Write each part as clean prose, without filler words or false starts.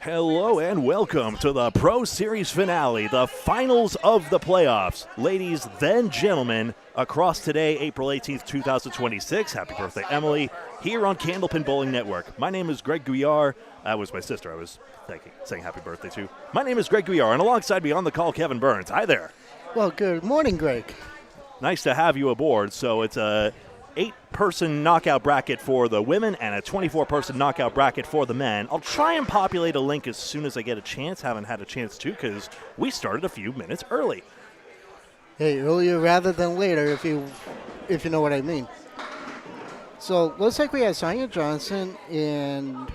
Hello and welcome to the Pro Series finale, the finals of the playoffs. Ladies, then gentlemen, across today, April 18th, 2026. Happy birthday, Emily, here on Candlepin Bowling Network. My name is Greg Gouillart. That was my sister I was saying happy birthday to. My name is Greg Gouillart, and alongside me on the call, Kevin Burns. Hi there. Well, good morning, Greg. Nice to have you aboard. So it's a 8-person knockout bracket for the women and a 24-person knockout bracket for the men. I'll try and populate a link as soon as I get a chance. Haven't had a chance to because we started a few minutes early. Hey, earlier rather than later, if you know what I mean. So looks like we have Sonia Johnson and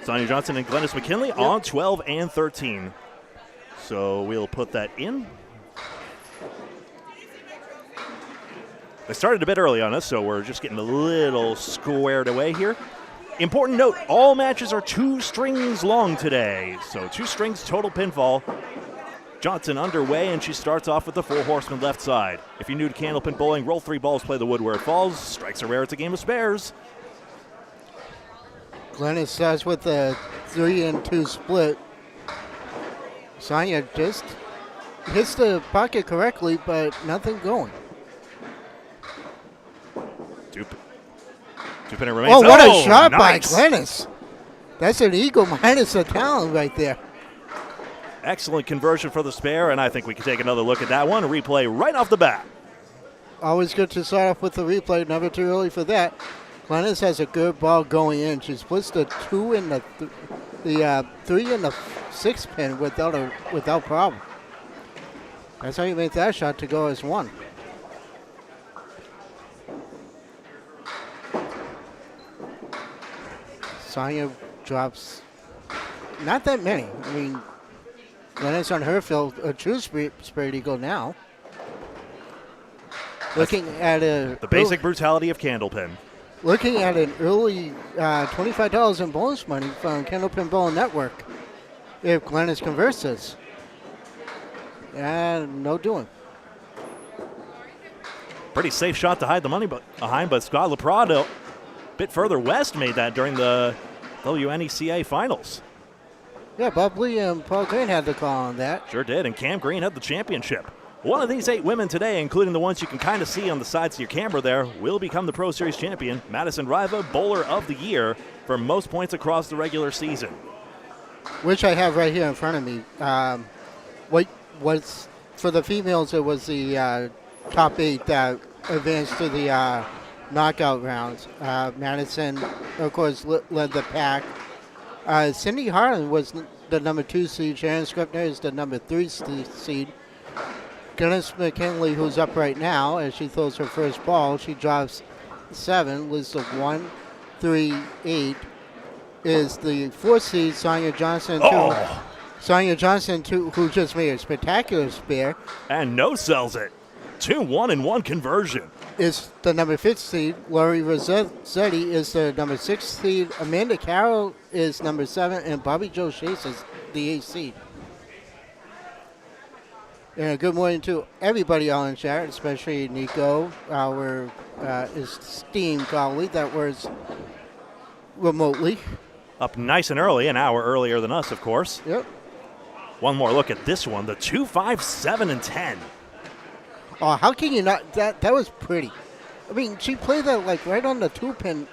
Glennis McKinley on 12 and 13. So we'll put that in. They started a bit early on us, so we're just getting a little squared away here. Important note, all matches are 2 strings long today. So 2 strings, total pinfall. Johnson underway, and she starts off with the 4 horsemen left side. If you're new to Candlepin Bowling, roll 3 balls, play the wood where it falls. Strikes are rare, it's a game of spares. Glennis starts with a 3-2 split. Sonia just hits the pocket correctly, but nothing going. 2-pinner remains. Oh, what a shot nice. by Glennis. That's an eagle minus a talent right there. Excellent conversion for the spare, and I think we can take another look at that one. A replay right off the bat. Always good to start off with the replay. Never too early for that. Glennis has a good ball going in. She splits the 2 and the 3 and the 6 pin without problem. That's how you make that shot to go as 1. Sonia drops not that many. I mean, Glennis on her field, a true spirit eagle now. Looking at the basic brutality of Candlepin. Looking at an early $25 in bonus money from Candlepin Bowling Network if Glennis converts this. And no doing. Pretty safe shot to hide the money behind, but Scott Laprado, a bit further west, made that during the WNECA finals. Yeah, Bob Lee and Paul Green had the call on that. Sure did, and Cam Green had the championship. One of these 8 women today, including the ones you can kind of see on the sides of your camera there, will become the Pro Series champion, Madison Riva Bowler of the Year, for most points across the regular season. Which I have right here in front of me. What was for the females? It was the top 8 that advanced to the knockout rounds. Madison, of course, led the pack. Cindy Harlan was the number 2 seed. Sharon Scripner is the number 3 seed. Glennis McKinley, who's up right now, as she throws her first ball, she drops 7. List of 1, 3, 8 is the 4th seed. Sonia Johnson, Sonia Johnson, who just made a spectacular spare, and no-sells it. 2 1-1 conversion. Is the number 5th seed. Lori Rossetti is the number 6th seed. Amanda Carroll is number 7, and Bobby Joe Chase is the 8th seed. And good morning to everybody on chat, especially Nico, our esteemed colleague that was remotely. Up nice and early, an hour earlier than us, of course. Yep. One more look at this one, the 2, 5, 7, and 10. Oh, how can you not? That was pretty. I mean, she played that like right on the 2 pin,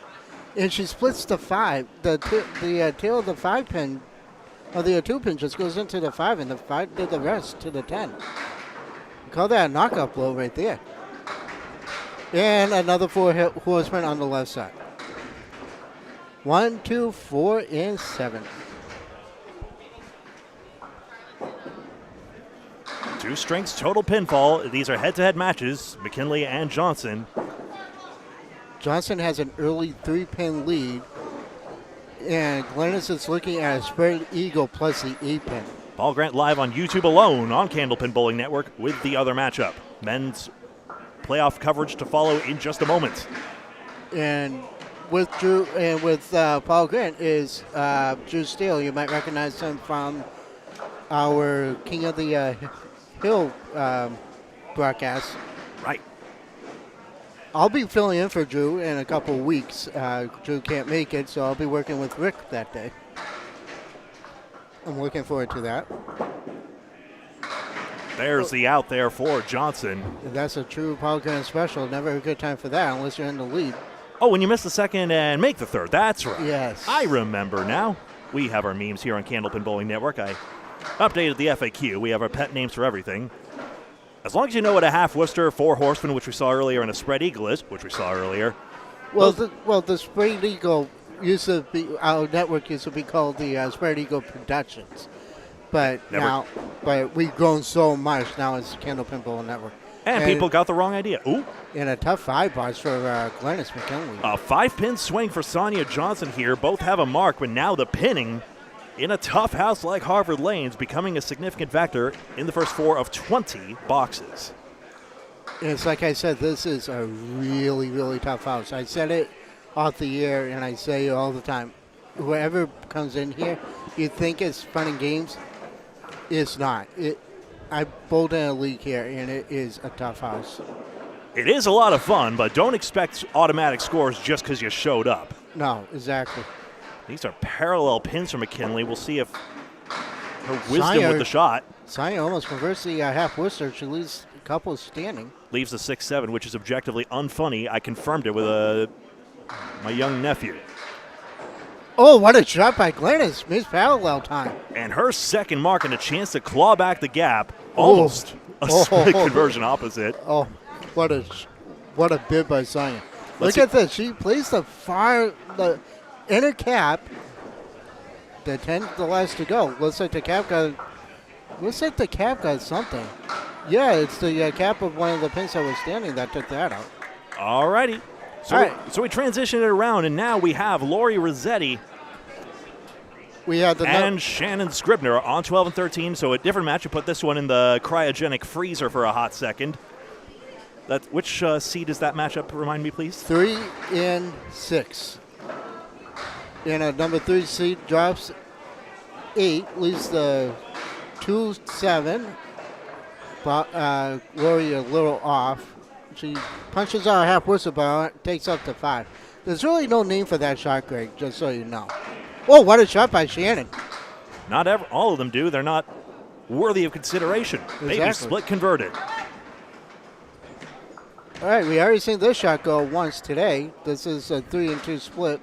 and she splits the 5. The tail of the 5 pin, or the 2 pin, just goes into the 5, and the 5 did the rest to the 10. Call that a knockout blow right there. And another 4 horsemen on the left side. 1, 2, 4, and 7. 2 strings, total pinfall. These are head-to-head matches, McKinley and Johnson. Johnson has an early 3-pin lead, and Glennis is looking at a spread eagle plus the 8-pin. Paul Grant live on YouTube alone on Candlepin Bowling Network with the other matchup. Men's playoff coverage to follow in just a moment. And with Drew and with Paul Grant is Drew Steele. You might recognize him from our King of the Hill broadcast. Right. I'll be filling in for Drew in a couple of weeks. Drew can't make it, so I'll be working with Rick that day. I'm looking forward to that. There's the out there for Johnson. That's a true Power Grand special. Never a good time for that unless you're in the lead. Oh, when you miss the second and make the third. That's right. Yes. I remember now. We have our memes here on Candlepin Bowling Network. I updated the FAQ. We have our pet names for everything. As long as you know what a half Worcester, 4 horsemen, which we saw earlier, and a spread eagle is, which we saw earlier. Well, the spread eagle used to be, our network used to be called the Spread Eagle Productions. But we've grown so much. Now it's Candlepin Bowling Network. And people got the wrong idea. Ooh. And a tough 5 bars for Glennis McKinley. A 5-pin swing for Sonia Johnson here. Both have a mark, but now the pinning in a tough house like Harvard Lane's becoming a significant factor in the first 4 of 20 boxes. And it's like I said, this is a really, really tough house. I said it off the air, and I say it all the time. Whoever comes in here, you think it's fun and games. It's not. I bowled in a league here, and it is a tough house. It is a lot of fun, but don't expect automatic scores just because you showed up. No, exactly. These are parallel pins for McKinley. We'll see if her wisdom with the shot. Sonia almost converts the half Worcester. She leaves a couple standing. Leaves the 6-7, which is objectively unfunny. I confirmed it with my young nephew. Oh, what a shot by Glennis. Missed parallel time. And her second mark and a chance to claw back the gap. Almost a split conversion opposite. Oh, what a bid by Sonia. Look at this. She plays the inner cap. The 10, the last to go. Looks like the cap got something. Yeah, it's the cap of one of the pins that was standing that took that out. All righty. So we transition it around, and now we have Lori Rossetti and Shannon Scribner on 12 and 13. So a different match. You put this one in the cryogenic freezer for a hot second. Which seed is that matchup? Remind me, please. 3 and 6. And a number 3 seed drops 8, leaves the 2-7. Lori a little off. She punches out a half whistle, but takes up to 5. There's really no name for that shot, Greg, just so you know. Oh, what a shot by Shannon. Not all of them do. They're not worthy of consideration. Exactly. Maybe split converted. All right, we already seen this shot go once today. This is a 3 and 2 split.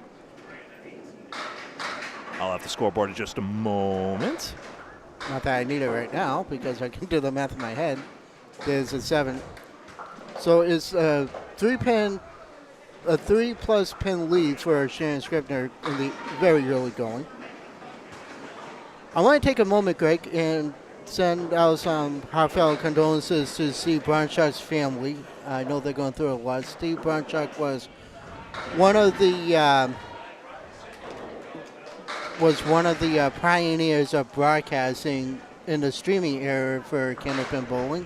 I'll have the scoreboard in just a moment. Not that I need it right now because I can do the math in my head. There's a 7. So it's a 3+ pin lead for Shannon Scribner in the very early going. I want to take a moment, Greg, and send out some heartfelt condolences to Steve Bronchuk's family. I know they're going through a lot. Steve Bronchuk was one of the pioneers of broadcasting in the streaming era for Candlepin Bowling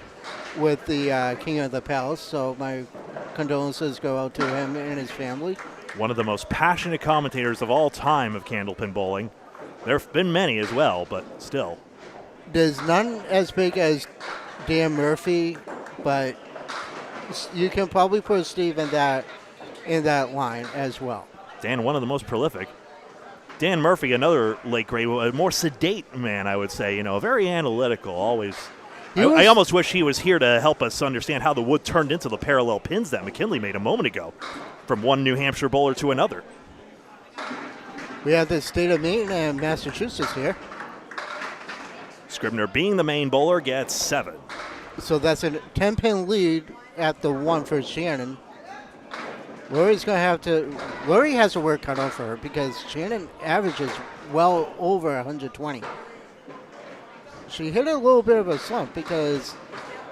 with the King of the Palace. So my condolences go out to him and his family. One of the most passionate commentators of all time of Candlepin Bowling. There have been many as well, but still. There's none as big as Dan Murphy, but you can probably put Steve in that line as well. Dan, one of the most prolific. Dan Murphy, another late grade, a more sedate man, I would say. Very analytical, always. I almost wish he was here to help us understand how the wood turned into the parallel pins that McKinley made a moment ago from one New Hampshire bowler to another. We have the state of Maine and Massachusetts here. Scribner, being the main bowler, gets 7. So that's a 10-pin lead at the 1 for Shannon. Lori has a work cut out for her because Shannon averages well over 120. She hit a little bit of a slump because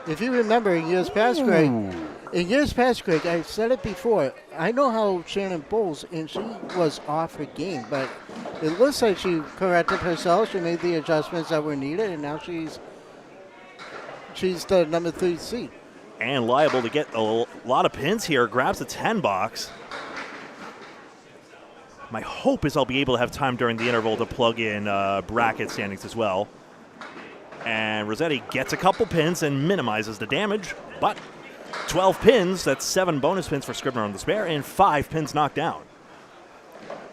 if you remember in years past, Greg, I've said it before, I know how Shannon bowls, and she was off her game, but it looks like she corrected herself. She made the adjustments that were needed, and now she's the number 3 seed. And liable to get a lot of pins here. Grabs the 10 box. My hope is I'll be able to have time during the interval to plug in bracket standings as well. And Rossetti gets a couple pins and minimizes the damage, but 12 pins, that's 7 bonus pins for Scribner on the spare, and 5 pins knocked down.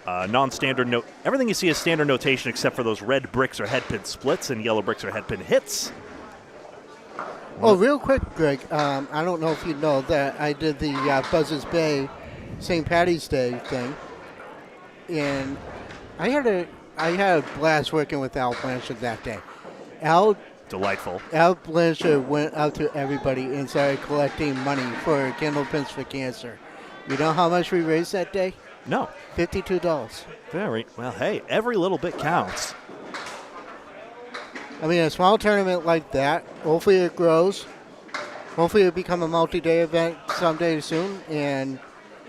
Non-standard note. Everything you see is standard notation except for those red bricks or head pin splits and yellow bricks or head pin hits. Oh, real quick, Greg. I don't know if you know that I did the Buzzards Bay St. Patty's Day thing, and I had a blast working with Al Blanchard that day. Delightful. Al Blanchard went out to everybody and started collecting money for Candlepins for Cancer. You know how much we raised that day? No. $52. Very well. Hey, every little bit counts. I mean, a small tournament like that, hopefully it grows. Hopefully it'll become a multi-day event someday soon, and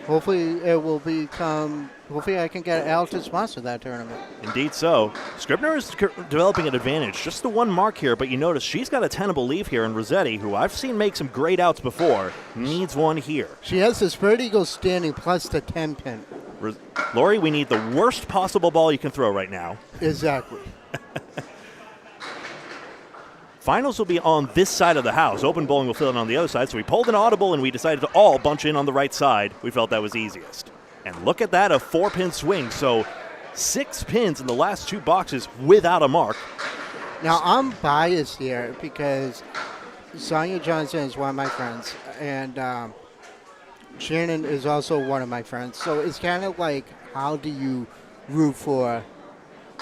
hopefully it will become, hopefully I can get Al to sponsor that tournament. Indeed so. Scribner is developing an advantage. Just the one mark here, but you notice she's got a tenable leave here, and Rossetti, who I've seen make some great outs before, needs one here. She has the Spread Eagle standing plus the 10 pin. Lori, we need the worst possible ball you can throw right now. Exactly. Finals will be on this side of the house. Open bowling will fill in on the other side. So we pulled an audible and we decided to all bunch in on the right side. We felt that was easiest. And look at that, a 4-pin swing. So 6 pins in the last 2 boxes without a mark. Now I'm biased here because Sonia Johnson is one of my friends, and Shannon is also one of my friends. So it's kind of like, how do you root for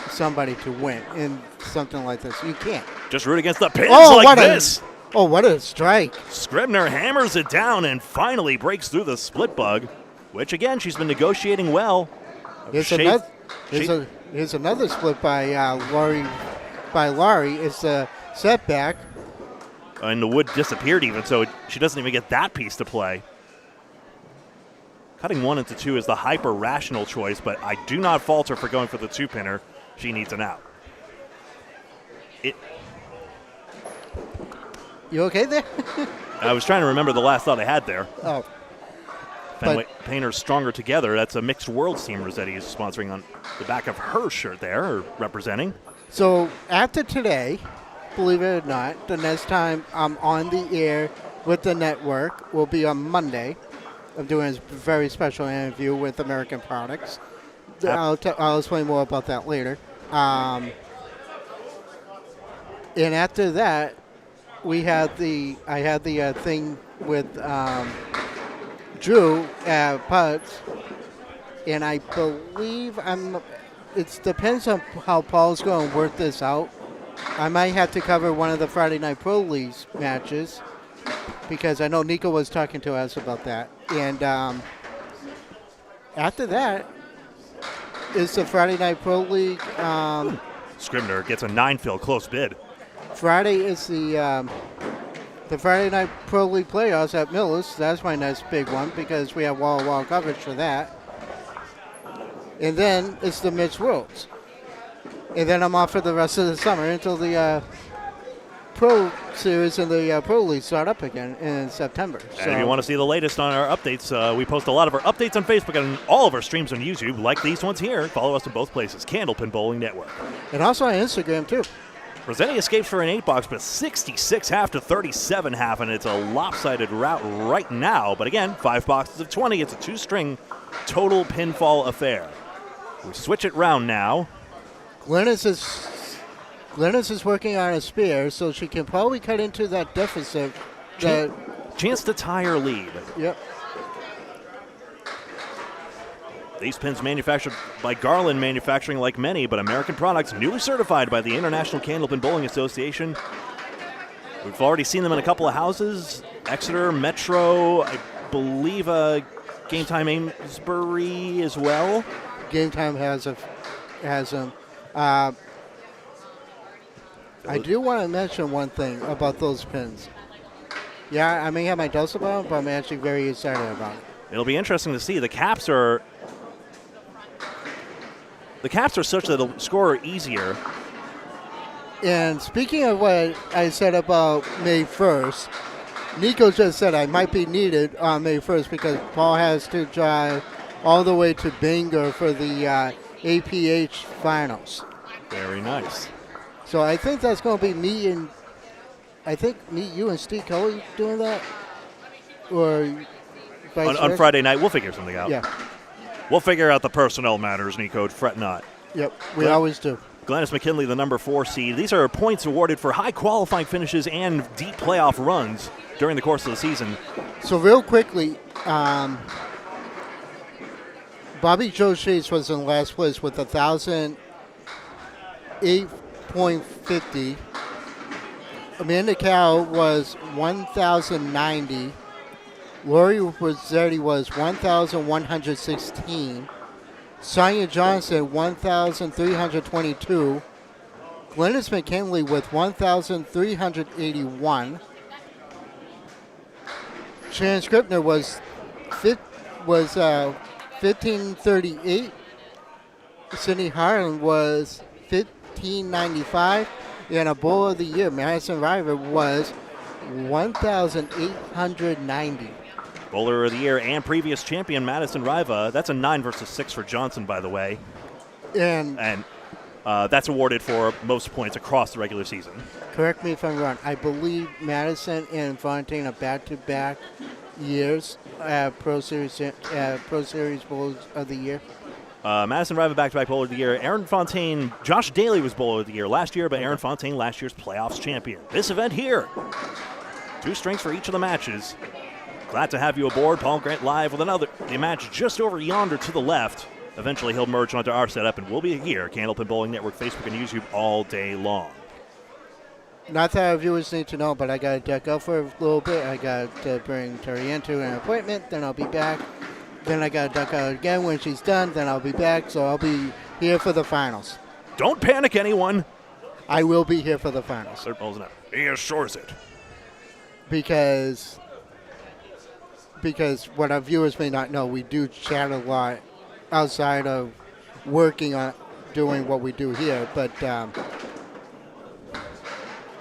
somebody to win in something like this? You can't. Just root against the pins like this. What a strike. Scribner hammers it down and finally breaks through the split bug, which, again, she's been negotiating well. Here's another split by Laurie. It's a setback. And the wood disappeared even, so she doesn't even get that piece to play. Cutting 1 into 2 is the hyper-rational choice, but I do not fault her for going for the 2-pinner. She needs an out. You okay there? I was trying to remember the last thought I had there. Oh. Fenway Painters Stronger Together. That's a Mixed Worlds team Rossetti is sponsoring on the back of her shirt there, or representing. So after today, believe it or not, the next time I'm on the air with the network will be on Monday. I'm doing a very special interview with American Products. I'll explain more about that later. And after that, I had the thing with Drew at Putts, and I believe it depends on how Paul's going to work this out. I might have to cover one of the Friday Night Pro Leagues matches, because I know Nico was talking to us about that. And after that is the Friday Night Pro League. Scribner gets a 9-fill close bid. Friday is the Friday Night Pro League playoffs at Millis. That's my next big one because we have wall-to-wall coverage for that. And then it's the Mixed Worlds. And then I'm off for the rest of the summer until the Pro Series and the Pro League start up again in September. And if you want to see the latest on our updates, we post a lot of our updates on Facebook and all of our streams on YouTube, like these ones here. Follow us in both places, Candlepin Bowling Network. And also on Instagram, too. Rossetti escapes for an 8-box, but 66.5 to 37.5, and it's a lopsided route right now. But again, 5 boxes of 20. It's a 2-string total pinfall affair. We switch it round now. Glennis is working on a spare, so she can probably cut into that deficit. Chance to tie her lead. Yep. These pins manufactured by Garland Manufacturing, like many, but American products, newly certified by the International Candlepin Bowling Association. We've already seen them in a couple of houses. Exeter, Metro, I believe Game Time Amesbury as well. Game Time has them. I do want to mention one thing about those pins. Yeah, I may have my doubts about it, but I'm actually very excited about it. It'll be interesting to see. The caps are such that it'll score easier. And speaking of what I said about May 1st, Nico just said I might be needed on May 1st because Paul has to drive all the way to Bangor for the APH finals. Very nice. So I think that's going to be me, you and Steve Kelly doing that. or vice On versa? Friday night, we'll figure something out. Yeah. We'll figure out the personnel matters, Nico. Fret not. Yep. We always do. Glennis McKinley, the number 4 seed. These are points awarded for high qualifying finishes and deep playoff runs during the course of the season. So real quickly, Bobby Joe Chase was in last place with 1,008.50. Amanda Cow was 1,090. Lori Rossetti was 1,116. Sonia Johnson, 1,322. Glennis McKinley with 1,381. Sharon Scribner was 1,538. Cindy Harlan was 1,595. And a Bowl of the Year, Madison Riva, was 1,890. Bowler of the Year and previous champion Madison Riva. That's a 9 versus 6 for Johnson, by the way. And that's awarded for most points across the regular season. correct me if I'm wrong. I believe Madison and Fontaine are back-to-back years Pro Series Bowlers of the Year. Madison Riva back-to-back Bowler of the Year. Aaron Fontaine, Josh Daly was Bowler of the Year last year, but Aaron Fontaine last year's playoffs champion. This event here, 2 strings for each of the matches. Glad to have you aboard. Paul Grant live with another match just over yonder to the left. Eventually he'll merge onto our setup, and we'll be here, Candlepin Bowling Network, Facebook, and YouTube all day long. Not that our viewers need to know, but I got to duck out for a little bit. I got to bring Terry into an appointment, then I'll be back. Then I got to duck out again when she's done, then I'll be back. So I'll be here for the finals. Don't panic, anyone. I will be here for the finals. Third ball's not. He assures it. Because what our viewers may not know, we do chat a lot outside of working on doing what we do here. But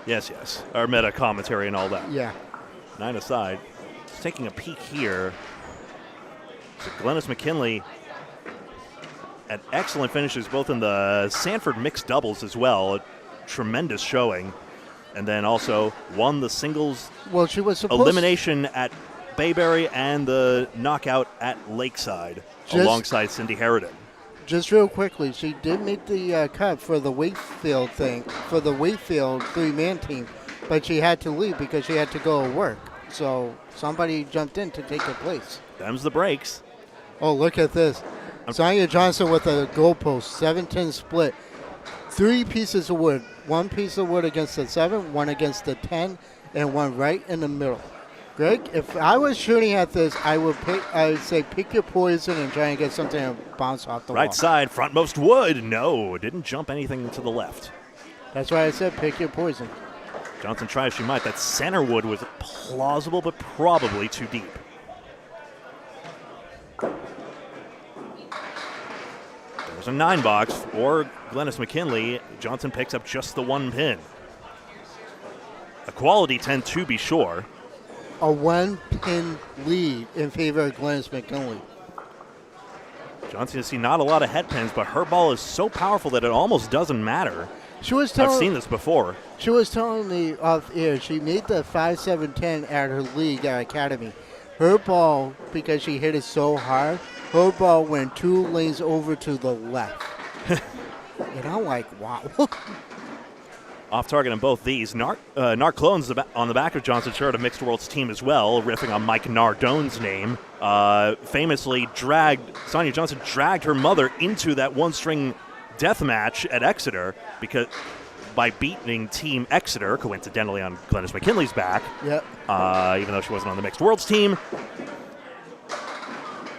Yes. Our meta commentary and all that. yeah, 9 aside. Just taking a peek here. So Glennis McKinley had excellent finishes both in the Sanford mixed doubles as well. A tremendous showing. And then also won the singles well, she was supposed elimination at Bayberry and the knockout at Lakeside alongside Cindy Harridan. Just real quickly, she did make the cut for the Wakefield thing, for the Wakefield 3-man team, but she had to leave because she had to go work. So somebody jumped in to take her place. Them's the breaks. Oh, look at this. Sonia Johnson with a goalpost, 7-10 split. 3 pieces of wood. 1 piece of wood against the 7, 1 against the 10, and 1 right in the middle. Greg, if I was shooting at this, I would say pick your poison and try and get something to bounce off the wall. Right side, frontmost wood. No, didn't jump anything to the left. That's why I said pick your poison. Johnson tries, she might. That center wood was plausible, but probably too deep. There's a 9 box for Glennis McKinley. Johnson picks up just the 1 pin. A quality 10 to be sure. A 1-pin lead in favor of Glennis McKinley. Johnson has seen not a lot of head pins, but her ball is so powerful that it almost doesn't matter. I've seen this before. She was telling me off air she made the 5-7-10 at her league at Academy. Her ball, because she hit it so hard, her ball went 2 lanes over to the left. And I'm like, wow. Off target on both these. Narc Clones on the back of Johnson's shirt, a Mixed Worlds team as well, riffing on Mike Nardone's name. Famously Sonia Johnson dragged her mother into that 1-string death match at Exeter by beating Team Exeter, coincidentally on Glennis McKinley's back. Yep. Even though she wasn't on the Mixed Worlds team.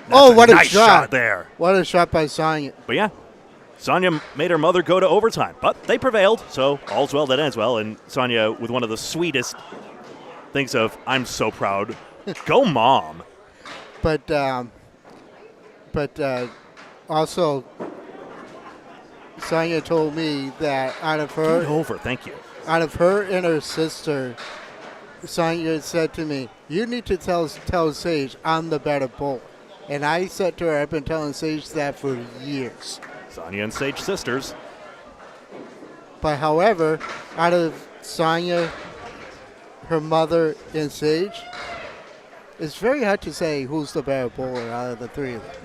What a nice shot there. What a shot by Sonia. But yeah, Sonia made her mother go to overtime, but they prevailed, so all's well that ends well. And Sonia with one of the sweetest things of, I'm so proud. Go, Mom. But also, Sonia told me that out of her and her sister, Sonia said to me, you need to tell Sage I'm the better bowler. And I said to her, I've been telling Sage that for years. Sonia and Sage sisters. But however, out of Sonia, her mother, and Sage, It's very hard to say who's the better bowler out of the three of them.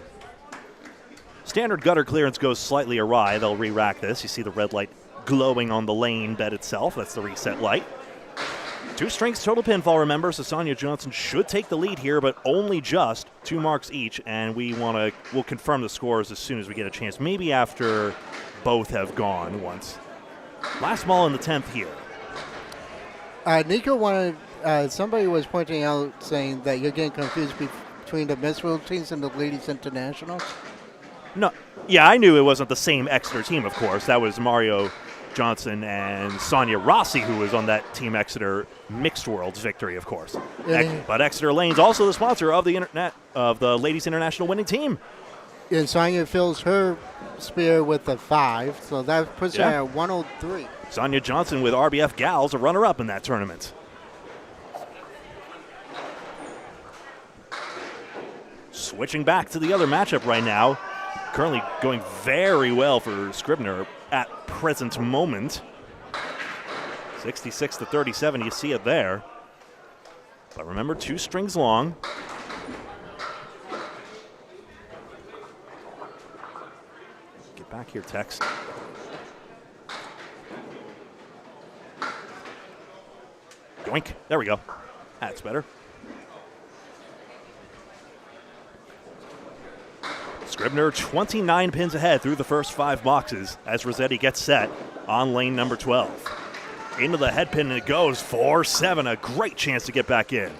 Standard gutter clearance goes slightly awry. They'll re-rack this. You see the red light glowing on the lane bed itself. That's the reset light. 2 strings total pinfall, remember, so Sonia Johnson should take the lead here, but only just 2 marks each, and we'll confirm the scores as soon as we get a chance, maybe after both have gone once. Last ball in the 10th here. Nico wanted, somebody was pointing out saying that you're getting confused between the men's routines and the ladies' internationals. No, yeah, I knew it wasn't the same Exeter team, of course. That was Mario Johnson and Sonia Rossi, who was on that Team Exeter Mixed Worlds victory, of course. But Exeter Lane's also the sponsor of the Ladies International winning team. And Sonia fills her spear with a 5, so that puts her at 103. Sonia Johnson with RBF Gals, a runner-up in that tournament. Switching back to the other matchup right now. Currently going very well for Scribner at present moment. 66-37, you see it there. But remember, 2 strings long. Get back here, Tex. Yoink. There we go. That's better. Scribner 29 pins ahead through the first 5 boxes as Rossetti gets set on lane number 12. Into the head pin and it goes 4-7. A great chance to get back in.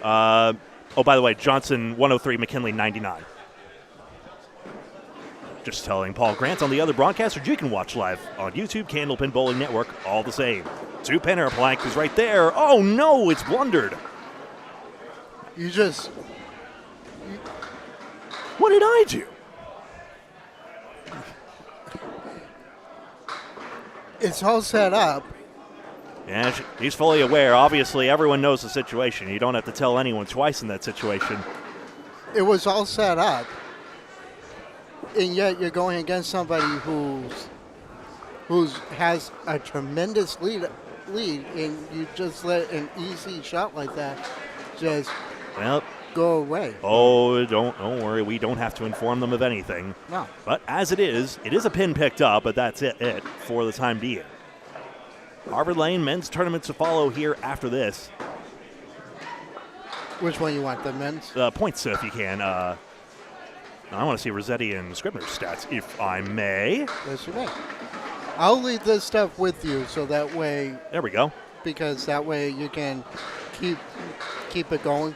By the way, Johnson 103, McKinley 99. Just telling Paul Grant on the other broadcaster, you can watch live on YouTube, Candlepin Bowling Network, all the same. 2-pinner plank is right there. Oh no, it's blundered. What did I do? It's all set up. Yeah, he's fully aware. Obviously, everyone knows the situation. You don't have to tell anyone twice in that situation. It was all set up. And yet you're going against somebody who has a tremendous lead, and you just let an easy shot like that just go away. Oh, don't worry. We don't have to inform them of anything. No. But as it is a pin picked up, but that's it for the time being. Harvard Lane men's tournament to follow here after this. Which one you want, the men's? Points, if you can. I want to see Rossetti and Scribner's stats, if I may. Yes, you may. I'll leave this stuff with you, so that way. There we go. Because that way you can keep it going.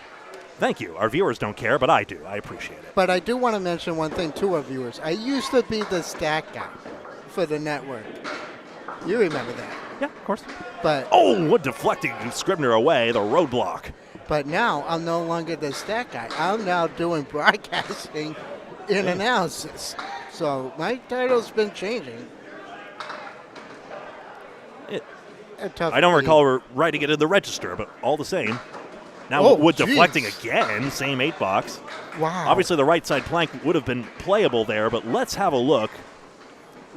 Thank you. Our viewers don't care, but I do. I appreciate it. But I do want to mention one thing to our viewers. I used to be the stat guy for the network. You remember that? Yeah, of course. But what deflecting Scribner away, the roadblock. But now I'm no longer the stat guy. I'm now doing broadcasting and analysis. So my title's been changing. I don't recall writing it in the register, but all the same. Now Wood deflecting again, same 8 box. Wow. Obviously the right side plank would have been playable there, but let's have a look.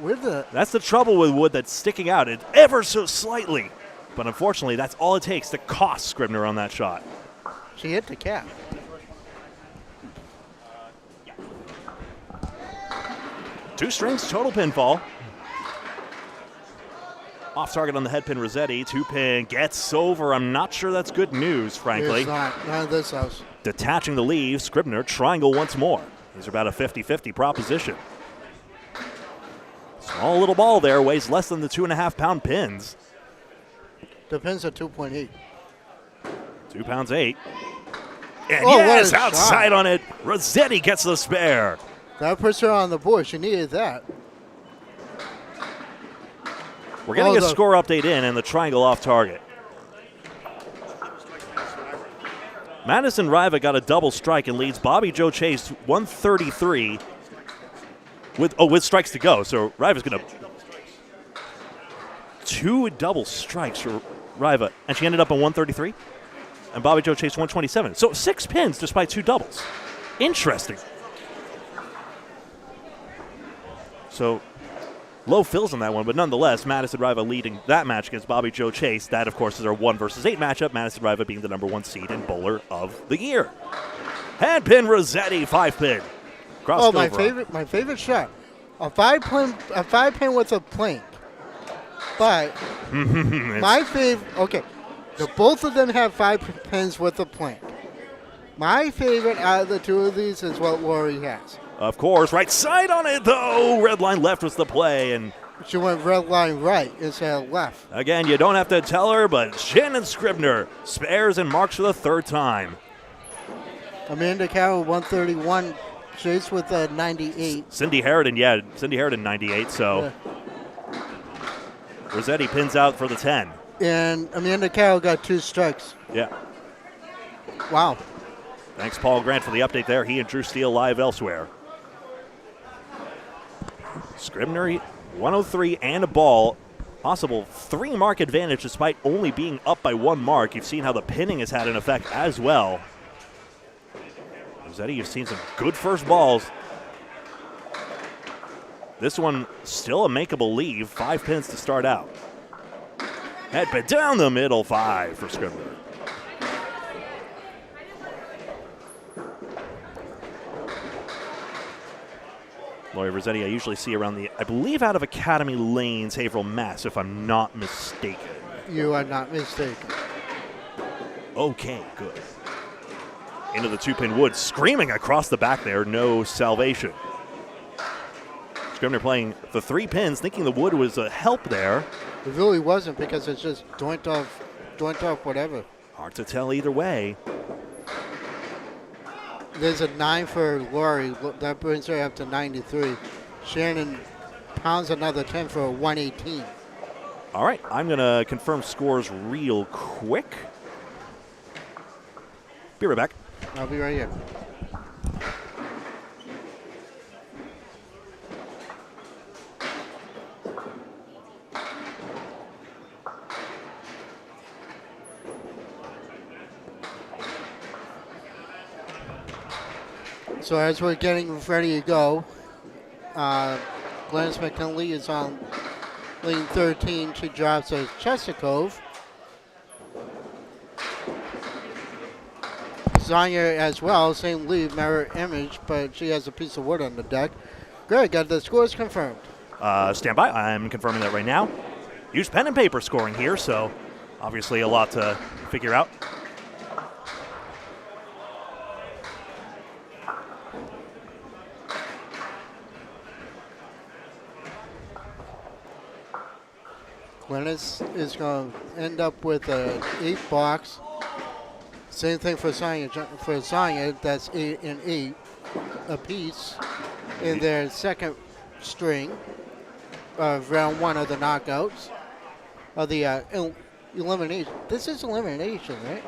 That's the trouble with Wood that's sticking out it ever so slightly. But unfortunately, that's all it takes to cost Scribner on that shot. She hit the cap. Two strings, total pinfall. Off target on the head pin, Rossetti. 2-pin gets over. I'm not sure that's good news, frankly. It's not in this house. Detaching the leave, Scribner triangle once more. These are about a 50-50 proposition. Small little ball there, weighs less than the 2.5-pound pins. The pins are 2.8. 2 pounds 8. And yes, outside on it. Rossetti gets the spare. That puts her on the board. She needed that. We're getting a score update in and the triangle off target. Madison Riva got a double strike and leads Bobby Joe Chase 133 with strikes to go. So Riva's going to 2 double strikes for Riva, and she ended up on 133. And Bobby Joe Chase 127. So 6 pins despite 2 doubles. Interesting. So low fills on that one, but nonetheless, Madison Riva leading that match against Bobby Joe Chase. That, of course, is our 1 versus 8 matchup, Madison Riva being the #1 seed and bowler of the year. Handpin Rossetti, 5-pin. Oh, my favorite shot. A 5-pin with a plank. But my favorite, okay, both of them have 5 pins with a plank. My favorite out of the two of these is what Lori has. Of course, right side on it, though. Red line left was the play, and she went red line right instead of left. Again, you don't have to tell her, but Shannon Scribner spares and marks for the 3rd time. Amanda Carroll, 131. Chase with a 98. Cindy Harridan, 98, so yeah. Rossetti pins out for the 10. And Amanda Carroll got 2 strikes. Yeah. Wow. Thanks, Paul Grant, for the update there. He and Drew Steele live elsewhere. Scribner, 103 and a ball. Possible 3-mark advantage despite only being up by 1 mark. You've seen how the pinning has had an effect as well. Rossetti, you've seen some good first balls. This one still a makeable leave. 5 pins to start out. Head pin down the middle, 5 for Scribner. Lori Rossetti, I usually see around the, I believe out of Academy Lanes, Haverhill, Mass, if I'm not mistaken. You are not mistaken. Okay, good. Into the 2-pin wood, screaming across the back there, no salvation. Scribner playing the 3 pins, thinking the wood was a help there. It really wasn't because it's just joint off whatever. Hard to tell either way. There's a 9 for Lori. That brings her up to 93. Shannon pounds another 10 for a 118. All right, I'm going to confirm scores real quick. Be right back. I'll be right here. So as we're getting ready to go, Glennis McKinley is on lane 13. She drops a Chestercove. Zanya as well, same lead, mirror image, but she has a piece of wood on the deck. Greg, got the scores confirmed. Stand by. I'm confirming that right now. Use pen and paper scoring here, so obviously a lot to figure out. Glennis is going to end up with an 8 box. Same thing for Zanya. For Zanya, that's 8 and 8 apiece in their second string of round 1 of the knockouts of the elimination. This is elimination, right?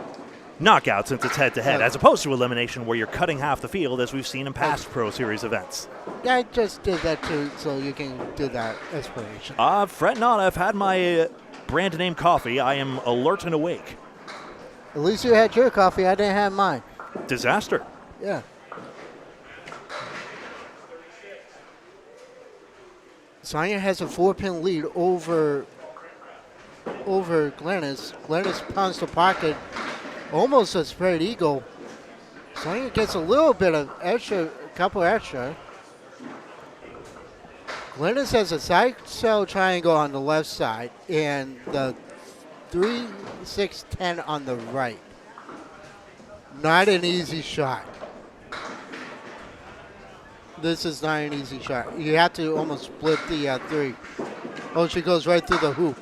Knockout, since it's head-to-head, as opposed to elimination where you're cutting half the field, as we've seen in past Pro Series events. I just did that too, so you can do that explanation. Fret not, I've had my brand name coffee. I am alert and awake. At least you had your coffee. I didn't have mine. Disaster. Yeah. Zanya has a 4-pin lead over Glennis. Glennis pounds the pocket. Almost a spread eagle. Zanya gets a little bit of extra, a couple extra. Glennis has a side cell triangle on the left side and the 3, 6, 10 on the right. Not an easy shot. This is not an easy shot. You have to almost split the 3. Oh, she goes right through the hoop.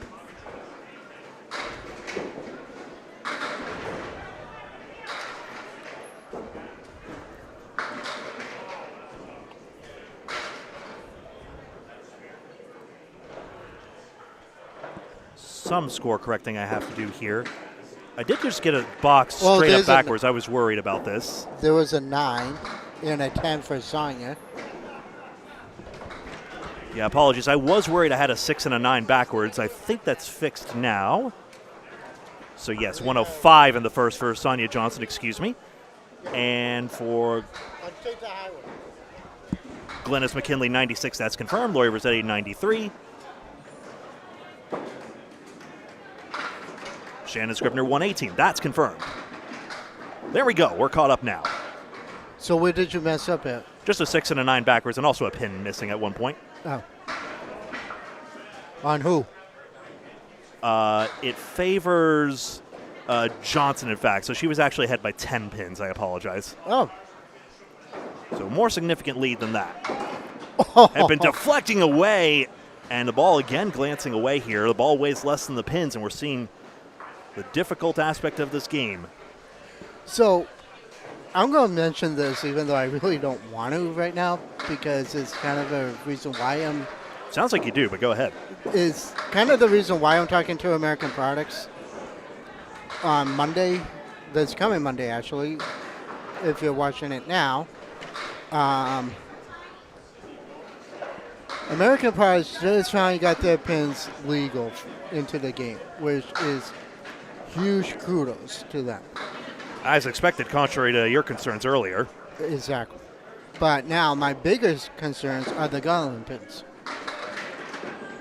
Some score correcting I have to do here. I did just get a box straight up backwards. I was worried about this. There was a 9 and a 10 for Zanya. Yeah, apologies. I was worried I had a 6 and a 9 backwards. I think that's fixed now. So yes, 105 in the first for Sonia Johnson, excuse me. And for... Take the high one. Glennis McKinley, 96. That's confirmed. Lori Rossetti, 93. Shannon Scribner, 118. That's confirmed. There we go. We're caught up now. So where did you mess up at? Just a 6 and a 9 backwards, and also a pin missing at one point. Oh. On who? It favors Johnson, in fact. So she was actually ahead by 10 pins. I apologize. Oh. So more significant lead than that. Have been deflecting away, and the ball again glancing away here. The ball weighs less than the pins, and we're seeing the difficult aspect of this game. So I'm going to mention this, even though I really don't want to right now, because it's kind of a reason why I'm... Sounds like you do, but go ahead. Is kind of the reason why I'm talking to American Products on Monday. That's coming Monday, actually, if you're watching it now. American Products just finally got their pins legal into the game, which is huge kudos to them. As expected, contrary to your concerns earlier. Exactly. But now my biggest concerns are the Candlepins.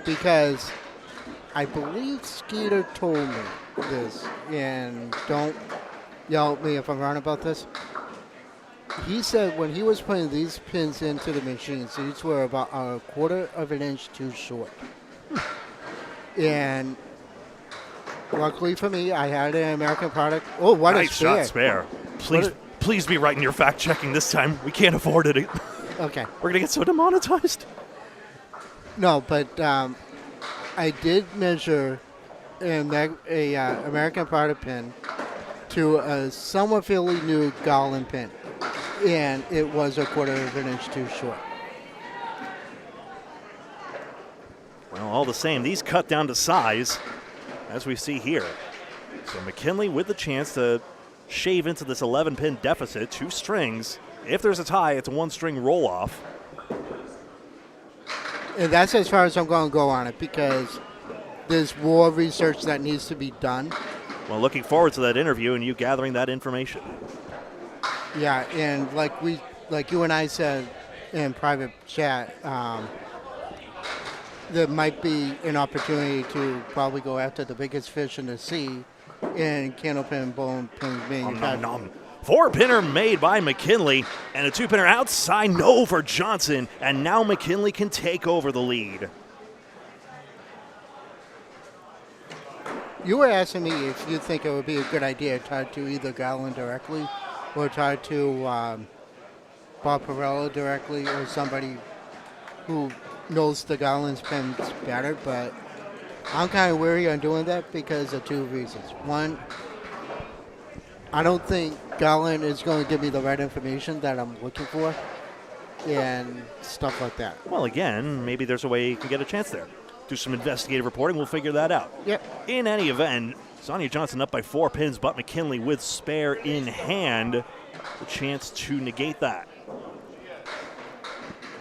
Because I believe Skeeter told me this, and don't yell at me if I'm wrong about this. He said when he was putting these pins into the machines, these were about a quarter of an inch too short. And luckily for me, I had an American product. Oh, what nice a spare. Shot spare. Please be right in your fact checking this time. We can't afford it. Okay. We're going to get so demonetized. No, but I did measure an American product pin to a somewhat fairly new Gouillart pin, and it was a quarter of an inch too short. Well, all the same, these cut down to size, as we see here. So McKinley with the chance to shave into this 11-pin deficit, 2 strings. If there's a tie, it's a 1-string roll-off. And that's as far as I'm going to go on it, because there's more research that needs to be done. Well, looking forward to that interview and you gathering that information. Yeah, and like you and I said in private chat, there might be an opportunity to probably go after the biggest fish in the sea in Candlepin Bowling Manufacturing. 4-pinner made by McKinley, and a 2-pinner outside, no for Johnson, and now McKinley can take over the lead. You were asking me if you think it would be a good idea to talk to either Gouillart directly or talk to Bob Perella directly or somebody who knows the Gouillart pins better, but I'm kind of wary on doing that because of 2 reasons. One, I don't think Gouillart is going to give me the right information that I'm looking for and stuff like that. Well, again, maybe there's a way you can get a chance there. Do some investigative reporting. We'll figure that out. Yep. In any event, Sonia Johnson up by 4 pins, but McKinley with spare in hand. A chance to negate that.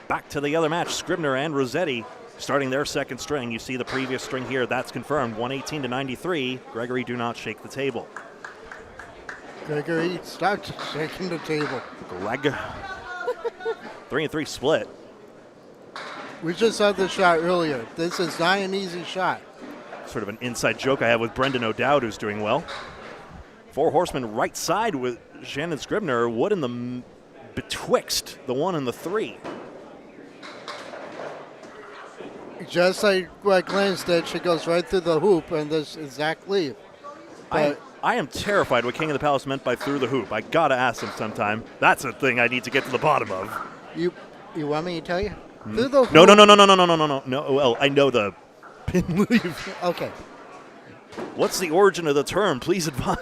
Back to the other match. Scribner and Rossetti starting their 2nd string. You see the previous string here. That's confirmed. 118 to 93. Gregory, do not shake the table. Gregory, start shaking the table. Greg. 3-3 split. We just had the shot earlier. This is not an easy shot. Sort of an inside joke I have with Brendan O'Dowd, who's doing well. 4 horsemen right side with Shannon Scribner. Wood in the betwixt the 1 and the 3. Just like what Glenn did, she goes right through the hoop and this exact lead. I am terrified what King of the Palace meant by through the hoop. I gotta ask him sometime. That's a thing I need to get to the bottom of. You want me to tell you? Through the hoop. No. Well, I know the pin leave. Okay. What's the origin of the term? Please advise.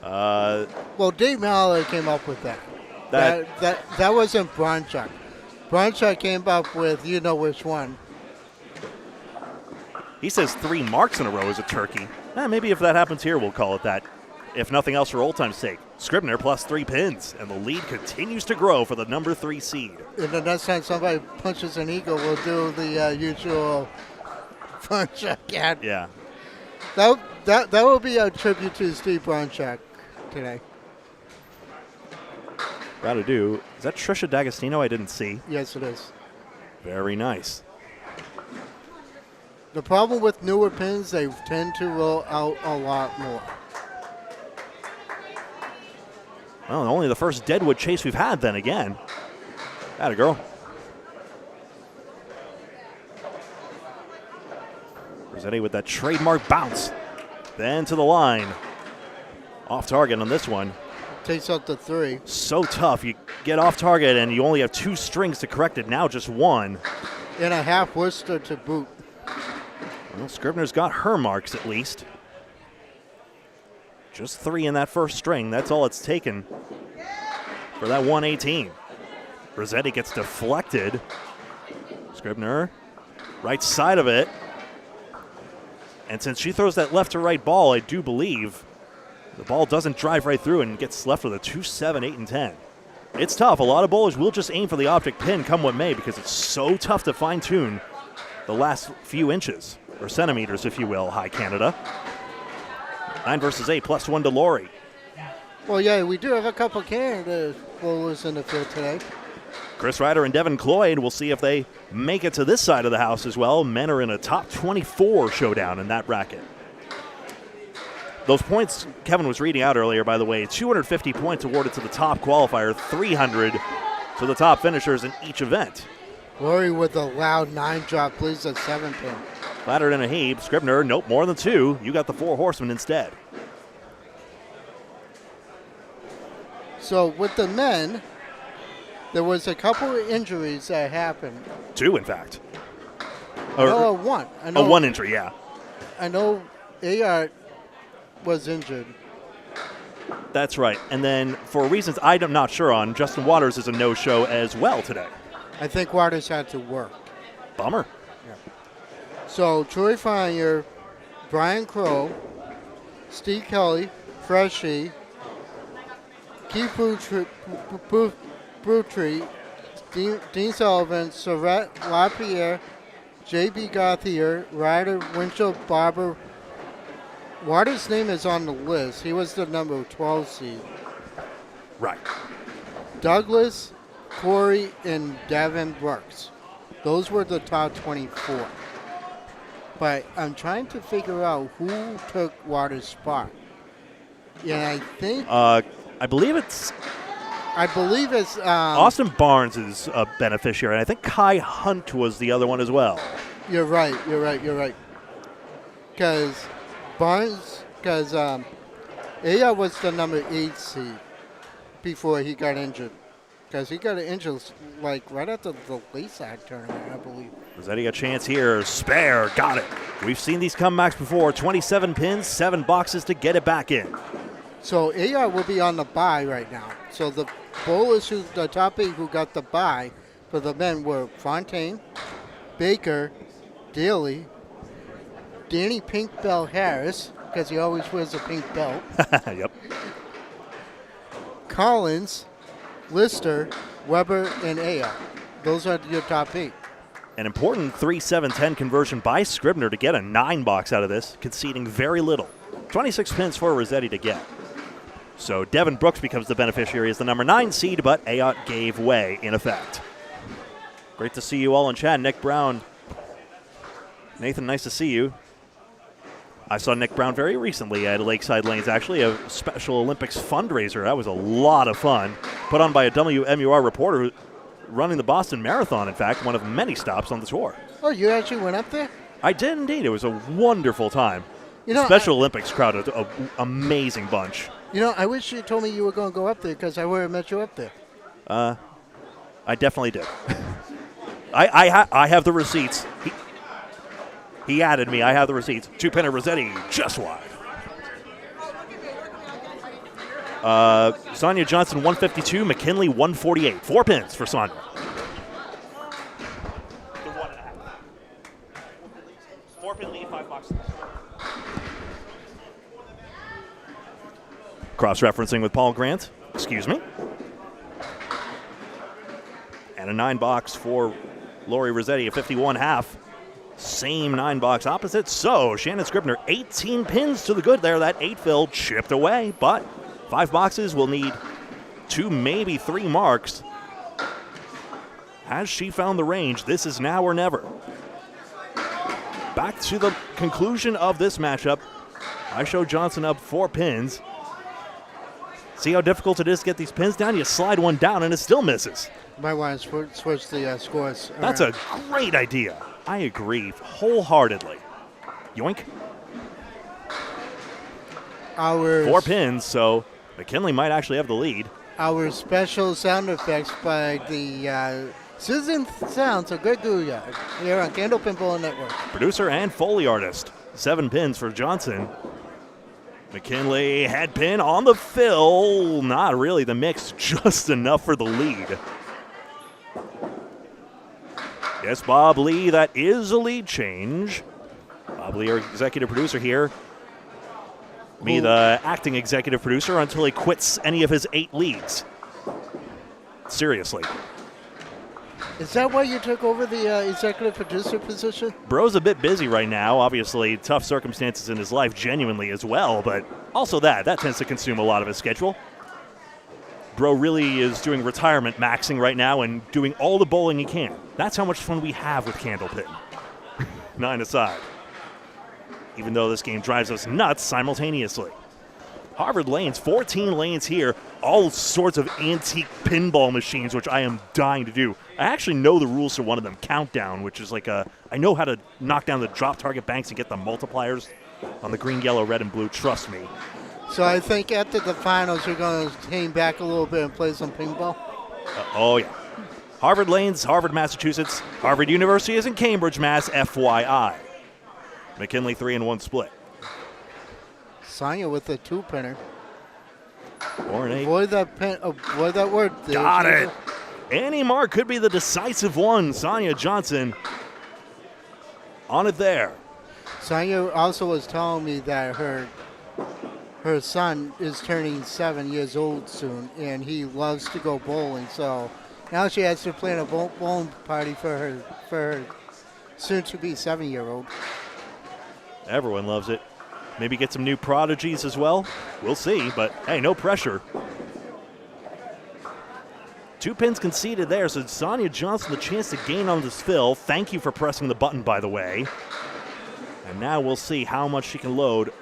Well, Dave Mallard came up with that. That wasn't Bronchuk. Bronchuk came up with you know which one. He says 3 marks in a row is a turkey. Maybe if that happens here, we'll call it that. If nothing else for old time's sake. Scribner plus 3 pins, and the lead continues to grow for the number 3 seed. And the next time somebody punches an eagle, we'll do the usual Bronchuk. Yeah. That will be a tribute to Steve Bronchuk today. Got to do. Is that Trisha D'Agostino? I didn't see. Yes, it is. Very nice. The problem with newer pins, they tend to roll out a lot more. Well, only the first deadwood chase we've had then again. Atta girl. Rossetti with that trademark bounce. Then to the line. Off target on this one. Takes out the 3. So tough. You get off target and you only have 2 strings to correct it. Now just 1. And a half Worcester to boot. Well, Scribner's got her marks at least. Just 3 in that first string. That's all it's taken for that 118. Rossetti gets deflected. Scribner, right side of it. And since she throws that left to right ball, I do believe the ball doesn't drive right through and gets left with a 2, 7, 8, and 10. It's tough. A lot of bowlers will just aim for the object pin come what may because it's so tough to fine-tune the last few inches, or centimeters, if you will, High Canada. 9 versus 8, +1 to Lori. Well, yeah, we do have a couple Canada bowlers in the field today. Chris Ryder and Devin Cloyd, we'll see if they make it to this side of the house as well. Men are in a top 24 showdown in that bracket. Those points Kevin was reading out earlier, by the way, 250 points awarded to the top qualifier, 300 to the top finishers in each event. Lori with a loud 9 drop, please, a 7-pin. Flattered in a heap. Scribner, nope, more than 2. You got the 4 horsemen instead. So with the men, there was a couple of injuries that happened. 2, in fact. No, 1. I know, 1 injury, yeah. I know Gouillart was injured. That's right. And then, for reasons I'm not sure on, Justin Waters is a no-show as well today. I think Waters had to work. Bummer. Yeah. So Troy Fire, Brian Crow, Steve Kelly, Freshie, Keith Boutry, Dean Sullivan, Surratt LaPierre, J.B. Gauthier, Ryder, Winchell, Barber. Waters' name is on the list. He was the number 12 seed. Right. Douglas, Corey, and Devin Brooks. Those were the top 24. But I'm trying to figure out who took Waters' spot. Yeah, I think... I believe it's Austin Barnes is a beneficiary. I think Kai Hunt was the other one as well. You're right. Because Aya was the number 8 seed before he got injured. Because he got injured like right after the Layside tournament, I believe. Rossetti a chance here. Spare. Got it. We've seen these comebacks before. 27 pins, 7 boxes to get it back in. So Aya will be on the bye right now. So the bowlers, the top 8 who got the bye for the men were Fontaine, Baker, Daly, Danny Pink Bell Harris, because he always wears a pink belt. Yep. Collins, Lister, Weber, and Aya. Those are your top 8. An important 3-7-10 conversion by Scribner to get a 9 box out of this, conceding very little. 26 pins for Rossetti to get. So Devin Brooks becomes the beneficiary as the number 9 seed, but Ayot gave way in effect. Great to see you all in chat. Nick Brown. Nathan, nice to see you. I saw Nick Brown very recently at Lakeside Lanes, actually, a Special Olympics fundraiser. That was a lot of fun. Put on by a WMUR reporter running the Boston Marathon, in fact, one of many stops on the tour. Oh, you actually went up there? I did indeed. It was a wonderful time. You know, Special Olympics crowd, an amazing bunch. You know, I wish you told me you were going to go up there because I would have met you up there. I definitely did. I have the receipts. He added me. I have the receipts. 2-pinner Rossetti, just wide. Sonia Johnson, 152. McKinley, 148. 4 pins for Sonia. The 1.5. 4-pin lead, 5 boxes. Cross-referencing with Paul Grant. Excuse me. And a 9 box for Lori Rossetti, a 51.5. Same 9 box opposite. So Shannon Scribner, 18 pins to the good there. That 8 fill chipped away, but 5 boxes will need 2, maybe 3 marks. Has she found the range? This is now or never. Back to the conclusion of this matchup. I show Johnson up 4 pins. See how difficult it is to get these pins down? You slide one down and it still misses. Might want to switch the scores around. That's a great idea. I agree wholeheartedly. Yoink. 4 pins, so McKinley might actually have the lead. Our special sound effects by the Susan Sounds of Good Gouillart here on Candlepin Bowling Network. Producer and Foley artist. 7 pins for Johnson. McKinley head pin on the fill. Not really the mix, just enough for the lead. Yes, Bob Lee, that is a lead change. Bob Lee, our executive producer here. Me, the acting executive producer, until he quits any of his 8 leads. Seriously. Is that why you took over the executive producer position? Bro's a bit busy right now. Obviously, tough circumstances in his life, genuinely as well, but also that tends to consume a lot of his schedule. Bro really is doing retirement maxing right now and doing all the bowling he can. That's how much fun we have with Candlepin. 9 aside. Even though this game drives us nuts simultaneously. Harvard lanes, 14 lanes here, all sorts of antique pinball machines, which I am dying to do. I actually know the rules for one of them, Countdown, which is like I know how to knock down the drop target banks and get the multipliers on the green, yellow, red, and blue, trust me. So I think after the finals, you're going to hang back a little bit and play some pinball? Oh, yeah. Harvard lanes, Harvard, Massachusetts. Harvard University is in Cambridge, Mass, FYI. McKinley 3-1 split. Sonia with a 2-pinner. 4 and 8. Avoid that word. There, Got it. Any mark could be the decisive one. Sonia Johnson on it there. Sonia also was telling me that her son is turning 7 years old soon, and he loves to go bowling. So now she has to plan a bowling party for her soon-to-be 7-year-old. Everyone loves it. Maybe get some new prodigies as well. We'll see, but hey, no pressure. 2 pins conceded there, so Sonia Johnson the chance to gain on this fill. Thank you for pressing the button, by the way. And now we'll see how much she can load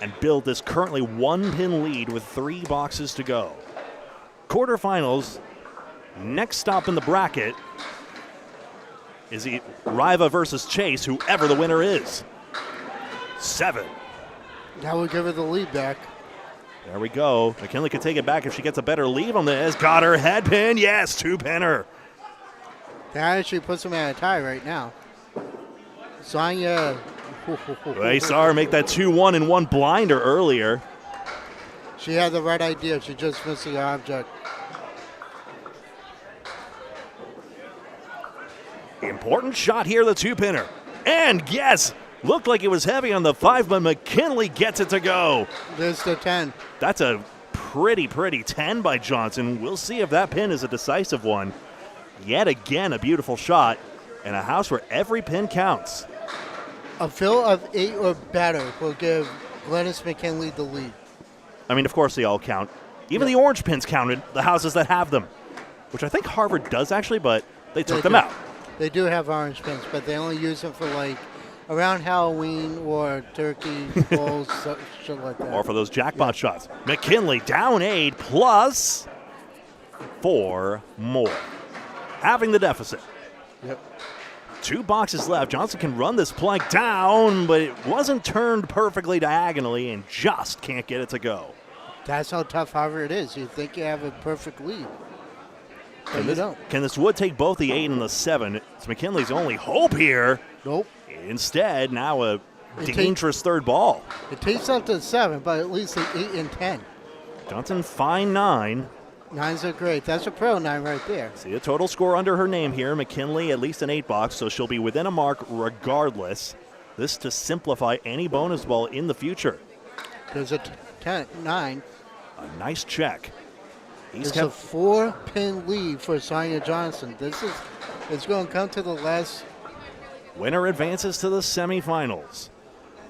and build this currently 1-pin lead with 3 boxes to go. Quarterfinals, next stop in the bracket is Riva versus Chase, whoever the winner is. 7. That will give her the lead back. There we go. McKinley can take it back if she gets a better lead on this. Got her head pin. Yes, 2-pinner. That actually puts him at a tie right now. Sonia. They saw her make that 2-1 and 1 blinder earlier. She had the right idea. She just missed the object. Important shot here, the 2-pinner. And yes, looked like it was heavy on the 5, but McKinley gets it to go. There's the 10. That's a pretty 10 by Johnson. We'll see if that pin is a decisive one. Yet again, a beautiful shot and a house where every pin counts. A fill of 8 or better will give Glennis McKinley the lead. I mean, of course they all count. Even the orange pins counted, the houses that have them, which I think Harvard does actually, but they took them out. They do have orange pins, but they only use them for like around Halloween or turkey bowls, shit like that. Or for those jackpot shots. McKinley down 8 plus 4 more. Having the deficit. Yep. 2 boxes left. Johnson can run this plank down, but it wasn't turned perfectly diagonally and just can't get it to go. That's how tough Harvard is. You think you have a perfect lead, but you don't. Can this wood take both the 8 and the 7? It's McKinley's only hope here. Nope. Instead, now a dangerous third ball. It takes up to 7, but at least the 8 and 10. Johnson, fine 9. 9s are great. That's a pro 9 right there. See a total score under her name here. McKinley at least an 8 box, so she'll be within a mark regardless. This to simplify any bonus ball in the future. There's a 9. A nice check. It's a 4-pin lead for Sonia Johnson. It's going to come to the last. Winner advances to the semifinals.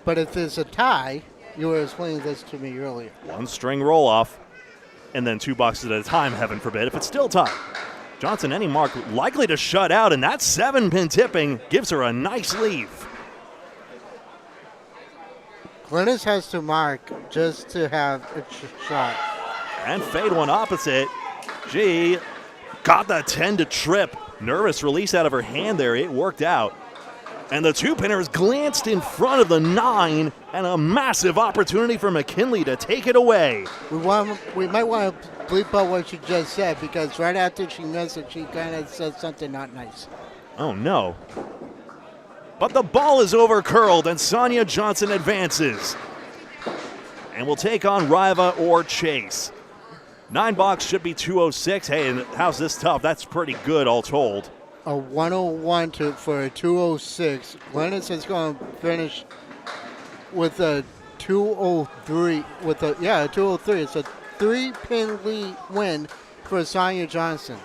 But if there's a tie, you were explaining this to me earlier. 1 string roll off. and then 2 boxes at a time, heaven forbid, if it's still tied. Johnson, any mark, likely to shut out, and that 7-pin tipping gives her a nice lead. Glennis has to mark just to have a shot. And fade one opposite. She got that 10 to trip. Nervous release out of her hand there. It worked out. And the 2-pinners glanced in front of the 9, and a massive opportunity for McKinley to take it away. We might want to bleep out what she just said, because right after she missed it, she kind of said something not nice. Oh, no. But the ball is over-curled, and Sonia Johnson advances. And will take on Riva or Chase. 9 box should be 206. Hey, and how's this tough? That's pretty good all told. A 101 for a 206. Glennis is going to finish with a 203. A 203. It's a 3-pin lead win for Sonia Johnson.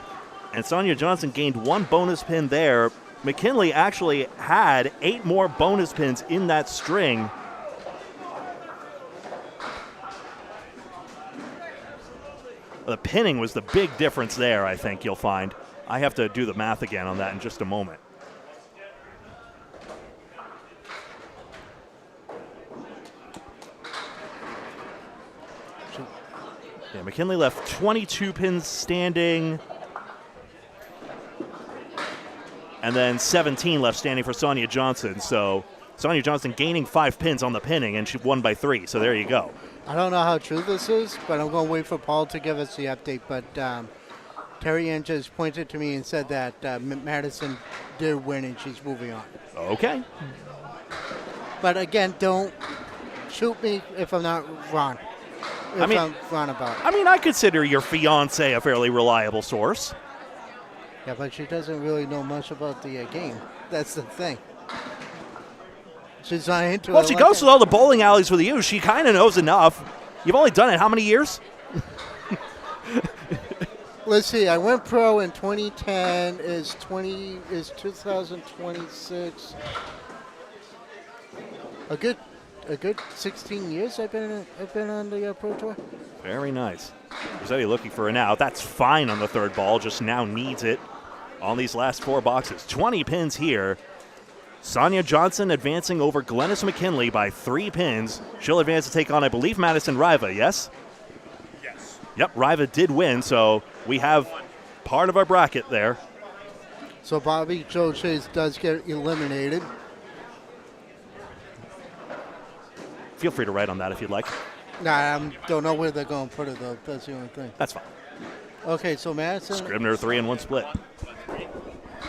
And Sonia Johnson gained 1 bonus pin there. McKinley actually had 8 more bonus pins in that string. The pinning was the big difference there, I think you'll find. I have to do the math again on that in just a moment. Yeah, McKinley left 22 pins standing. And then 17 left standing for Sonia Johnson. So Sonia Johnson gaining 5 pins on the pinning, and she won by 3. So there you go. I don't know how true this is, but I'm going to wait for Paul to give us the update. But Terry Ann just pointed to me and said that Madison did win and she's moving on. Okay. But again, don't shoot me if I'm not wrong. I'm wrong about it. I mean, I consider your fiance a fairly reliable source. Yeah, but she doesn't really know much about the game. That's the thing. She's not into it. Well, she goes to all the bowling alleys with you. She kind of knows enough. You've only done it how many years? Let's see. I went pro in 2010. Is 2026. A good 16 years I've been on the pro tour. Very nice. Rossetti looking for an out. That's fine on the 3rd ball. Just now needs it on these last 4 boxes. 20 pins here. Sonia Johnson advancing over Glennis McKinley by 3 pins. She'll advance to take on, I believe, Madison Riva, yes? Yes. Yep, Riva did win, so we have part of our bracket there. So Bobby Joe Chase does get eliminated. Feel free to write on that if you'd like. Nah, I don't know where they're going to put it, though. That's the only thing. That's fine. Okay, so Madison. Scribner 3-1 split.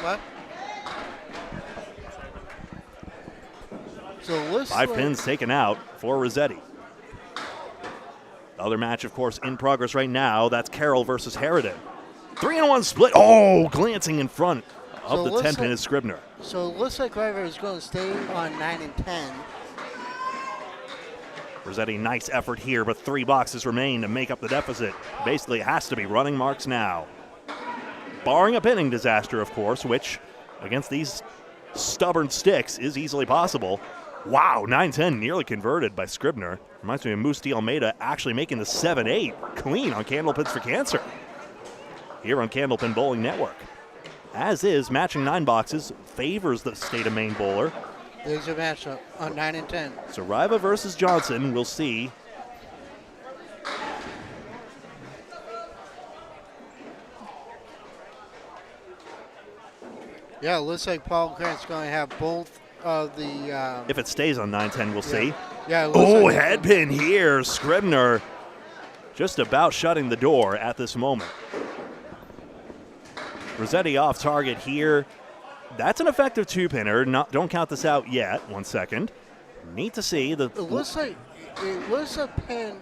What? So let's 5 pins taken out for Rossetti. The other match, of course, in progress right now. That's Carroll versus Harridan. 3-1 split. Oh, glancing in front of the 10-pin is Scribner. So it looks like Riva is going to stay on 9 and 10. Rossetti, nice effort here, but 3 boxes remain to make up the deficit. Basically, it has to be running marks now. Barring a pinning disaster, of course, which, against these stubborn sticks, is easily possible. Wow, 9-10 nearly converted by Scribner. Reminds me of Moose D. Almeida actually making the 7-8 clean on Candlepins for Cancer here on Candlepin Bowling Network. As is, matching 9 boxes favors the State of Maine bowler. There's a matchup on 9 and 10. So Riva versus Johnson, we'll see. Yeah, it looks like Paul Grant's going to have both of the... if it stays on 9-10, we'll see. Yeah. Oh, like head pin here. Scribner just about shutting the door at this moment. Rossetti off target here. That's an effective 2-pinner. Don't count this out yet. 1 second. Neat to see. It looks like it was a pin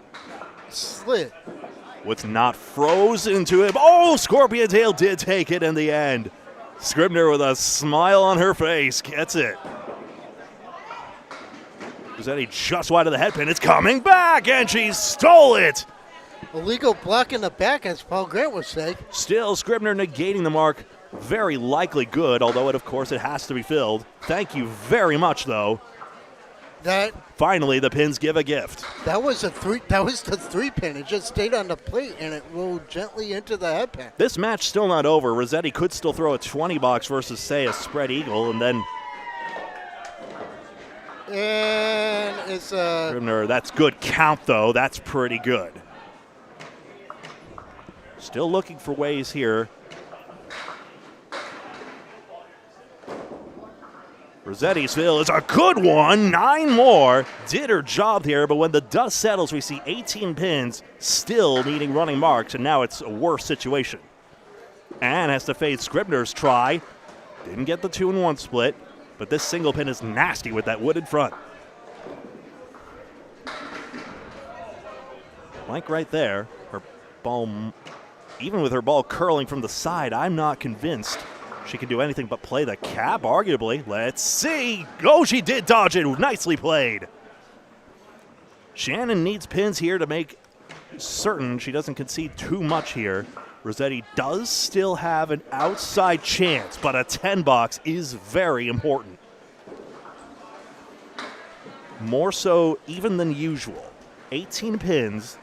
slit. What's not frozen to him. Oh, Scorpion Tail did take it in the end. Scribner with a smile on her face gets it. Rossetti just wide of the head pin. It's coming back, and she stole it. Illegal block in the back, as Paul Grant would say. Still, Scribner negating the mark. Very likely good, although of course it has to be filled. Thank you very much, though. That Finally, the pins give a gift. that was a three. That was the 3-pin. It just stayed on the plate and it rolled gently into the head pin. This match still not over. Rossetti could still throw a 20 box versus, say, a spread eagle, and then And it's a Scribner, that's good count, though. That's pretty good. Still looking for ways here. Rossetti's fill is a good one. 9 more. Did her job here, but when the dust settles, we see 18 pins still needing running marks, and now it's a worse situation. And has to fade Scribner's try. Didn't get the 2-1 split, but this single pin is nasty with that wooded front. Like right there, her ball, even with her ball curling from the side, I'm not convinced she can do anything but play the cap, arguably. Let's see. Oh, she did dodge it. Nicely played. Shannon needs pins here to make certain she doesn't concede too much here. Rossetti does still have an outside chance, but a 10 box is very important. More so even than usual. 18 pins.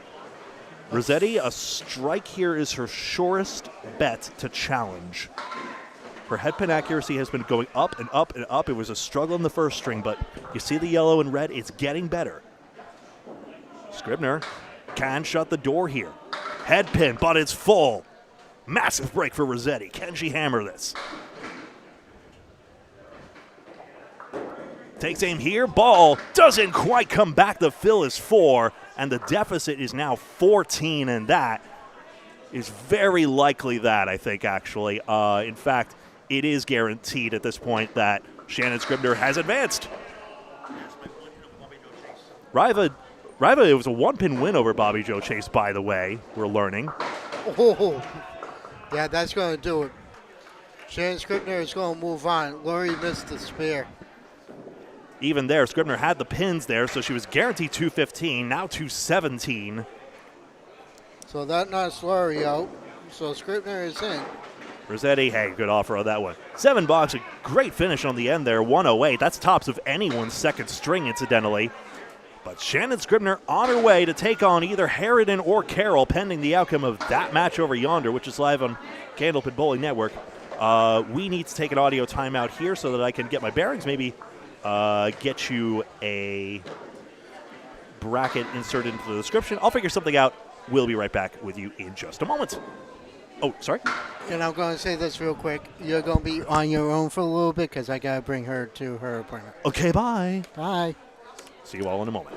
Rossetti, a strike here is her surest bet to challenge. Her head pin accuracy has been going up and up and up. It was a struggle in the first string, but you see the yellow and red, it's getting better. Scribner can shut the door here. Head pin, but it's full. Massive break for Rossetti. Can she hammer this? Takes aim here. Ball doesn't quite come back. The fill is 4, and the deficit is now 14, and that is very likely that, I think, actually. In fact, it is guaranteed at this point that Shannon Scribner has advanced. Riva, it was a 1-pin win over Bobby Joe Chase, by the way, we're learning. Oh, yeah, that's going to do it. Shannon Scribner is going to move on. Lori missed the spear. Even there, Scribner had the pins there, so she was guaranteed 215, now 217. So that knocks Lori out. So Scribner is in. Rossetti, hey, good offer on that one. 7 box, a great finish on the end there, 108. That's tops of anyone's second string, incidentally. But Shannon Scribner on her way to take on either Harridan or Carroll, pending the outcome of that match over yonder, which is live on Candlepin Bowling Network. We need to take an audio timeout here so that I can get my bearings, maybe get you a bracket inserted into the description. I'll figure something out. We'll be right back with you in just a moment. Oh, sorry? And I'm going to say this real quick. You're going to be on your own for a little bit because I got to bring her to her appointment. Okay, bye. Bye. See you all in a moment.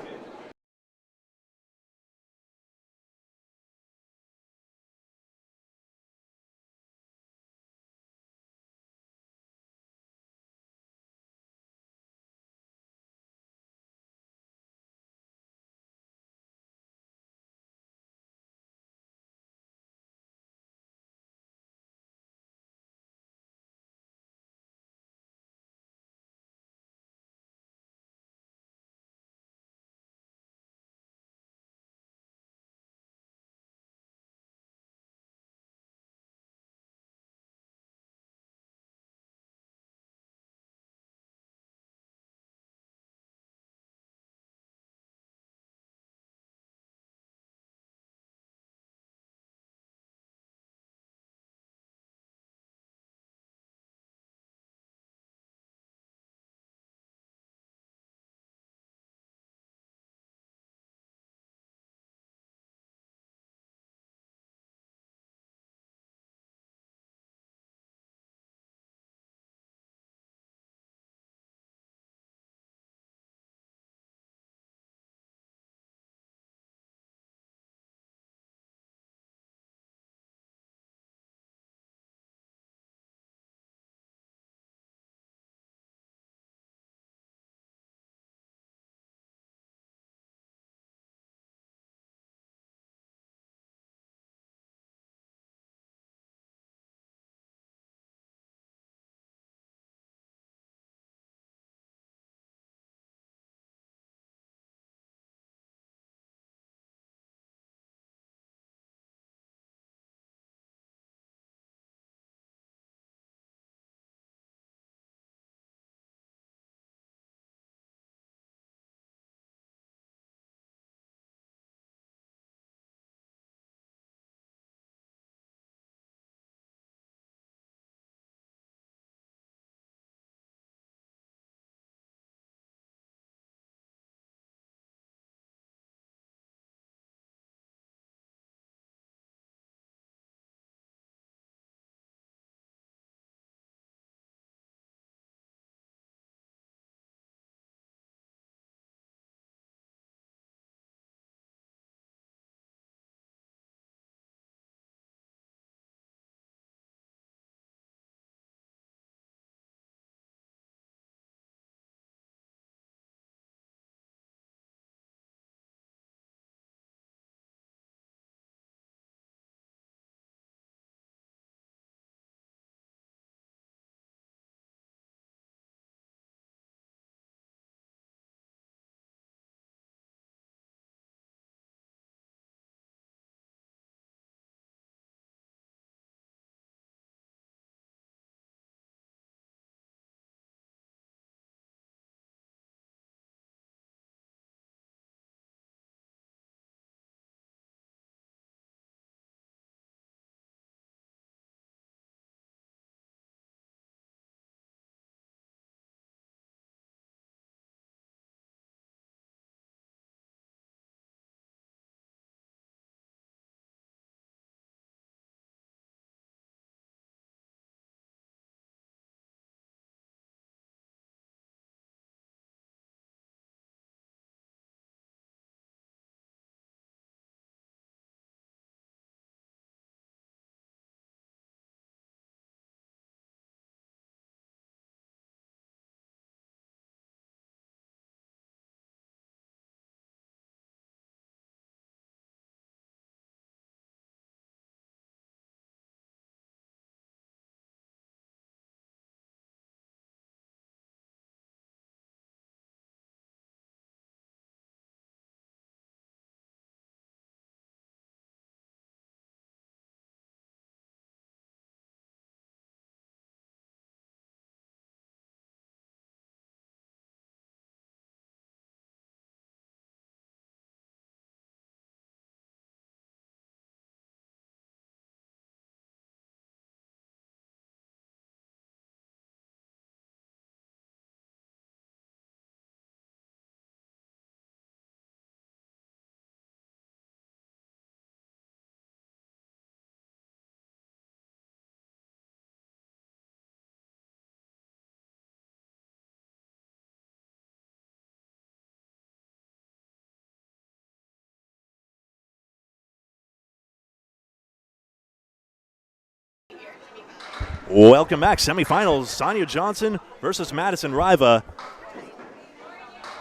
Welcome back. Semifinals, Sonia Johnson versus Madison Riva.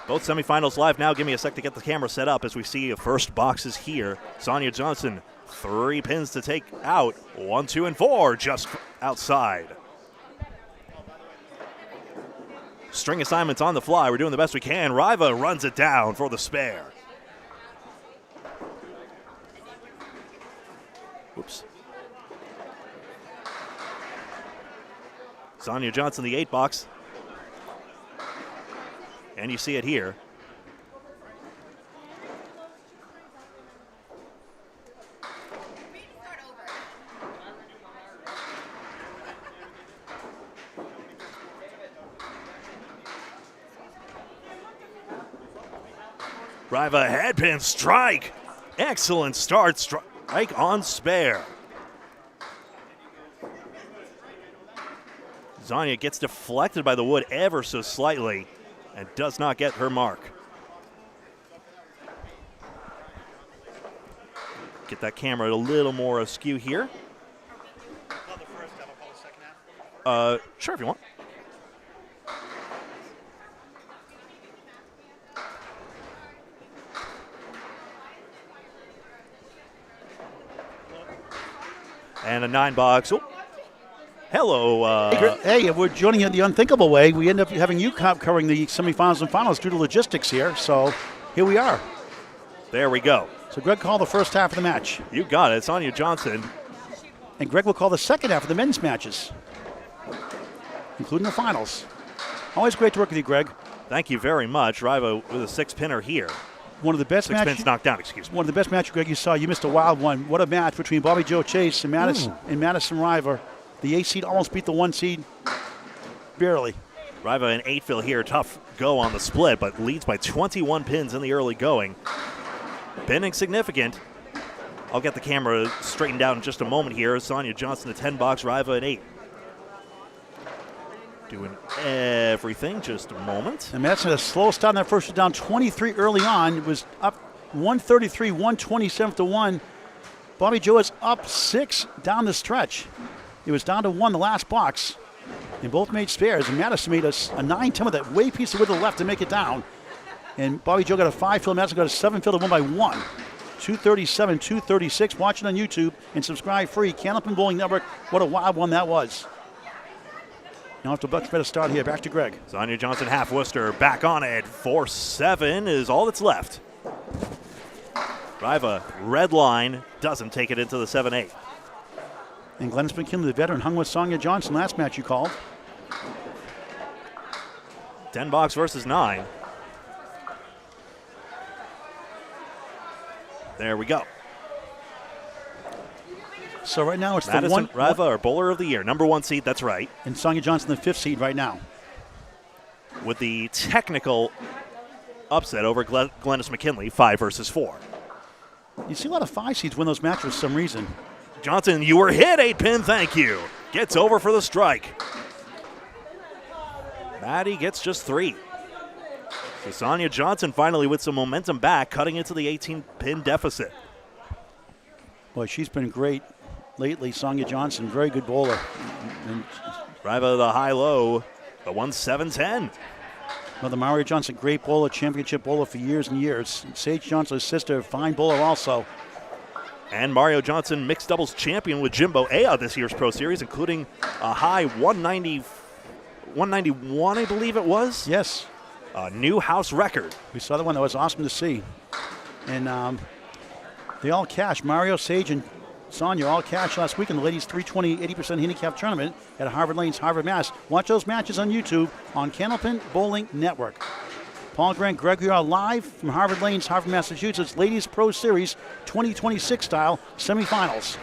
Both semifinals live now. Give me a sec to get the camera set up as we see the first boxes here. Sonia Johnson, 3 pins to take out. 1, 2, and 4 just outside. String assignments on the fly. We're doing the best we can. Riva runs it down for the spare. Whoops. Sonia Johnson, the 8 box. And you see it here. Riva headpin strike. Excellent start. Strike on spare. Sonia gets deflected by the wood ever so slightly and does not get her mark. Get that camera a little more askew here. Sure, if you want. And a 9 box. Oh. Hello. Hey, we're joining you the unthinkable way. We end up having you covering the semifinals and finals due to logistics here. So here we are. There we go. So Greg called the first half of the match. You got it. Sonia Johnson. And Greg will call the second half of the men's matches, including the finals. Always great to work with you, Greg. Thank you very much. Riva with a 6-pinner here. One of the best 6 pins knocked down, excuse me. One of the best matches, Greg, you saw. You missed a wild one. What a match between Bobby Joe Chase and Madison Riva. The 8 seed almost beat the 1 seed, barely. Riva and 8-fill here, tough go on the split, but leads by 21 pins in the early going. Pinning significant. I'll get the camera straightened out in just a moment here. Sonia Johnson, a 10 box, Riva an 8. Doing everything, just a moment. And Madison had a slow start in that first, down 23 early on. It was up 133, 127 to 1. Bobby Joe is up 6 down the stretch. It was down to 1 the last box. And both made spares. And Madison made a 9-10 with that way piece of wood to the left to make it down. And Bobby Joe got a 5-fill. Madison got a 7-fill to win by 1. 237, 236. Watch it on YouTube and subscribe free. Candlepin Bowling Network. What a wild one that was. Now after a much better start here. Back to Greg. Sonia Johnson, half Worcester, back on it. 4-7 is all that's left. Riva, red line, doesn't take it into the 7-8. And Glennis McKinley, the veteran, hung with Sonia Johnson last match you called. 10 box versus 9. There we go. So right now it's Madison the Riva, our bowler of the year, number 1 seed, that's right. And Sonia Johnson, the 5th seed right now. With the technical upset over Glennis McKinley, 5 versus 4. You see a lot of 5 seeds win those matches for some reason. Johnson, you were hit, 8-pin, thank you. Gets over for the strike. Maddie gets just 3. So Sonia Johnson finally with some momentum back, cutting into the 18-pin deficit. Boy, she's been great lately, Sonia Johnson. Very good bowler. And Riva the high-low, the 1-7-10. Mother Mario Johnson, great bowler, championship bowler for years and years. Sage Johnson's sister, fine bowler also. And Mario Johnson, mixed doubles champion with Jimbo A this year's Pro Series, including a high 191, I believe it was. Yes. A new house record. We saw the one that was awesome to see. And they all cashed. Mario, Sage, and Sonia all cashed last week in the ladies 320 80% handicap tournament at Harvard Lanes, Harvard, Mass. Watch those matches on YouTube on Candlepin Bowling Network. Paul Grant, Greg Gouillart live from Harvard Lanes, Harvard, Massachusetts. Ladies Pro Series 2026 style semifinals.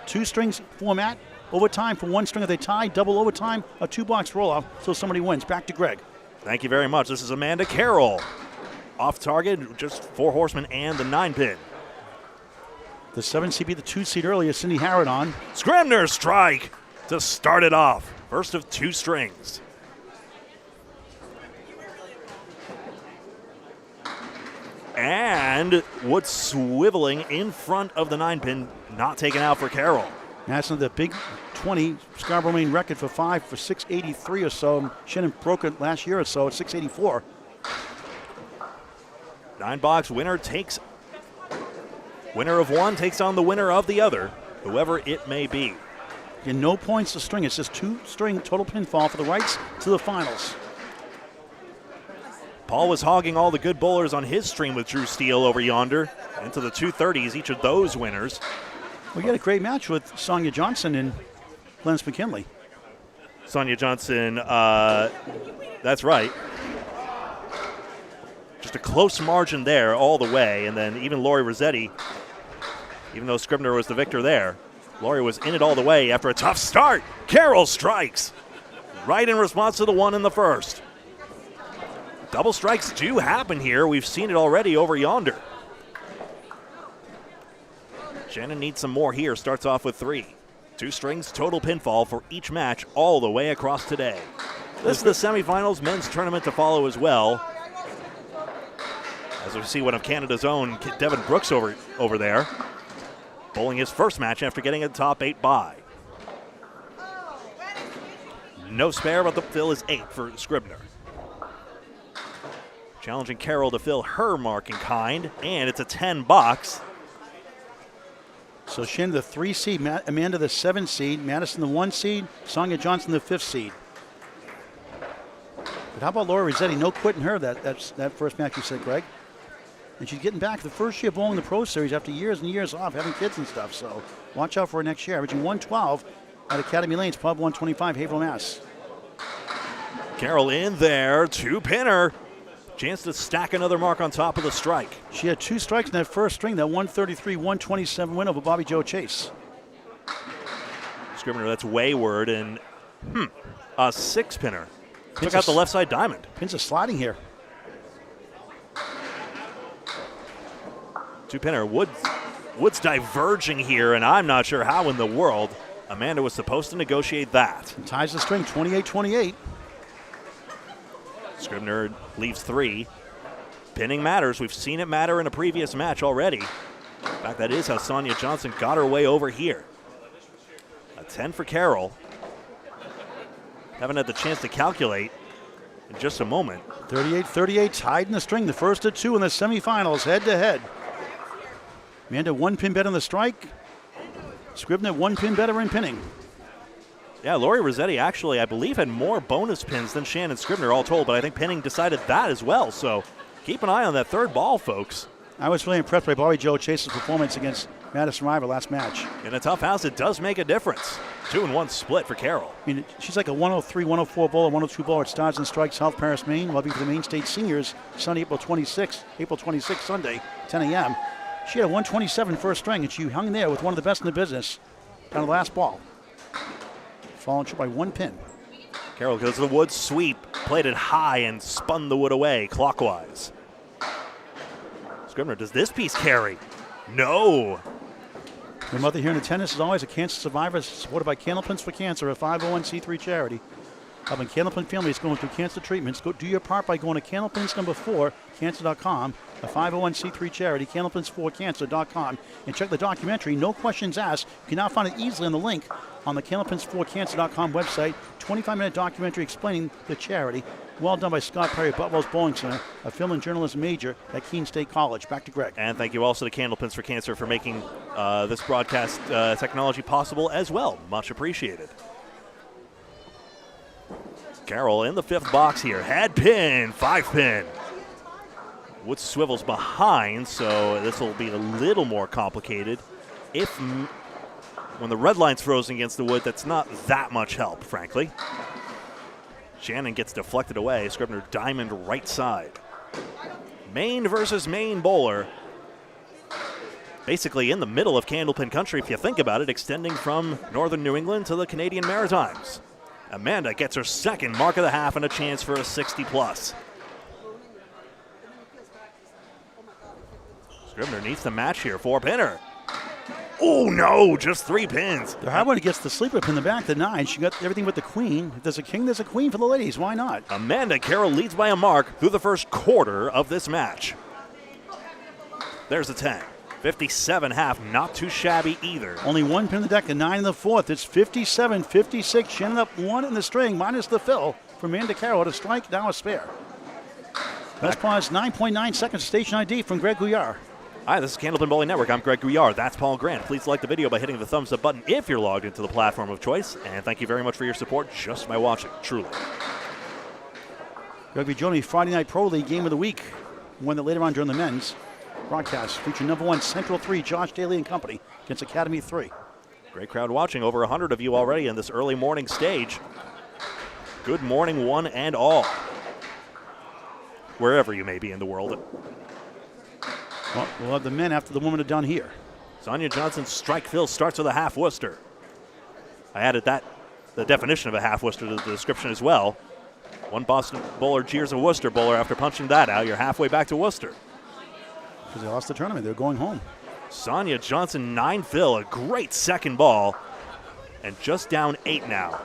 2 strings format. Overtime for 1 string if they tie. Double overtime, a 2-box roll-off, so somebody wins. Back to Greg. Thank you very much. This is Amanda Carroll. Off target, just 4 horsemen and the 9-pin. The 7 seed beat the 2 seed earlier, Cindy Harrod on. Scribner strike to start it off. First of 2 strings. And Wood swiveling in front of the 9-pin, not taken out for Carroll. Madison, the big 620. Scarborough Maine record for 5 for 683 or so. Shannon broke it last year or so at 684. 9-box winner of one takes on the winner of the other, whoever it may be. And no points to string. It's just 2-string total pinfall for the rights to the finals. Paul was hogging all the good bowlers on his stream with Drew Steele over yonder. Into the 230s, each of those winners. We got a great match with Sonia Johnson and Glenn McKinley. Sonia Johnson, that's right. Just a close margin there all the way. And then even Lori Rossetti, even though Scribner was the victor there, Lori was in it all the way after a tough start. Carroll strikes right in response to the one in the first. Double strikes do happen here. We've seen it already over yonder. Shannon needs some more here. Starts off with 3. 2 strings, total pinfall for each match all the way across today. This is the semifinals men's tournament to follow as well. As we see one of Canada's own, Devin Brooks over there, bowling his first match after getting a top 8 bye. No spare, but the fill is 8 for Scribner. Challenging Carroll to fill her mark in kind, and it's a 10-box. So Shannon the 3 seed, Amanda the 7 seed, Madison the 1 seed, Sonia Johnson the 5th seed. But how about Laura Rossetti? No quitting her that first match you said, Greg. And she's getting back the first year bowling the Pro Series after years and years off, having kids and stuff. So watch out for her next year. Averaging 112 at Academy Lanes, Pub 125, Haverhill, Mass. Carroll in there, 2-pinner. Chance to stack another mark on top of the strike. She had 2 strikes in that first string, that 133-127 win over Bobby Joe Chase. Scribner, that's wayward, and a 6-pinner. Took out the left side diamond. Pins are sliding here. 2-pinner. Wood's diverging here, and I'm not sure how in the world Amanda was supposed to negotiate that. And ties the string, 28-28. Scribner leaves 3. Pinning matters. We've seen it matter in a previous match already. In fact, that is how Sonia Johnson got her way over here. A 10 for Carroll. Haven't had the chance to calculate in just a moment. 38-38, tied in the string. The first of 2 in the semifinals, head-to-head. Amanda 1 pin better in the strike. Scribner 1 pin better in pinning. Yeah, Lori Rossetti actually, I believe, had more bonus pins than Shannon Scribner all told, but I think pinning decided that as well. So keep an eye on that third ball, folks. I was really impressed by Bobby Joe Chase's performance against Madison Riva last match. In a tough house, it does make a difference. 2-1 split for Carroll. I mean, she's like a 103, 104 bowler, 102 bowler at Stars and Strikes, South Paris, Maine. Lobby for the Maine State Seniors, Sunday, April 26th, Sunday, 10 a.m. She had a 127 first string, and she hung there with one of the best in the business down to the last ball. Falling short by 1 pin. Carroll goes to the wood sweep, played it high and spun the wood away clockwise. Scribner, does this piece carry? No. Your mother here in the tennis is always a cancer survivor, supported by Candlepins for Cancer, a 501c3 charity. Helping Candlepin families going through cancer treatments. Do your part by going to Candlepins number 4, cancer.com, a 501c3 charity, candlepins4cancer.com, and check the documentary, No Questions Asked. You can now find it easily on the link on the candlepins4cancer.com website. 25-minute documentary explaining the charity. Well done by Scott Perry at Butler's Bowling Center, a film and journalism major at Keene State College. Back to Greg. And thank you also to Candlepins for Cancer for making this broadcast technology possible as well. Much appreciated. Carroll in the 5th box here. Head pin, 5-pin. Wood swivels behind, so this will be a little more complicated. When the red line's frozen against the wood, that's not that much help, frankly. Shannon gets deflected away. Scribner diamond right side. Maine versus Maine bowler. Basically in the middle of Candlepin country, if you think about it, extending from northern New England to the Canadian Maritimes. Amanda gets her 2nd mark of the half and a chance for a 60-plus. Scribner needs to match here. 4-pinner. Oh, no, just 3 pins. The hard one gets the sleeper pin in the back, the 9. She got everything but the queen. If there's a king, there's a queen for the ladies. Why not? Amanda Carroll leads by a mark through the first quarter of this match. There's a 10. 57.5, not too shabby either. Only one pin in the deck and 9 in the fourth. It's 57-56. She ended up 1 in the string, minus the fill from Amanda Carroll at a strike, now a spare. Best pause, 9.9 seconds, station ID from Greg Gouillart. Hi, this is Candlepin Bowling Network. I'm Greg Gouillart. That's Paul Grant. Please like the video by hitting the thumbs up button if you're logged into the platform of choice. And thank you very much for your support just by watching, truly. Greg will be joining me Friday Night Pro League Game of the Week. One that later on during the men's broadcast featuring #1 Central 3, Josh Daly and company against Academy 3. Great crowd watching. Over 100 of you already in this early morning stage. Good morning, one and all. Wherever you may be in the world. Well, we'll have the men after the women are done here. Sonia Johnson's strike fill starts with a half Worcester. I added the definition of a half Worcester to the description as well. One Boston bowler jeers a Worcester bowler after punching that out. You're halfway back to Worcester. Because they lost the tournament. They're going home. Sonia Johnson, 9 fill, a great second ball. And just down 8 now.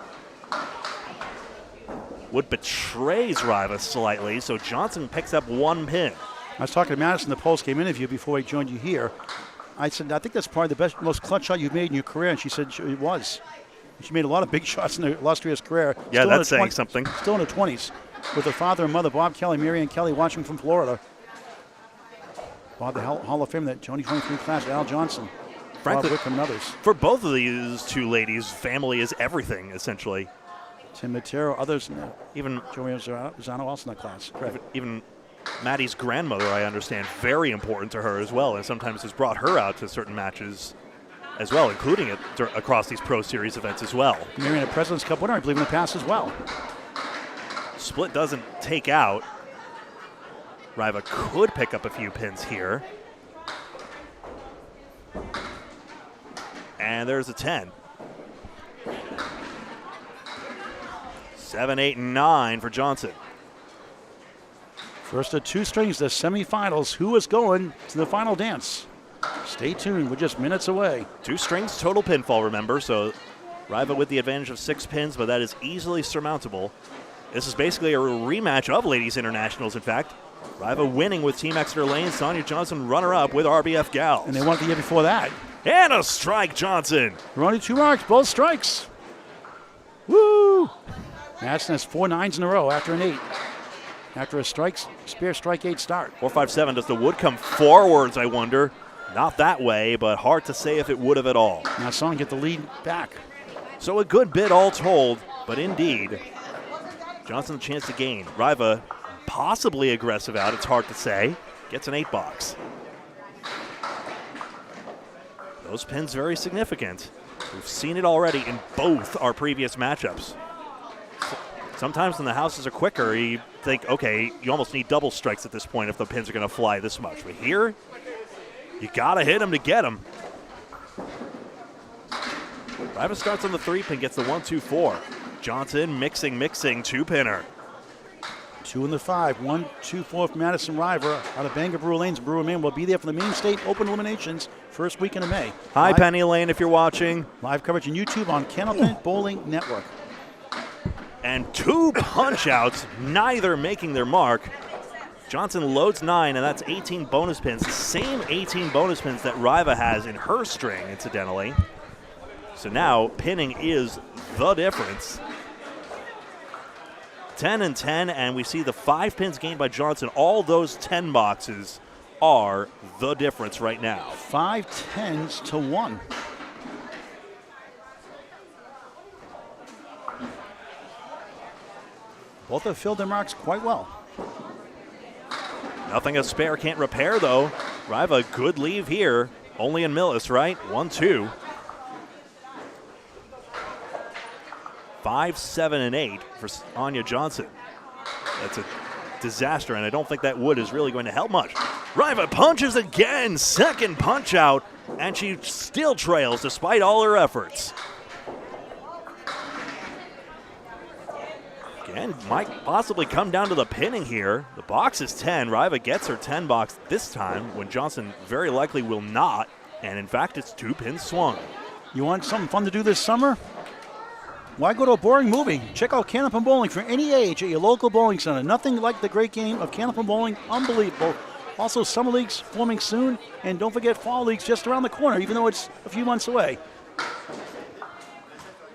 Wood betrays Riva slightly, so Johnson picks up 1 pin. I was talking to Madison in the post-game interview before I joined you here. I said, I think that's probably the best, most clutch shot you've made in your career. And she said it was. She made a lot of big shots in her illustrious career. Yeah, still that's saying something. Still in her 20s. With her father and mother, Bob Kelly, Marianne Kelly, watching from Florida. Bob, the Hall of Fame, that 2023 class, Al Johnson. Frankly, Bob Wickham and others. For both of these two ladies, family is everything, essentially. Tim Matero, others. Even Joey Zano also in that class. Correct. Even Maddie's grandmother, I understand, very important to her as well, and sometimes has brought her out to certain matches as well, including it across these Pro Series events as well. Marianne, a President's Cup winner, I believe, in the past as well. Split doesn't take out. Riva could pick up a few pins here. And there's a 10. 7, 8, and 9 for Johnson. First of 2 strings, the semifinals. Who is going to the final dance? Stay tuned. We're just minutes away. 2 strings, total pinfall, remember. So Riva with the advantage of 6 pins, but that is easily surmountable. This is basically a rematch of Ladies Internationals, in fact. Riva winning with Team Exeter Lane. Sonia Johnson runner-up with RBF Gals. And they won the year before that. And a strike, Johnson. We're only 2 marks, both strikes. Woo! Madison has 4 9s in a row after an 8. After a spare strike 8 start. 4-5-7. Does the wood come forwards, I wonder? Not that way, but hard to say if it would have at all. Now Son get the lead back. So a good bit all told, but indeed, Johnson a chance to gain. Riva possibly aggressive out, it's hard to say. Gets an 8 box. Those pins very significant. We've seen it already in both our previous matchups. Sometimes when the houses are quicker, you think, okay, you almost need double strikes at this point if the pins are going to fly this much. But here, you got to hit them to get them. Riva starts on the 3-pin, gets the 1-2-4. Johnson mixing, 2-pinner. 2 in the 5, 1-2-4 from Madison Riva out of Bangor Brewer Lanes. Brewer Man will be there for the main state open eliminations first weekend of May. Hi, Penny Lane, if you're watching. Live coverage on YouTube on Candlepin Bowling Network. And 2 punch-outs, neither making their mark. Johnson loads 9, and that's 18 bonus pins. The same 18 bonus pins that Riva has in her string, incidentally. So now pinning is the difference. 10 and 10, and we see the 5 pins gained by Johnson. All those 10 boxes are the difference right now. 5 10s to 1. Both have filled their marks quite well. Nothing a spare can't repair, though. Riva, good leave here. Only in Millis, right? 1-2. 5, 7, and 8 for Anya Johnson. That's a disaster, and I don't think that wood is really going to help much. Riva punches again, second punch out, and she still trails despite all her efforts. Again, might possibly come down to the pinning here. The box is 10. Riva gets her 10 box this time when Johnson very likely will not, and in fact, it's 2 pins swung. You want something fun to do this summer? Why go to a boring movie? Check out Candlepin Bowling for any age at your local bowling center. Nothing like the great game of Candlepin Bowling. Unbelievable. Also, summer leagues forming soon, and don't forget fall leagues just around the corner, even though it's a few months away.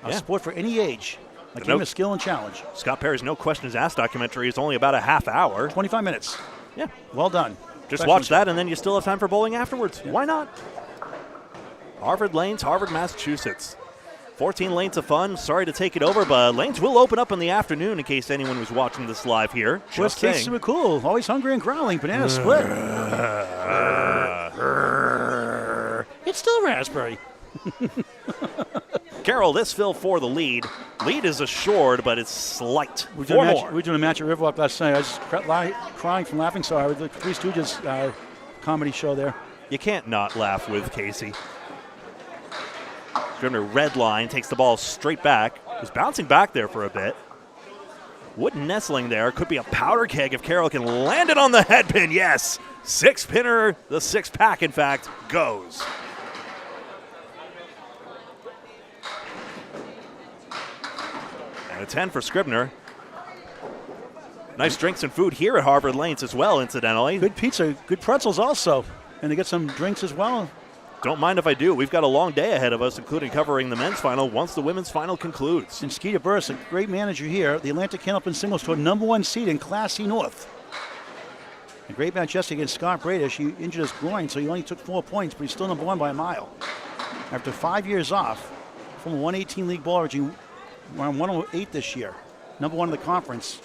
A sport for any age, a game of skill and challenge. Scott Perry's No Questions Asked documentary is only about a half hour. 25 minutes. Yeah. Well done. Just watch that, and then you still have time for bowling afterwards. Yeah. Why not? Harvard Lanes, Harvard, Massachusetts. 14 lanes of fun. Sorry to take it over, but lanes will open up in the afternoon in case anyone was watching this live here. Just Case super cool. Always hungry and growling. Banana split. It's still raspberry. Carroll, this fill for the lead. Lead is assured, but it's slight. We were doing a match at Riverwalk last night. I was just crying from laughing so hard with the Three Stooges comedy show there. You can't not laugh with Casey. Scribner red line, takes the ball straight back. Was bouncing back there for a bit. Wooden nestling there. Could be a powder keg if Carroll can land it on the head pin. Yes. Six pinner, the six pack, in fact, goes. And a 10 for Scribner. Nice drinks and food here at Harvard Lanes as well, incidentally. Good pizza, good pretzels also. And they get some drinks as well. Don't mind if I do. We've got a long day ahead of us, including covering the men's final once the women's final concludes. And Skeeter Burris, a great manager here, the Atlantic Candlepin Singles Tour #1 seed in Class C North. A great match yesterday against Scott Bradish. He injured his groin, so he only took 4 points, but he's still #1 by a mile. After 5 years off, from a 118 league ball averaging around 108 this year. #1 in the conference.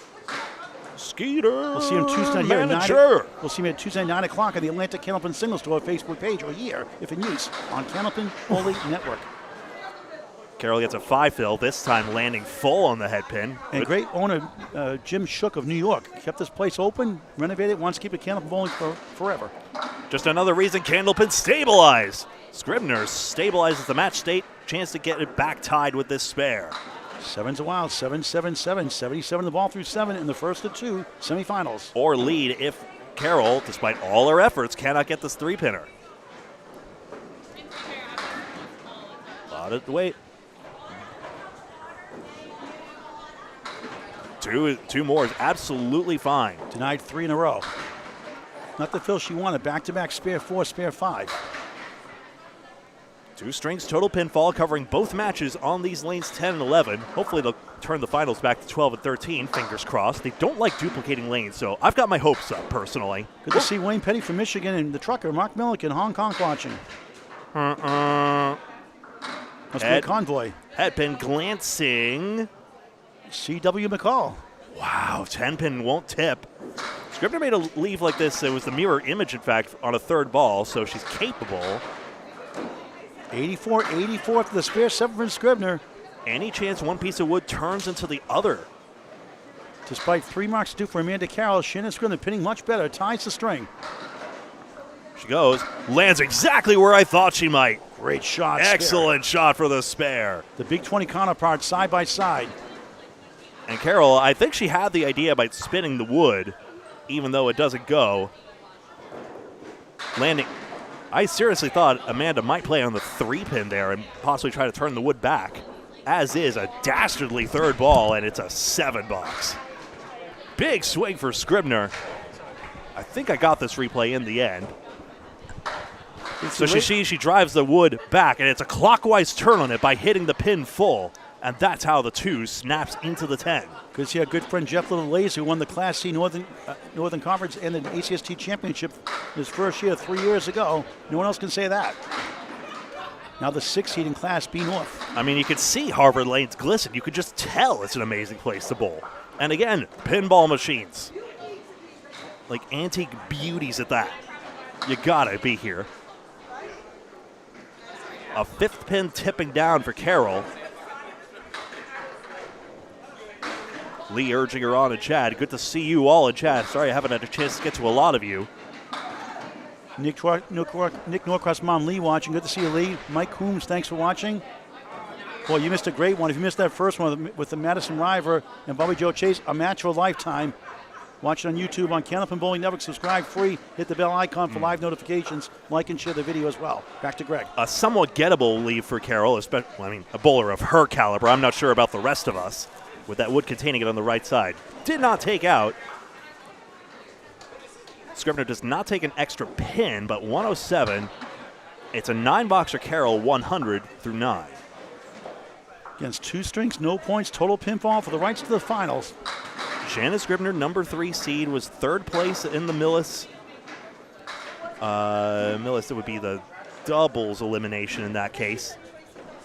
Skeeter, we'll see him Tuesday night here. We'll see him at Tuesday 9 o'clock on the Atlantic Candlepin Singles Tour Facebook page, or here, if in use, on Candlepin Bowling Network. Carroll gets a 5 fill, this time landing full on the head pin. And great owner, Jim Shook of New York. Kept this place open, renovated, wants to keep it Candlepin Bowling for forever. Just another reason Candlepin stabilize. Scribner stabilizes the match state, chance to get it back tied with this spare. 7's a wild, 7-7-7, 77 the ball through 7 in the first of 2 semifinals. Or lead if Carroll, despite all her efforts, cannot get this 3-pinner. Lot of wait. Two more is absolutely fine. Denied 3 in a row. Not the fill she wanted. Back-to-back spare 4, spare 5. 2 strings total pinfall, covering both matches on these lanes 10 and 11. Hopefully they'll turn the finals back to 12 and 13, fingers crossed. They don't like duplicating lanes, so I've got my hopes up, personally. Good to see Wayne Petty from Michigan and the trucker, Mark Milliken, Hong Kong watching. Must be a convoy. Headpin glancing. C.W. McCall. Wow, 10-pin won't tip. Scribner made a leave like this. It was the mirror image, in fact, on a 3rd ball, so she's capable. 84-84 for the spare 7 from Scribner. Any chance one piece of wood turns into the other. Despite 3 marks due for Amanda Carroll, Shannon Scribner pinning much better, ties the string. She goes, lands exactly where I thought she might. Great shot. Excellent shot for the spare. The Big 20 counterpart side by side. And Carroll, I think she had the idea about spinning the wood, even though it doesn't go. Landing. I seriously thought Amanda might play on the 3-pin there and possibly try to turn the wood back. As is a dastardly 3rd ball, and it's a 7-box. Big swing for Scribner. I think I got this replay in the end. So she drives the wood back, and it's a clockwise turn on it by hitting the pin full. And that's how the 2 snaps into the 10. Good to see our good friend Jeff Little-Lays, who won the Class C Northern Conference and the ACST Championship his first year 3 years ago. No one else can say that. Now the 6th seed in Class B North. I mean, you could see Harvard Lanes glisten. You could just tell it's an amazing place to bowl. And again, pinball machines. Like antique beauties at that. You gotta be here. A 5th pin tipping down for Carroll. Lee urging her on in chat. Good to see you all in chat. Sorry I haven't had a chance to get to a lot of you. Nick Norcross' mom, Lee, watching. Good to see you, Lee. Mike Coombs, thanks for watching. Boy, you missed a great one. If you missed that first one with the Madison Riva and Bobby Joe Chase, a match of a lifetime. Watch it on YouTube on Candlepin Bowling Network. Subscribe free. Hit the bell icon for live notifications. Like and share the video as well. Back to Greg. A somewhat gettable lead for Carroll, especially, a bowler of her caliber. I'm not sure about the rest of us. With that wood containing it on the right side. Did not take out. Scribner does not take an extra pin, but 107. It's a 9-boxer Carroll 100 through 9. Against 2 strings, no points, total pinfall for the rights to the finals. Shannon Scribner, number 3 seed, was 3rd place in the Millis. Millis, it would be the doubles elimination in that case.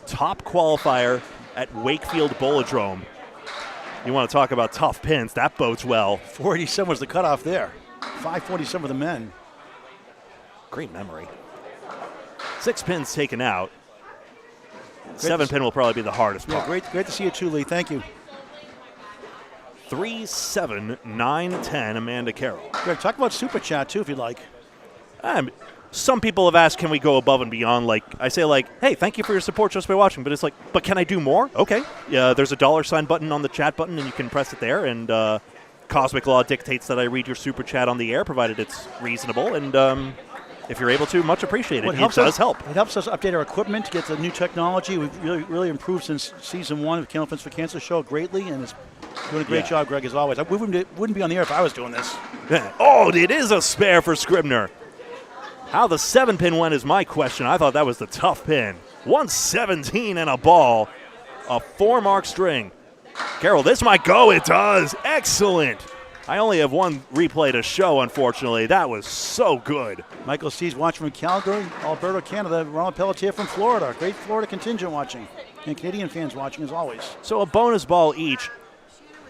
Top qualifier at Wakefield Bowlodrome. You want to talk about tough pins, that bodes well. 487 was the cutoff there. 547 for the men. Great memory. 6 pins taken out. 7 pin will probably be the hardest part. Yeah, great to see you too, Lee. Thank you. 3-7, 9-10, Amanda Carroll. Greg, talk about Super Chat too if you'd like. Some people have asked, can we go above and beyond? Like, I say, like, hey, thank you for your support just by watching. But it's like, but can I do more? Okay. Yeah, there's a $ button on the chat button, and you can press it there. And Cosmic Law dictates that I read your Super Chat on the air, provided it's reasonable. And if you're able to, much appreciated. It does help. It helps us update our equipment to get the new technology. We've really improved since season 1 of Candlepins for Cancer show greatly, and it's doing a great job, Greg, as always. We wouldn't be on the air if I was doing this. Oh, it is a spare for Scribner. How the 7-pin went is my question. I thought that was the tough pin. 117 and a ball. A 4-mark string. Carroll, this might go. It does. Excellent. I only have one replay to show, unfortunately. That was so good. Michael Steve's watching from Calgary, Alberta, Canada. Ronald Pelletier from Florida. Great Florida contingent watching. And Canadian fans watching as always. So a bonus ball each.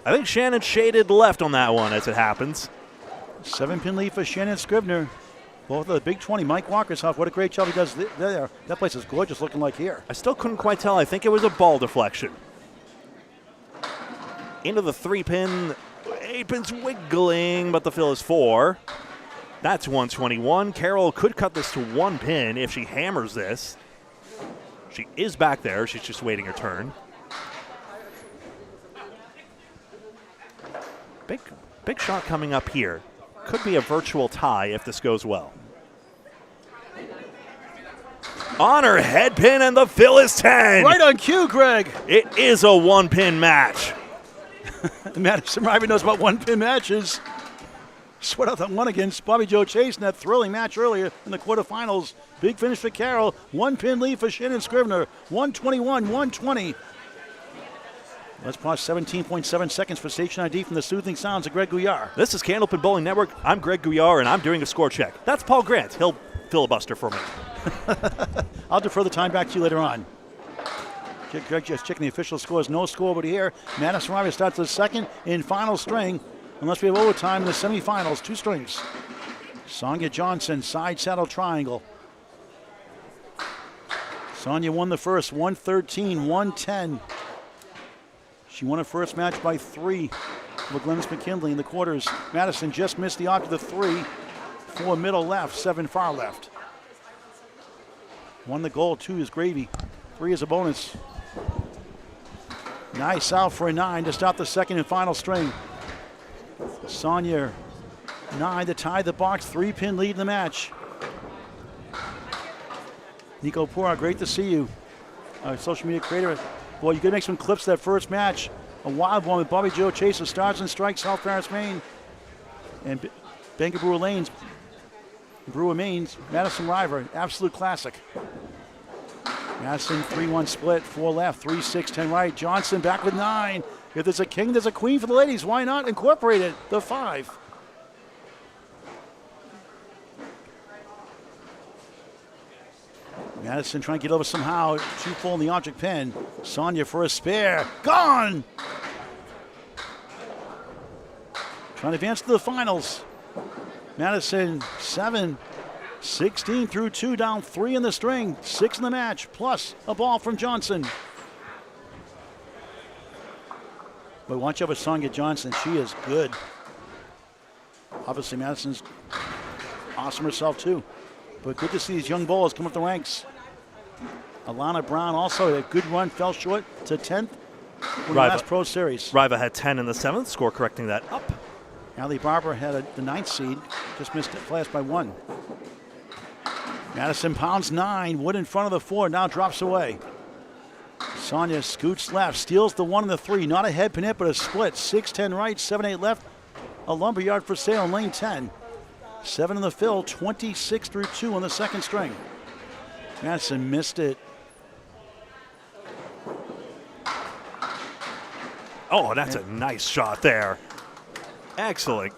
I think Shannon shaded left on that one as it happens. 7-pin lead for Shannon Scribner. Both of the Big 20, Mike Walker's house. What a great job he does there. That place is gorgeous looking like here. I still couldn't quite tell. I think it was a ball deflection. Into the 3-pin. 8-pin's wiggling, but the fill is 4. That's 121. Carroll could cut this to 1 pin if she hammers this. She is back there. She's just waiting her turn. Big shot coming up here. Could be a virtual tie if this goes well. On her head pin, and the fill is 10. Right on cue, Greg. It is a 1-pin match. Madison Riva knows about 1-pin matches. Sweat out that one against Bobby Joe Chase in that thrilling match earlier in the quarterfinals. Big finish for Carroll. 1-pin lead for Shannon Scribner. 121-120. Let's pause 17.7 seconds for station ID from the soothing sounds of Greg Gouillart. This is Candlepin Bowling Network. I'm Greg Gouillart, and I'm doing a score check. That's Paul Grant. He'll filibuster for me. I'll defer the time back to you later on. Greg just checking the official scores. No scoreboard here. Madison Riva starts the second and final string, unless we have overtime in the semifinals. 2 strings. Sonia Johnson, side saddle triangle. Sonia won the first, 113-110. She won her first match by 3 with Glennis McKinley in the quarters. Madison just missed the arc of the 3. 4 middle left, 7 far left. 1 the goal, 2 is gravy. 3 is a bonus. Nice out for a 9 to start the second and final string. Sonia, 9 to tie the box, 3-pin lead in the match. Nico Pura, great to see you. Social media creator. Boy, you could make some clips of that first match. A wild one with Bobby Joe Chase of Stars and Strikes, South Paris, Maine. And Bangor Brewer Lanes, Brewer Maine's Madison Riva, absolute classic. Madison 3-1 split, 4 left, 3-6, 10 right. Johnson back with 9. If there's a king, there's a queen for the ladies. Why not incorporate it? The 5. Madison trying to get over somehow. 2 full in the object pen. Sonia for a spare. Gone! Trying to advance to the finals. Madison 7. 16 through 2, down 3 in the string, 6 in the match, plus a ball from Johnson. But watch out for Sonia Johnson. She is good. Obviously, Madison's awesome herself, too. But good to see these young bowlers come up the ranks. Alana Brown also had a good run, fell short to 10th in the last Pro Series. Riva had 10 in the 7th, score correcting that up. Allie Barber had the 9th seed, just missed it flash by 1. Madison pounds 9, Wood in front of the 4, now drops away. Sonia scoots left, steals the 1 and the 3, not a head pin hit, but a split. 6-10 right, 7-8 left. A lumberyard for sale in lane 10. 7 in the fill, 26 through 2 on the second string. Madison missed it. Oh, that's a nice shot there. Excellent.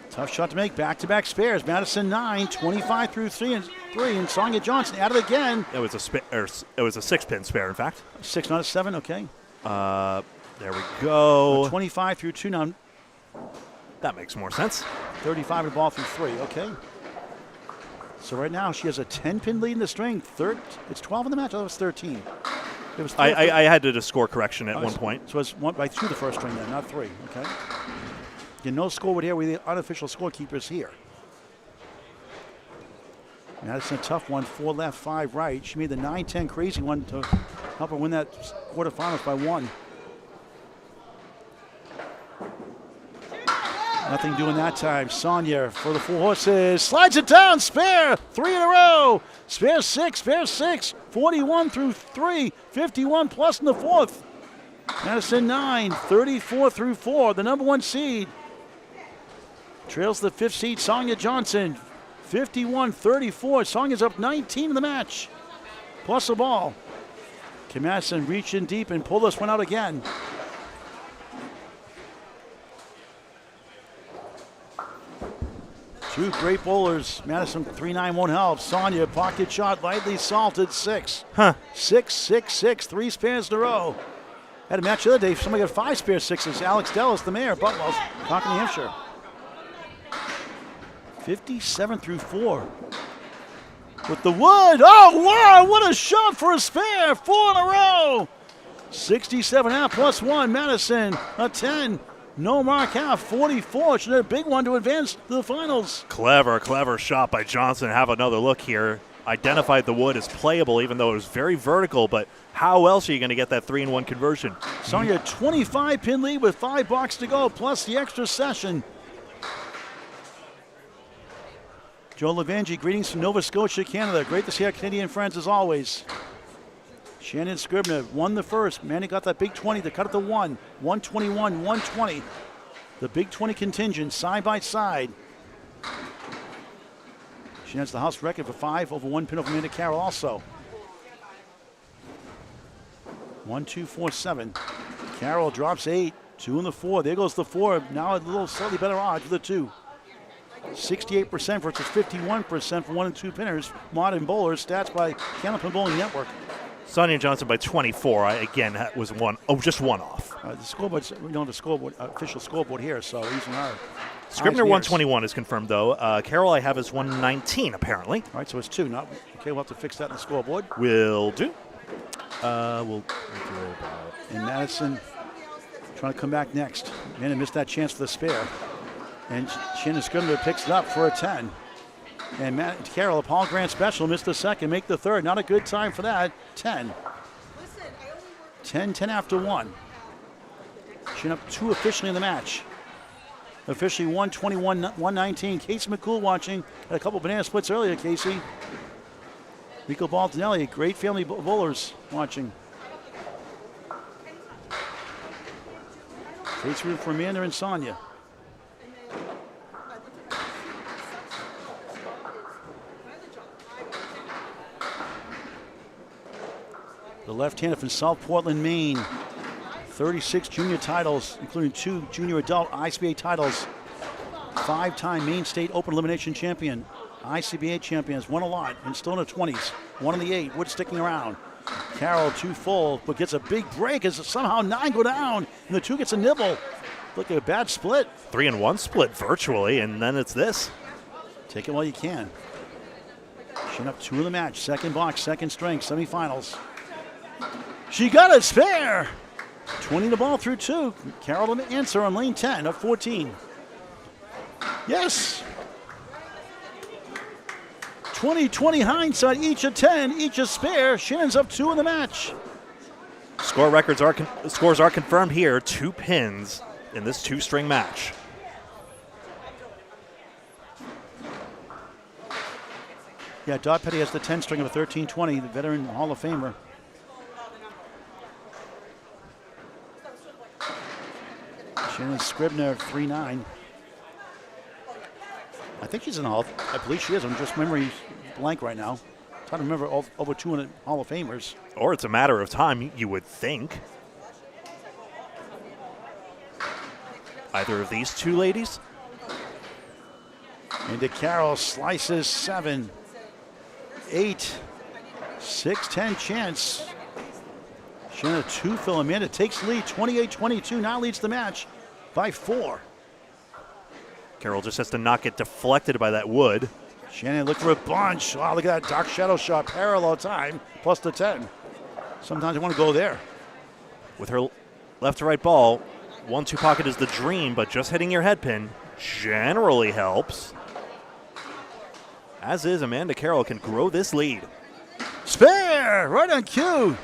Tough shot to make. Back-to-back spares. Madison 9, 25 through 3, and Sonia Johnson at it again. It was a 6-pin spare, in fact. 6, not a 7. Okay. There we go. 25 through 2 now. That makes more sense. 35 to ball through 3. Okay. So right now she has a 10-pin lead in the string. It's 12 in the match. Oh, it was 13. It was I had to do a score correction at one point. So it's 1 by 2 the first string then, not 3. Okay. No scoreboard here. We're the unofficial scorekeepers here. Madison, a tough one. 4 left, 5 right. She made the 9-10 crazy one to help her win that quarterfinals by 1. Nothing doing that time. Sonia for the 4 horses. Slides it down. Spare. 3 in a row. Spare 6. Spare 6. 41 through 3. 51 plus in the 4th. Madison 9. 34 through 4. The number 1 seed. Trails the 5th seed, Sonia Johnson. 51-34. Sonia's up 19 in the match. Plus a ball. Can Madison reach in deep and pull this one out again? Two great bowlers. Madison 3-9 won't help. Sonia, pocket shot, lightly salted, 6. 6, 6, 6. 3 spares in a row. Had a match the other day. Somebody got 5 spare 6s. Alex Dellis, the mayor, Butwell's, Concord, New Hampshire. 57 through 4. With the wood. Oh, wow, what a shot for a spare. 4 in a row. 67 half plus 1. Madison, a 10. No mark half, 44. Should have a big one to advance to the finals. Clever, clever shot by Johnson. Have another look here. Identified the wood as playable, even though it was very vertical, but how else are you going to get that 3-in-1 conversion? Sonia, 25-pin lead with 5 blocks to go, plus the extra session. Joe Levangie, greetings from Nova Scotia, Canada. Great to see our Canadian friends as always. Shannon Scribner won the first. Manny got that big 20 to cut it to 1. 121, 120. The big 20 contingent side by side. She has the house record for 5 over 1 pin over Amanda Carroll also. 1, 2, 4, 7. Carroll drops 8. 2 in the 4. There goes the 4. Now a little slightly better odds with the 2. 68% versus 51% for 1 and 2 pinners. Modern bowlers, stats by Candlepin Bowling Network. Sonia Johnson by 24. Again, that was just one off. The scoreboard, we don't have the scoreboard, official scoreboard here, so using our Scribner 121 is confirmed, though. Carroll I have is 119, apparently. All right, so it's 2. Not okay. We'll have to fix that in the scoreboard. Will do. We'll do about. And Madison trying to come back next. Amanda missed that chance for the spare. And Shannon Scribner picks it up for a 10. And Carroll, a Paul Grant special, missed the second, make the third. Not a good time for that. 10. 10 after 1. Shannon up 2 officially in the match. Officially 121, 119. Casey McCool watching. Had a couple banana splits earlier, Casey. Rico Baltinelli, great family bowlers watching. Face room for Amanda and Sonia. The left-hander from South Portland, Maine. 36 junior titles, including 2 junior adult ICBA titles. 5-time Maine State Open Elimination Champion. ICBA champions, won a lot, and still in the 20s. 1 in the 8, Wood sticking around. Carroll 2 full, but gets a big break as somehow 9 go down, and the 2 gets a nibble. Look at a bad split. 3-in-1 split virtually, and then it's this. Take it while you can. Shin up 2 in the match, second box, second string, semifinals. She got a spare. 20 to ball through 2. Carroll to answer on lane 10 of 14. Yes. 20-20 hindsight, each a 10, each a spare. Shannon's up 2 in the match. Scores are confirmed here. 2 pins in this 2-string match. Yeah, Dodd Petty has the 10 string of a 13-20, the veteran Hall of Famer. Shannon Scribner 3-9. I think she's in the Hall. I believe she is. I'm just memory blank right now. Trying to remember over 200 Hall of Famers. Or it's a matter of time, you would think. Either of these two ladies? Into Carroll, slices 7, 8, 6, 10 chance. Shanna 2 fill. Amanda takes lead, 28-22, now leads the match by 4. Carroll just has to not get deflected by that wood. Shannon looked for a bunch. Wow, look at that dark shadow shot, parallel time, plus the 10. Sometimes you want to go there. With her left to right ball, 1-2 pocket is the dream, but just hitting your head pin generally helps. As is, Amanda Carroll can grow this lead. Spare! Right on cue.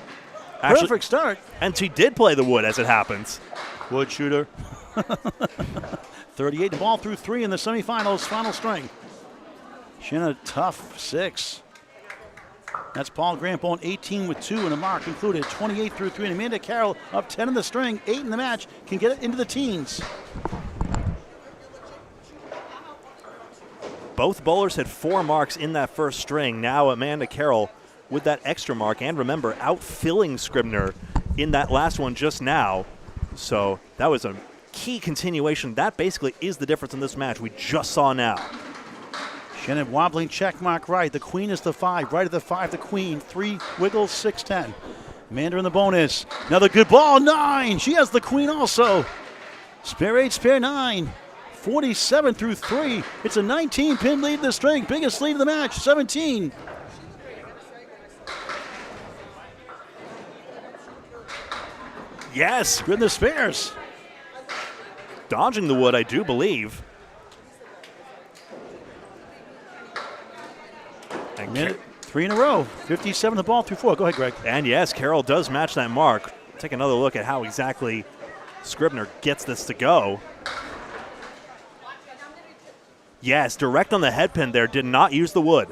Actually, Perfect start. and she did play the wood as it happens. Wood shooter. 38 ball through 3 in the semifinals, final string. Shanna tough 6. That's Paul Grampone, 18 with 2 and a mark included. 28 through 3. And Amanda Carroll up 10 in the string, 8 in the match, can get it into the teens. Both bowlers had 4 marks in that first string. Now Amanda Carroll with that extra mark. And remember, outfilling Scribner in that last one just now. So that was a key continuation. That basically is the difference in this match we just saw now. Shannon wobbling check mark right. The queen is the 5. Right of the 5, the queen. 3 wiggles, 6-10. Amanda in the bonus. Another good ball, 9. She has the queen also. Spare 8, spare 9. 47 through 3. It's a 19-pin lead in the string. Biggest lead of the match, 17. Yes, Good in the spares. dodging the wood, I do believe. And, Minute 3 in a row. 57 the ball through 4. Go ahead, Greg. and yes, Carroll does match that mark. Take another look at how exactly Scribner gets this to go. Yes, direct on the head pin there, did not use the wood.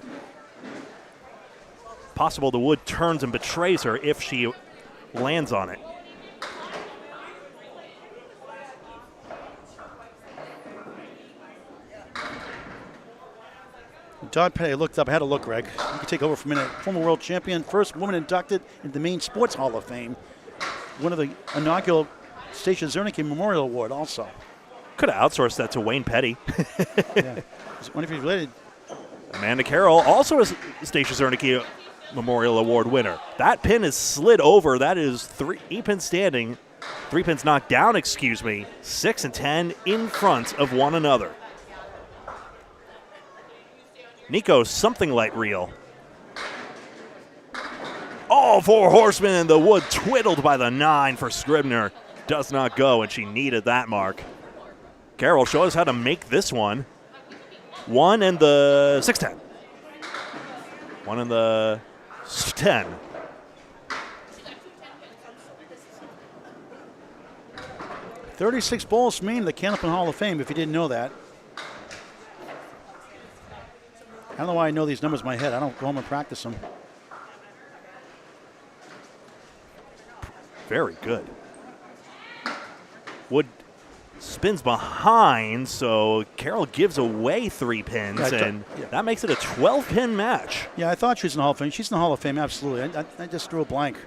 Possible the wood turns and betrays her if she lands on it. Todd Petty looked up, had a look, Greg. You can take over for a minute. Former world champion, first woman inducted into the Maine Sports Hall of Fame. One of the inaugural Stacia Zernicke Memorial Award also. Could have outsourced that to Wayne Petty. Yeah. I wonder if he's related. Amanda Carroll, also a Stacia Zernicke Memorial Award winner. That pin is slid over. That is 3 pins standing. 3 pins knocked down, 6 and 10 in front of one another. Nico, something light reel. Oh, 4 horsemen. The wood twiddled by the 9 for Scribner. Does not go, and she needed that mark. Carroll, show us how to make this one. 1 and the 6-10. 1 and the 10. $36 bowls Maine, the Candlepin Hall of Fame, if you didn't know that. I don't know why I know these numbers in my head. I don't go home and practice them. Very good. Wood spins behind, so Carroll gives away 3 pins, and that makes it a 12-pin match. Yeah, I thought she was in the Hall of Fame. She's in the Hall of Fame, absolutely. I just drew a blank.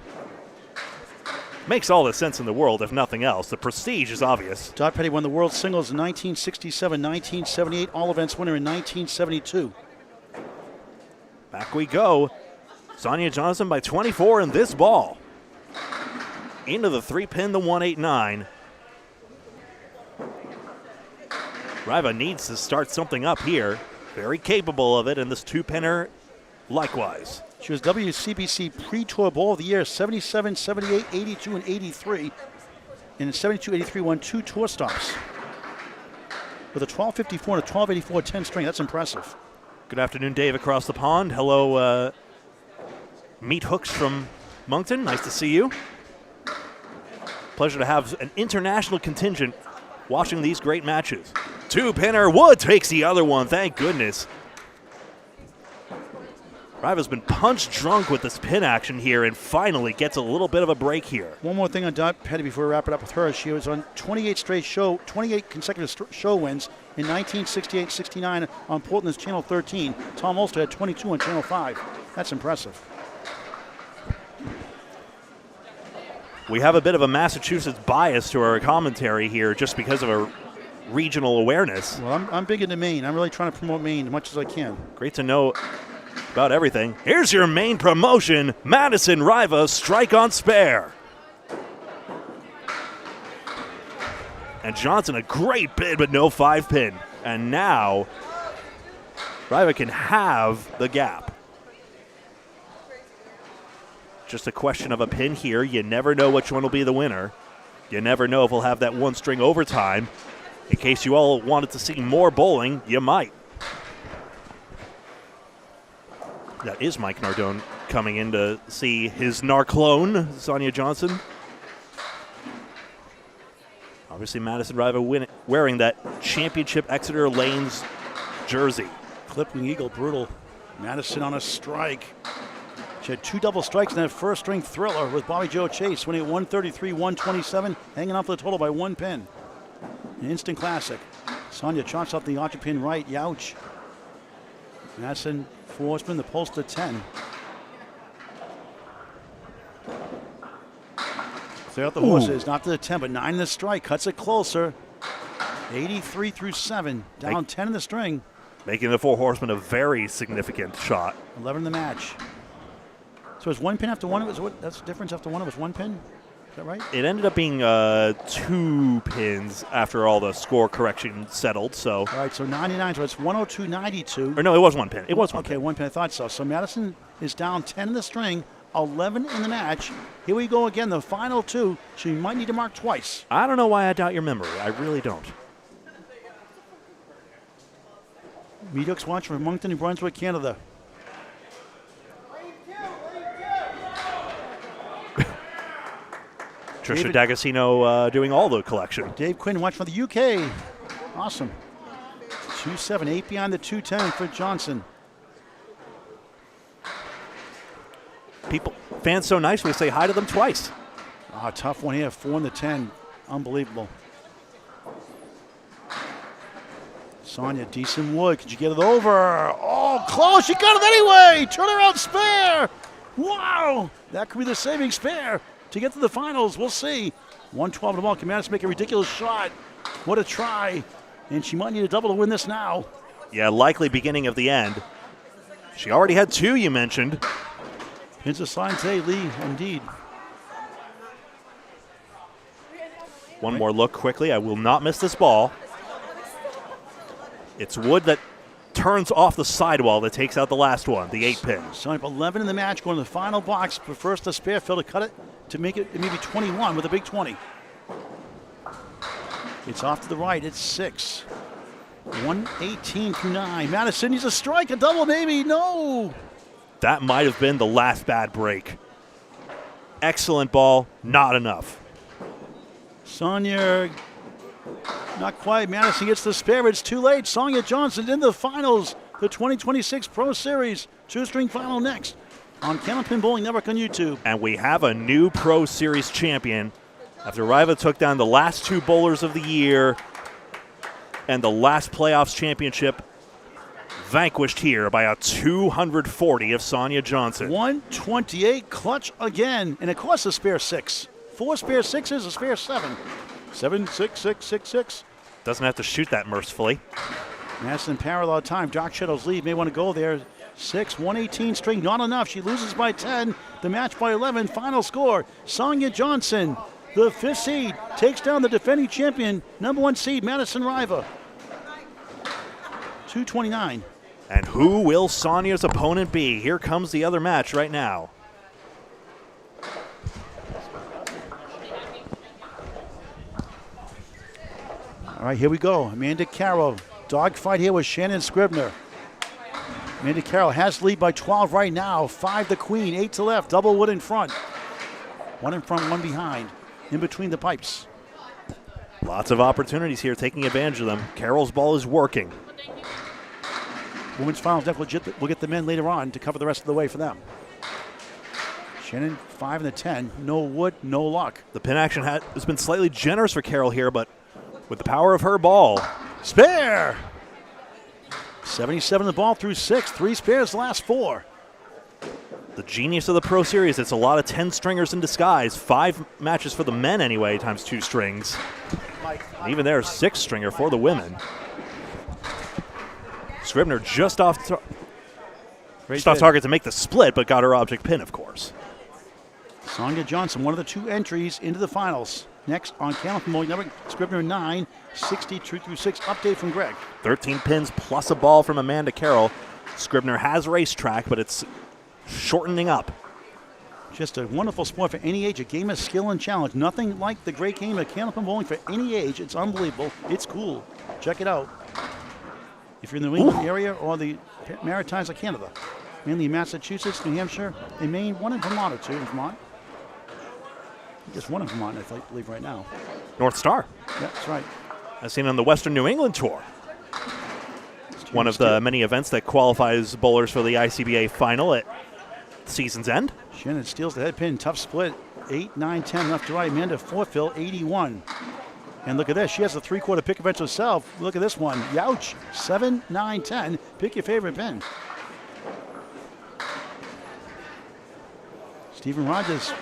Makes all the sense in the world, if nothing else. The prestige is obvious. Todd Petty won the World Singles in 1967, 1978, all events winner in 1972. Back we go. Sonia Johnson by 24 in this ball. Into the 3-pin, the 189. Riva needs to start something up here. Very capable of it, and this 2-pinner likewise. She was WCBC Pre-Tour Bowl of the Year, 77, 78, 82, and 83. In 72, 83, won 2 tour stops. With a 1254 and a 1284 10 string, that's impressive. Good afternoon, Dave, across the pond. Hello, Meat Hooks from Moncton. Nice to see you. Pleasure to have an international contingent watching these great matches. 2-pinner, Wood takes the other one, thank goodness. Riva's been punch drunk with this pin action here and finally gets a little bit of a break here. One more thing on Todd Petty before we wrap it up with her. She was on 28 consecutive show wins in 1968-69 on Portland's Channel 13. Tom Ulster had 22 on Channel 5. That's impressive. We have a bit of a Massachusetts bias to our commentary here just because of our regional awareness. Well, I'm big into Maine. I'm really trying to promote Maine as much as I can. Great to know about everything. Here's your main promotion, Madison Riva strike on spare. And Johnson, a great bid, but no 5-pin. And now, Riva can have the gap. Just a question of a pin here. You never know which one will be the winner. You never know if we'll have that one string overtime. In case you all wanted to see more bowling, you might. That is Mike Nardone coming in to see his Narclone, Sonia Johnson. Obviously, Madison Riva wearing that championship Exeter Lanes jersey. Clipping Eagle, brutal. Madison on a strike. She had 2 double strikes in that first string thriller with Bobby Joe Chase, winning at 133-127, hanging off the total by 1 pin. An instant classic. Sonia chops off the archer pin right. Youch. Madison, 4-spin, the post to 10. Clear out the horses, not to the 10, but 9 in the strike. Cuts it closer. 83-7. Down 10 in the string. Making the 4 horsemen a very significant shot. 11 in the match. So it's 1 pin after 1. That's the difference after 1. It was 1 pin. Is that right? It ended up being 2 pins after all the score correction settled. So. All right, so 99. So it's 102-92. Or no, it was 1 pin. It was 1 pin. Okay, 1 pin. I thought so. So Madison is down 10 in the string, 11 in the match. Here we go again, the final 2. So you might need to mark twice. I don't know why I doubt your memory. I really don't. Meadows watching from Moncton, New Brunswick, Canada. Trisha D'Agostino doing all the collection. Dave Quinn watching from the UK. Awesome. 2-7, 8 behind the 2-10 for Johnson. Fans so nice, we say hi to them twice. Tough one here, 4 in the 10. Unbelievable. Sonia, decent wood. Could you get it over? Oh, close. She got it anyway. Turnaround spare. Wow. That could be the saving spare to get to the finals. We'll see. 112 to ball. Can Madison make a ridiculous shot? What a try. And she might need a double to win this now. Yeah, likely beginning of the end. She already had 2, you mentioned. It's a sign today, Lee, indeed. One more look quickly. I will not miss this ball. It's wood that turns off the sidewall that takes out the last one, the 8-pin. So 11 in the match, going to the final box. Prefers the spare fill to cut it to make it maybe 21 with a big 20. It's off to the right. It's 6. 118-9. Madison needs a strike, a double maybe. No. That might have been the last bad break. Excellent ball, not enough. Sonia, not quite. Madison gets the spare, but it's too late. Sonia Johnson in the finals, the 2026 Pro Series. 2-string final next on Candlepin Bowling Network on YouTube. And we have a new Pro Series champion after Riva took down the last 2 bowlers of the year and the last playoffs championship. Vanquished here by a 240 of Sonia Johnson. 128, clutch again, and it costs a spare 6. 4 spare 6s, a spare 7. 7, 6, 6, 6, 6. Doesn't have to shoot that mercifully. Madison parallel time. Dark Shadows lead. May want to go there. 6, 118 string, not enough. She loses by 10. The match by 11. Final score. Sonia Johnson, the 5th seed, takes down the defending champion, number 1 seed, Madison Riva. 229. And who will Sonia's opponent be? Here comes the other match right now. All right, here we go. Amanda Carroll. Dogfight here with Shannon Scribner. Amanda Carroll has the lead by 12 right now. 5 the queen, 8 to left. Double wood in front. 1 in front, 1 behind. In between the pipes. Lots of opportunities here, taking advantage of them. Carroll's ball is working. Women's finals definitely we'll get the men later on to cover the rest of the way for them. Shannon, 5 and the 10. No wood, no luck. The pin action has been slightly generous for Carroll here, but with the power of her ball, Spare. 77 the ball through 6. 3 spares the last 4. The genius of the Pro Series, it's a lot of 10 stringers in disguise. 5 matches for the men anyway, times 2 strings. And even there, 6 stringer for the women. Scribner just off target to make the split, but got her object pin, of course. Sonia Johnson, one of the 2 entries into the finals. Next on Candlepin Bowling Network, Scribner 9, 62 through 6. Update from Greg. 13 pins plus a ball from Amanda Carroll. Scribner has racetrack, but it's shortening up. Just a wonderful sport for any age, a game of skill and challenge. Nothing like the great game of Candlepin Bowling for any age. It's unbelievable. It's cool. Check it out. If you're in the New England area or the Maritimes of Canada, mainly Massachusetts, New Hampshire, and Maine, 1 in Vermont or 2 in Vermont. Just 1 in Vermont, I believe, right now. North Star. Yeah, that's right. As seen on the Western New England Tour. One of the many events that qualifies bowlers for the ICBA final at season's end. Shannon steals the head pin. Tough split. 8, 9, 10 left to right. Amanda Forfill, 81. And look at this. She has a 3/4 pick event herself. Look at this one. Youch. 7, 9, 10. Pick your favorite pin. Stephen Rogers.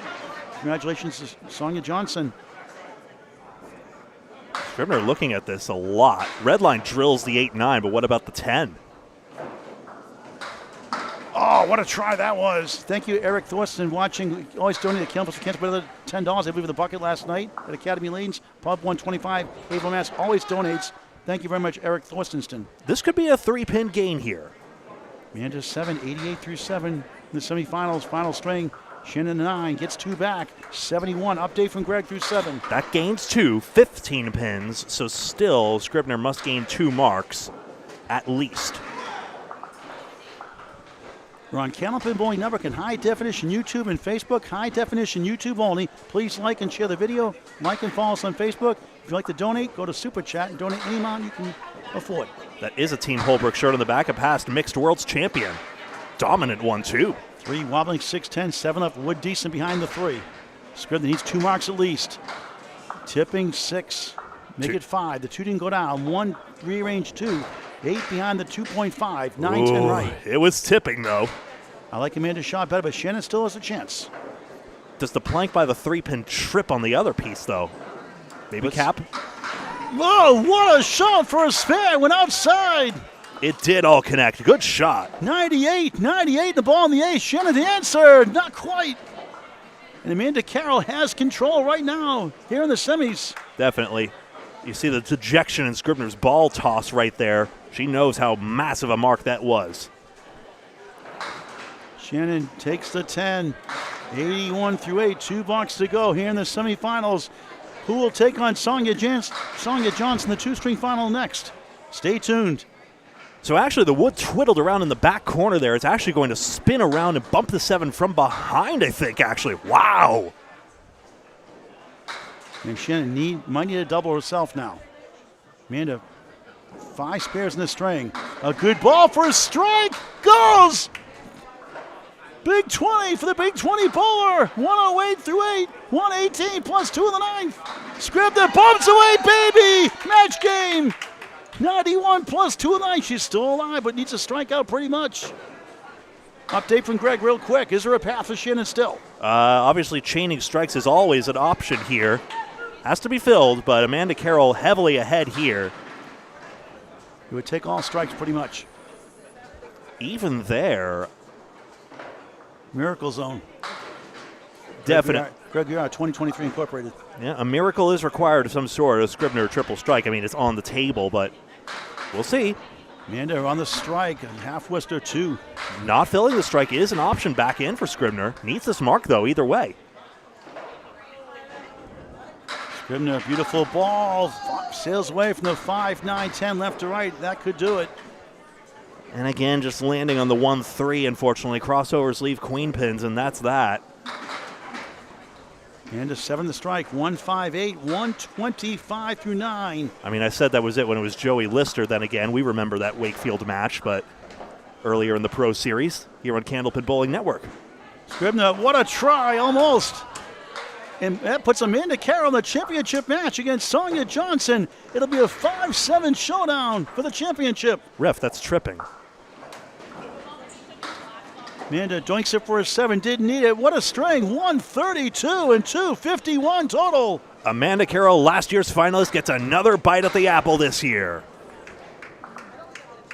Congratulations to Sonia Johnson. Scribner looking at this a lot. Red line drills the 8-9, but what about the 10? Oh, what a try that was. Thank you, Eric Thorsten, watching. Always donated to Candlepins. Can't better than $10. I believe in the bucket last night at Academy Lanes. Pub 125. Havel Mass always donates. Thank you very much, Eric Thorstenston. This could be a 3-pin gain here. Amanda 7, 88 through 7 in the semifinals. Final string. Shannon 9 gets 2 back. 71. Update from Greg through 7. That gains 2, 15 pins. So still, Scribner must gain 2 marks at least. We're on Candlepin Bowling Network in high definition YouTube and Facebook. High definition YouTube only. Please like and share the video. Like and follow us on Facebook. If you'd like to donate, go to Super Chat and donate any amount you can afford. That is a Team Holbrook shirt on the back. A past mixed world's champion. Dominant one, too. 3 wobbling 6-10, 7 up. Wood decent behind the 3. Scribner needs 2 marks at least. Tipping 6. Make it 5. The 2 didn't go down. 1 rearrange 2. 8 behind the 2.5. 9, 10 right. It was tipping, though. I like Amanda's shot better, but Shannon still has a chance. Does the plank by the 3-pin trip on the other piece, though? Maybe cap? Whoa, what a shot for a spare. Went outside. It did all connect. Good shot. 98, the ball in the ace. Shannon the answer. Not quite. And Amanda Carroll has control right now here in the semis. Definitely. You see the dejection in Scribner's ball toss right there. She knows how massive a mark that was. Shannon takes the 10. 81 through 8. 2 blocks to go here in the semifinals. Who will take on Sonia Johnson, the 2-string final next? Stay tuned. So actually the wood twiddled around in the back corner there. It's actually going to spin around and bump the 7 from behind, I think, actually. Wow. And Shannon might need a double herself now. Amanda, 5 spares in the string. A good ball for a strike. Goes! Big 20 for the Big 20 bowler. 108 through 8. 118 plus 2 in the 9th. Scribner bumps away, baby. Match game. 91 plus 2 in the 9th. She's still alive, but needs a strikeout pretty much. Update from Greg real quick. Is there a path for Shannon still? Obviously, chaining strikes is always an option here. Has to be filled, but Amanda Carroll heavily ahead here. It would take all strikes pretty much. Even there. Miracle zone. Definite. Greg Gouillart, 2023 Incorporated. Yeah, a miracle is required of some sort. A Scribner triple strike. I mean, it's on the table, but we'll see. Amanda on the strike. Half Worcester 2. Not filling the strike is an option back in for Scribner. Needs this mark, though, either way. Scribner, beautiful ball. Sails away from the 5, 9, 10 left to right. That could do it. And again, just landing on the 1-3, unfortunately. Crossovers leave queen pins, and that's that. And a 7 to strike. 158, 125 through 9. I mean, I said that was it when it was Joey Lister. Then again, we remember that Wakefield match, but earlier in the Pro Series here on Candlepin Bowling Network. Scribner, what a try, almost. And that puts Amanda Carroll in the championship match against Sonia Johnson. It'll be a 5-7 showdown for the championship. Ref, that's tripping. Amanda doinks it for a 7. Didn't need it. What a string. 132 and 251 total. Amanda Carroll, last year's finalist, gets another bite at the apple this year.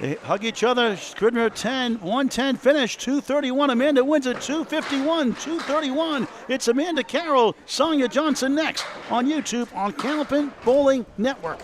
They hug each other. Scribner 10, 110 finish, 231. Amanda wins it, 251, 231. It's Amanda Carroll, Sonia Johnson next on YouTube on Candlepin Bowling Network.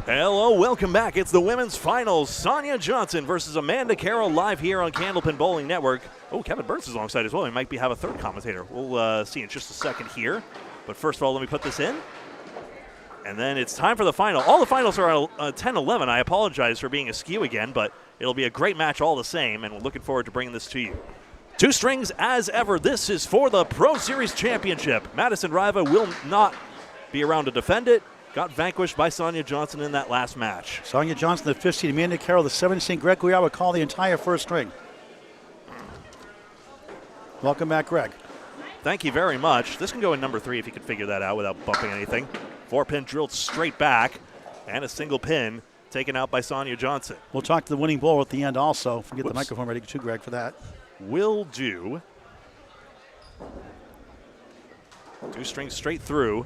Hello, welcome back. It's the women's finals. Sonia Johnson versus Amanda Carroll live here on Candlepin Bowling Network. Oh, Kevin Burns is alongside as well. He might have a third commentator. We'll see in just a second here. But first of all, let me put this in. And then it's time for the final. All the finals are 10-11. I apologize for being askew again, but it'll be a great match all the same, and we're looking forward to bringing this to you. Two strings as ever. This is for the Pro Series Championship. Madison Riva will not be around to defend it. Got vanquished by Sonia Johnson in that last match. Sonia Johnson, the 5th seed. Amanda Carroll, the 7th seed. Greg Gouillart would call the entire first string. Welcome back, Greg. Thank you very much. This can go in number 3 if you can figure that out without bumping anything. 4-pin drilled straight back, and a single pin taken out by Sonia Johnson. We'll talk to the winning bowler at the end also. Get the microphone ready too, Greg, for that. Will do. 2 strings straight through.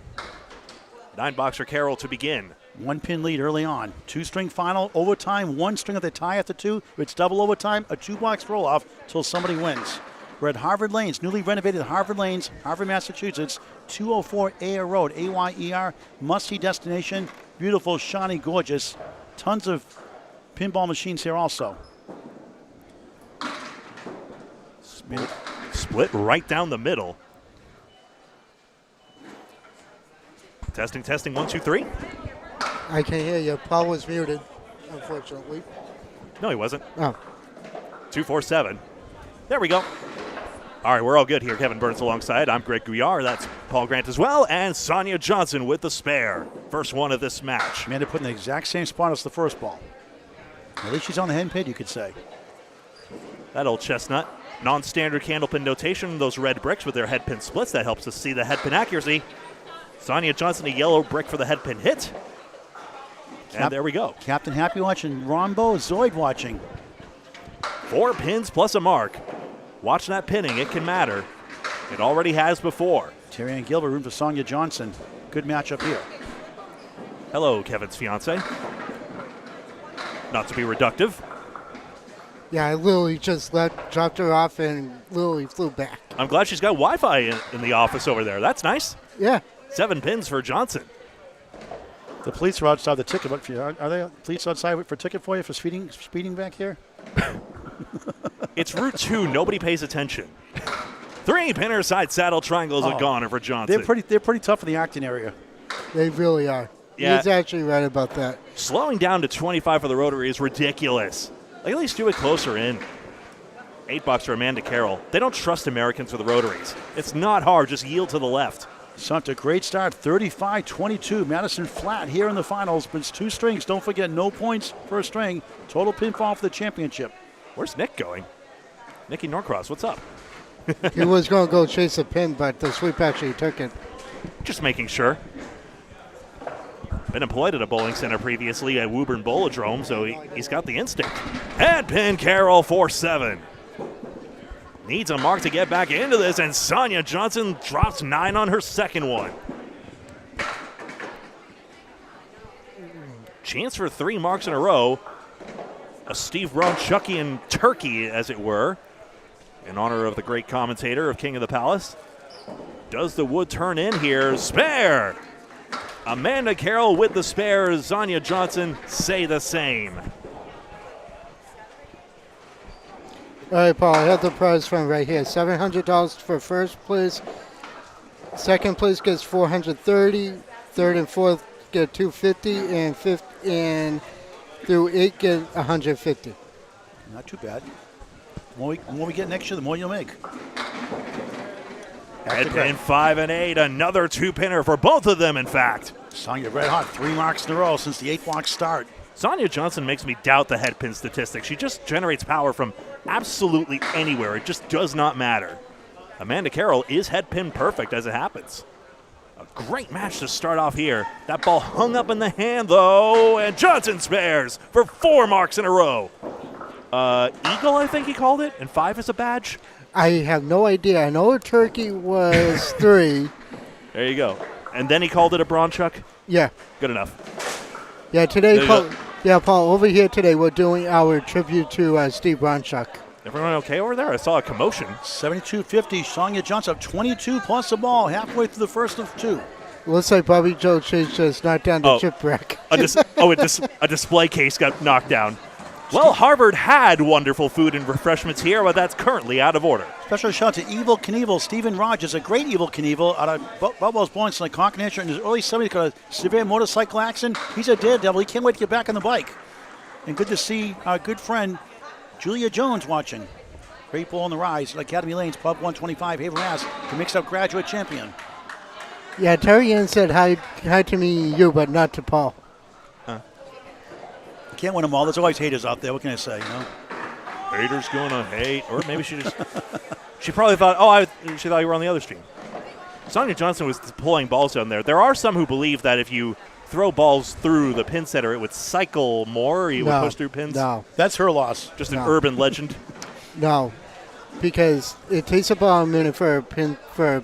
9-boxer Carroll to begin. 1-pin lead early on. 2-string final, overtime, 1 string of the tie after 2. If it's double overtime, a 2-box roll-off till somebody wins. We're at Harvard Lanes, newly renovated Harvard Lanes, Harvard, Massachusetts, 204 Ayer Road, A-Y-E-R, must-see destination. Beautiful, shiny, gorgeous. Tons of pinball machines here also. Split right down the middle. Testing, 1, 2, 3. I can hear you. Paul was muted, unfortunately. No, he wasn't. Oh. 2, 4, 7. There we go. All right, we're all good here. Kevin Burns alongside. I'm Greg Gouillart. That's Paul Grant as well. And Sonia Johnson with the spare. First one of this match. Amanda put in the exact same spot as the first ball. At least she's on the head pin, you could say. That old chestnut. Non-standard candlepin notation. Those red bricks with their head pin splits. That helps us see the head pin accuracy. Sonia Johnson, a yellow brick for the head pin hit. And there we go. Captain Happy watching. Rombo Zoid watching. 4 pins plus a mark. Watch that pinning. It can matter. It already has before. Terry Ann Gilbert, room for Sonia Johnson. Good matchup here. Hello, Kevin's fiance. Not to be reductive. Yeah, I literally just dropped her off and literally flew back. I'm glad she's got Wi-Fi in the office over there. That's nice. Yeah. 7 pins for Johnson. The police are outside the ticket. Are they police outside for ticket for you for speeding back here? It's Route 2. Nobody pays attention. 3 pinner side saddle triangles are gone for Johnson. They're pretty tough in the acting area. They really are. Yeah. He's actually right about that. Slowing down to 25 for the rotary is ridiculous. Like, at least do it closer in. 8-boxer Amanda Carroll. They don't trust Americans with the rotaries. It's not hard. Just yield to the left. Sumpter, great start, 35-22. Madison flat here in the finals, but it's 2 strings. Don't forget, no points per string. Total pinfall for the championship. Where's Nick going? Nicky Norcross, what's up? He was going to go chase a pin, but the sweep actually took it. Just making sure. Been employed at a bowling center previously at Woburn Bowlodrome, so he's got the instinct. Head pin Carroll 4-7. Needs a mark to get back into this, and Sonia Johnson drops 9 on her second one. Chance for 3 marks in a row. A Steve Bronchuckian turkey, as it were, in honor of the great commentator of King of the Palace. Does the wood turn in here? Spare! Amanda Carroll with the spare. Sonia Johnson say the same. All right, Paul, I have the prize fund right here. $700 for first place. Second place gets $430. Third and fourth get $250, and fifth and through 8 get $150. Not too bad. The more we get next year, the more you'll make. Head pin 5 and 8. Another 2-pinner for both of them, in fact. Sonia red hot, 3 marks in a row since the 8-box start. Sonia Johnson makes me doubt the head pin statistics. She just generates power from absolutely anywhere. It just does not matter. Amanda Carroll is head pin perfect as it happens. A great match to start off here. That ball hung up in the hand, though, and Johnson spares for 4 marks in a row. Eagle, I think he called it, and 5 is a badge. I have no idea. I know a turkey was 3. There you go. And then he called it a Bronchuck? Yeah. Good enough. Yeah, today, Paul, over here today, we're doing our tribute to Steve Bronchuck. Everyone okay over there? I saw a commotion. 72-50, Sonia Johnson up 22 plus a ball, halfway through the first of 2. Looks like Bobby Joe Chase just knocked down the chipwreck. A display case got knocked down. Well, Harvard had wonderful food and refreshments here, but that's currently out of order. Special shout out to Evil Knievel, Stephen Rogers, a great Evil Knievel out of Bubba's Bowling Center, Concord, in his early 70s, got a severe motorcycle accident. He's a daredevil. He can't wait to get back on the bike. And good to see our good friend Julia Jones watching. Great ball on the rise at Academy Lanes, Pub 125, Haver Mass, the mixed-up graduate champion. Yeah, Terry Ann said hi to me and you, but not to Paul. Can't win them all. There's always haters out there. What can I say, you know? Haters gonna hate. Or maybe she just... she probably thought, she thought you were on the other stream. Sonia Johnson was pulling balls down there. There are some who believe that if you throw balls through the pin setter, it would cycle more, or you would push through pins. No. That's her loss. Just an urban legend. No, because it takes about a minute for a pin for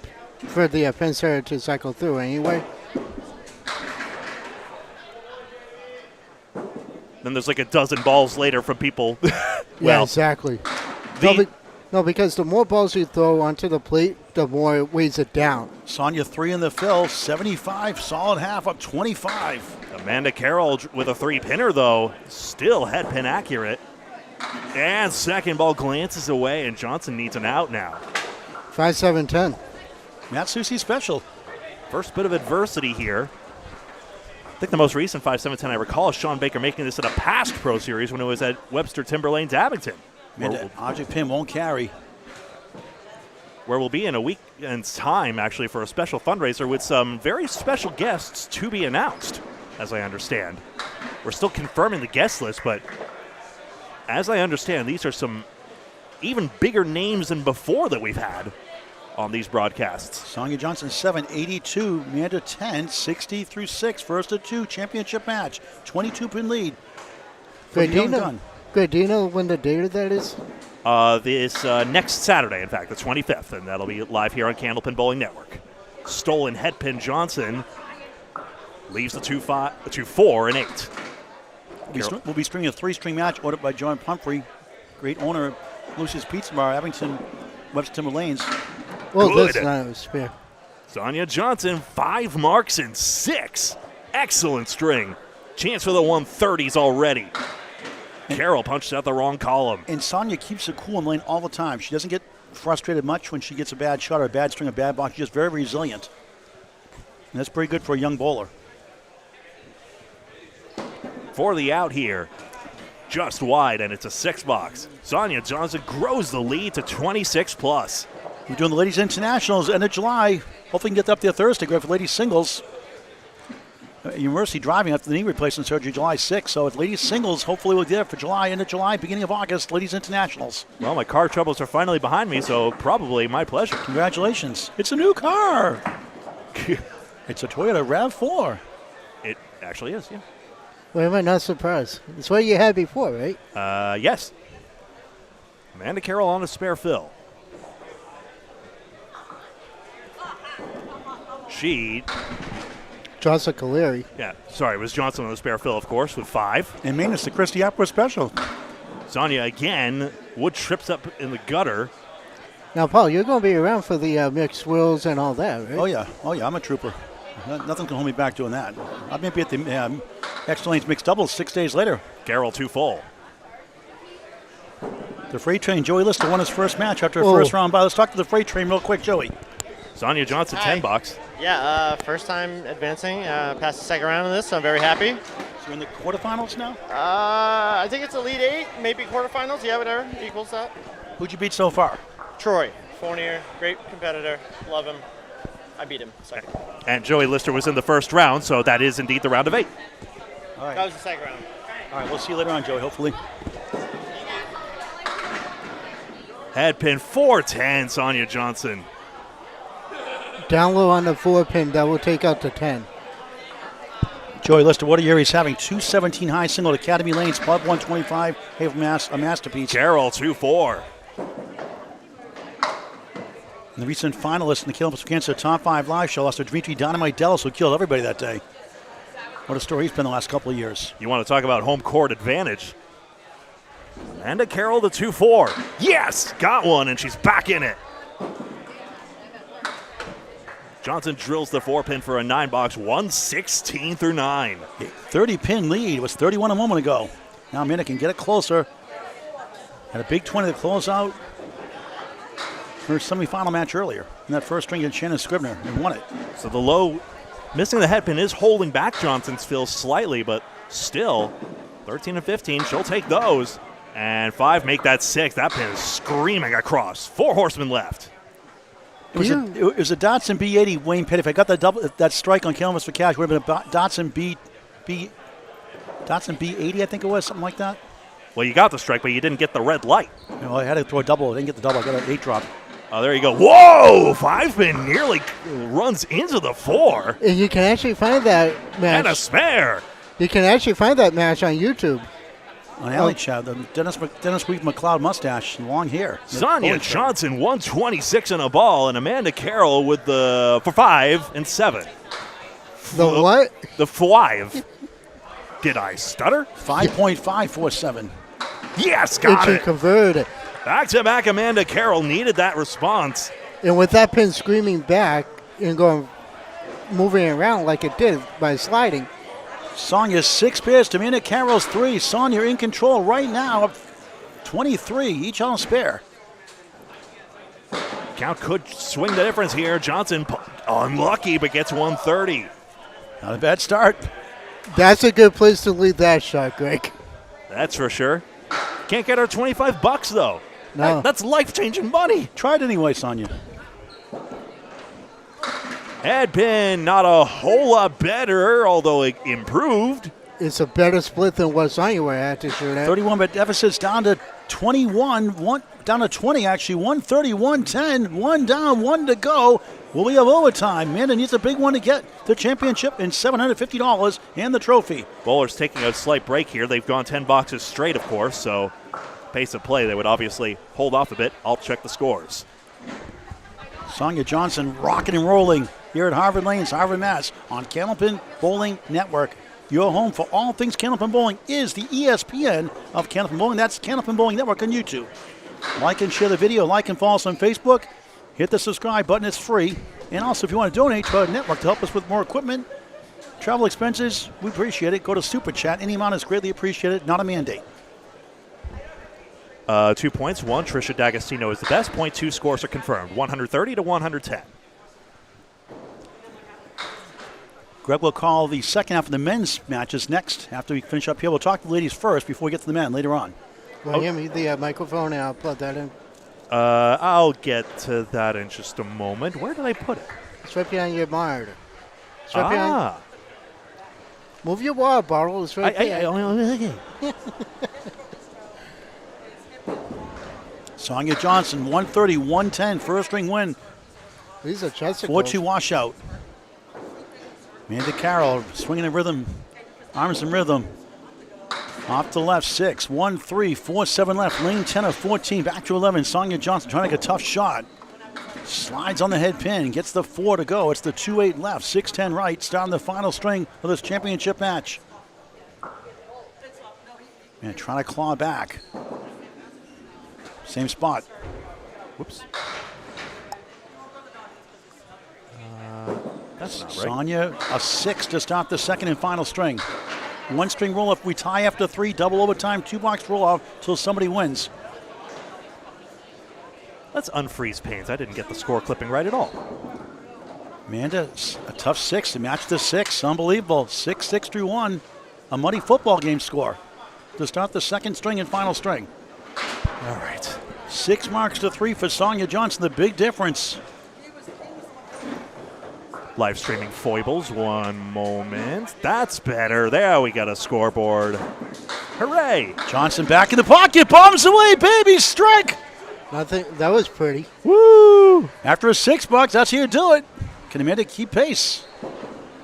the pin setter to cycle through anyway. Then there's like a dozen balls later from people. Yeah, exactly. No, because the more balls you throw onto the plate, the more it weighs it down. Sonia 3 in the fill, 75, solid half, up 25. Amanda Carroll with a 3-pinner, though, still head pin accurate. And second ball glances away, and Johnson needs an out now. 5-7-10. Matt Susi special. First bit of adversity here. I think the most recent 5-7-10 I recall is Sean Baker making this at a past Pro Series when it was at Webster Timberlanes Abington. Object pin won't carry. Where we'll be in a weekend's time, actually, for a special fundraiser with some very special guests to be announced, as I understand. We're still confirming the guest list, but as I understand, these are some even bigger names than before that we've had on these broadcasts. Sonia Johnson 7, 82, Amanda 10, 60 through 6, first of 2, championship match, 22-pin lead. Good, do you know when the date of that is? This next Saturday, in fact, the 25th, and that'll be live here on Candlepin Bowling Network. Stolen headpin Johnson leaves the 2-4 and 8. We'll be stringing a 3-string match ordered by John Pumphrey, great owner of Lucy's Pizza Bar, Abington, Webster Timber Lanes. Well, this time it was fair. Sonia Johnson, 5 marks and 6. Excellent string. Chance for the 130s already. Carroll punched out the wrong column. And Sonia keeps it cool in the lane all the time. She doesn't get frustrated much when she gets a bad shot or a bad string, a bad box. She's just very resilient. And that's pretty good for a young bowler. For the out here, just wide, and it's a 6-box. Sonia Johnson grows the lead to 26 plus. We're doing the Ladies Internationals end of July. Hopefully we can get up there Thursday. Great for ladies singles. University driving after the knee replacement surgery July 6th. So if ladies singles, hopefully we'll get there for July, end of July, beginning of August, Ladies Internationals. Well, my car troubles are finally behind me, so probably my pleasure. Congratulations. It's a new car. It's a Toyota RAV4. It actually is, yeah. Why am I not surprised? It's what you had before, right? Yes. Amanda Carroll on a spare fill. She... Johnson Caleri. Yeah, sorry, it was Johnson on the spare fill, of course, with 5. And maintenance to Christy Apper special. Sonia again. Wood trips up in the gutter. Now, Paul, you're going to be around for the mixed swirls and all that, right? Oh, yeah, I'm a trooper. Nothing can hold me back doing that. I may be at the Extra Lanes mixed doubles 6 days later. Carroll 2 full. The freight train, Joey Lister won his first match after a first round bye. Let's talk to the freight train real quick, Joey. Sonia Johnson, Hi. 10 bucks. Yeah, first time advancing, past the second round of this, so I'm very happy. So you're in the quarterfinals now? I think it's Elite 8, maybe quarterfinals, yeah, whatever, equals that. Who'd you beat so far? Troy, Fournier, great competitor, love him. I beat him second. And Joey Lister was in the first round, so that is indeed the round of 8. All right. That was the second round. All right, we'll see you later on, Joey, hopefully. Head pin 410, Sonia Johnson. Down low on the 4-pin, that will take out the 10. Joey Lister, what a year he's having. 217 high single at Academy Lanes, Pub 125, Haver Mass, a masterpiece. Carroll 2-4. And the recent finalist in the Candlepin Cancer Top 5 Live Show lost to Dimitri Dynamite Dallas, who killed everybody that day. What a story he's been the last couple of years. You want to talk about home court advantage. And a Carroll to 2-4. Yes! Got one, and she's back in it. Johnson drills the 4-pin for a 9-box, 116 through 9. 30-pin lead. It was 31 a moment ago. Now Amanda can get it closer. Had a big 20 to close out her semifinal match earlier in that first string against Shannon Scribner and won it. So the low, missing the head pin is holding back Johnson's feel slightly, but still 13 and 15. She'll take those. And 5 make that 6. That pin is screaming across. 4 horsemen left. It was a Dotson B80, Wayne Pitt. If I got that strike on Canvas for Cash, would have been a Dotson B80, I think it was, something like that. Well, you got the strike, but you didn't get the red light. No, I had to throw a double. I didn't get the double. I got an 8 drop. Oh, there you go. Whoa! 5 pin nearly runs into the 4. And you can actually find that match. And a spare. You can actually find that match on YouTube. On Alley Chat, the Dennis Weave McLeod mustache, long hair. Sonia Johnson, 126 in a ball, and Amanda Carroll with the for 5 and 7. The what? The 5. Did I stutter? 5.547. Yes, got it. Converted. Back-to-back Amanda Carroll needed that response. And with that pin screaming back and moving around like it did by sliding. Sonia's 6 pairs to Amanda Carroll's 3. Sonia in control right now of 23, each on a spare. Count could swing the difference here. Johnson unlucky, but gets 130. Not a bad start. That's a good place to lead that shot, Greg. That's for sure. Can't get her $25 though. No. That's life-changing money. Try it anyway, Sonia. Head pin, not a whole lot better, although it improved. It's a better split than what Sonya would have to shoot at. 31, but deficit's down to 21. Down to 20, actually. 130, 110. 1 down, 1 to go. Will we have overtime? Amanda needs a big one to get the championship and $750 and the trophy. Bowlers taking a slight break here. They've gone 10 boxes straight, of course, so pace of play, they would obviously hold off a bit. I'll check the scores. Sonia Johnson rocking and rolling here at Harvard Lanes, Harvard, Mass. on Candlepin Bowling Network. Your home for all things Candlepin Bowling is the ESPN of Candlepin Bowling. That's Candlepin Bowling Network on YouTube. Like and share the video. Like and follow us on Facebook. Hit the subscribe button. It's free. And also, if you want to donate to our network to help us with more equipment, travel expenses, we appreciate it. Go to Super Chat. Any amount is greatly appreciated. Not a mandate. 2 points. 1, Trisha D'Agostino is the best. Point 2 scores are confirmed. 130 to 110. Greg will call the second half of the men's matches next after we finish up here. We'll talk to the ladies first before we get to the men later on. Well, give me the microphone and I'll plug that in. I'll get to that in just a moment. Where did I put it? It's right behind your monitor. It's right behind. Move your water bottle. It's right there. Sonia Johnson, 130, 110, first ring win. These are chesticles. 4-2 washout. Amanda Carroll swinging in rhythm, arms in rhythm. Off to left, 6, 1, 3, 4, 7 left. Lane 10 of 14, back to 11. Sonia Johnson trying to get a tough shot. Slides on the head pin, gets the 4 to go. It's the 2-8 left, 6-10 right. Starting the final string of this championship match. And trying to claw back. Same spot. Whoops. That's not right. Sonia, a 6 to start the second and final string. 1 string roll off. We tie after 3, double overtime, 2-box roll off till somebody wins. Let's unfreeze panes. I didn't get the score clipping right at all. Amanda, a tough 6 to match the 6. Unbelievable. 6-6 through 1. A muddy football game score to start the second string and final string. All right. 6 marks to 3 for Sonia Johnson. The big difference. Live streaming foibles. One moment. That's better. There we got a scoreboard. Hooray. Johnson back in the pocket. Bombs away, baby. Strike. Nothing. That was pretty. Woo. After a $6, that's how you do it. Can Amanda keep pace?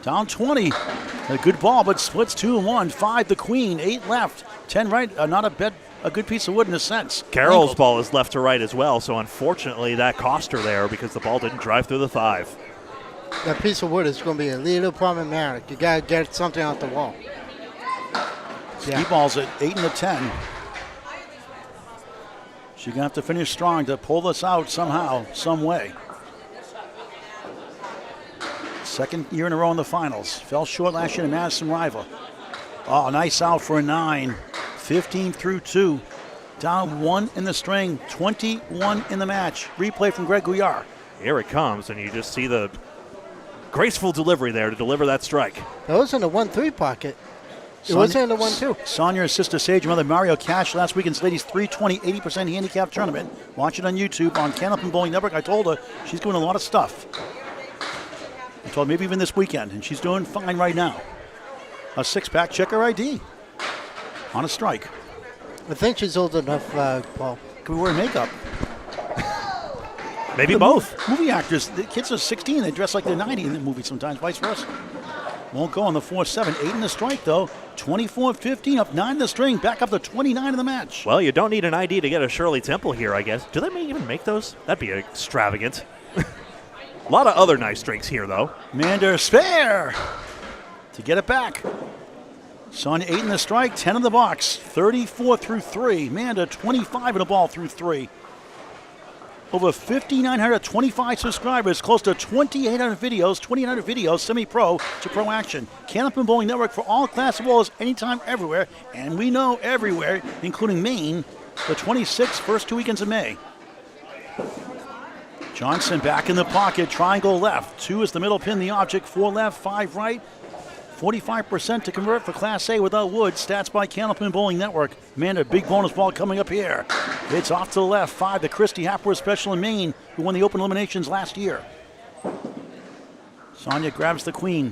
Down 20. A good ball, but splits 2 and 1. 5 the queen. 8 left. 10 right. Not a good piece of wood in a sense. Carroll's Angled. ball is left to right as well, so unfortunately that cost her there because the ball didn't drive through the 5. That piece of wood is going to be a little problematic. You got to get something out the wall. Ski ball's at 8 and a 10. She's going to have to finish strong to pull this out somehow, some way. Second year in a row in the finals. Fell short last year to Madison Riva. Oh, nice out for a 9. 15 through 2. Down 1 in the string, 21 in the match. Replay from Greg Gouillart. Here it comes, and you just see the graceful delivery there to deliver that strike. That was in the 1-3 pocket. It wasn't in the 1-2. Sonia, her sister Sage, mother Mario Cash, last weekend's ladies 320 80% handicap tournament. Watch it on YouTube on Candlepin Bowling Network. I told her she's doing a lot of stuff. I told her maybe even this weekend, and she's doing fine right now. A 6-pack, check her ID on a strike. I think she's old enough, Paul. Could be wearing makeup. Maybe both. Movie actors, the kids are 16, they dress like they're 90 in the movie sometimes, vice versa. Won't go on the 4-7. 8 in the strike, though. 24-15, up 9 in the string, back up to 29 in the match. Well, you don't need an ID to get a Shirley Temple here, I guess. Do they even make those? That'd be extravagant. A lot of other nice drinks here, though. Mander spare to get it back. Sonia 8 in the strike, 10 in the box. 34 through 3. Mander 25 in the ball through 3. Over 5,925 subscribers, close to 2,800 videos, semi-pro to pro action. Candlepin Bowling Network for all class of bowlers, anytime, everywhere. And we know everywhere, including Maine, the 26th, first 2 weekends of May. Johnson back in the pocket, triangle left. 2 is the middle pin, the object, 4 left, 5 right. 45% to convert for Class A without wood. Stats by Candlepin Bowling Network. Amanda, big bonus ball coming up here. It's off to the left. 5 to Christy Hapworth Special in Maine, who won the open eliminations last year. Sonia grabs the queen.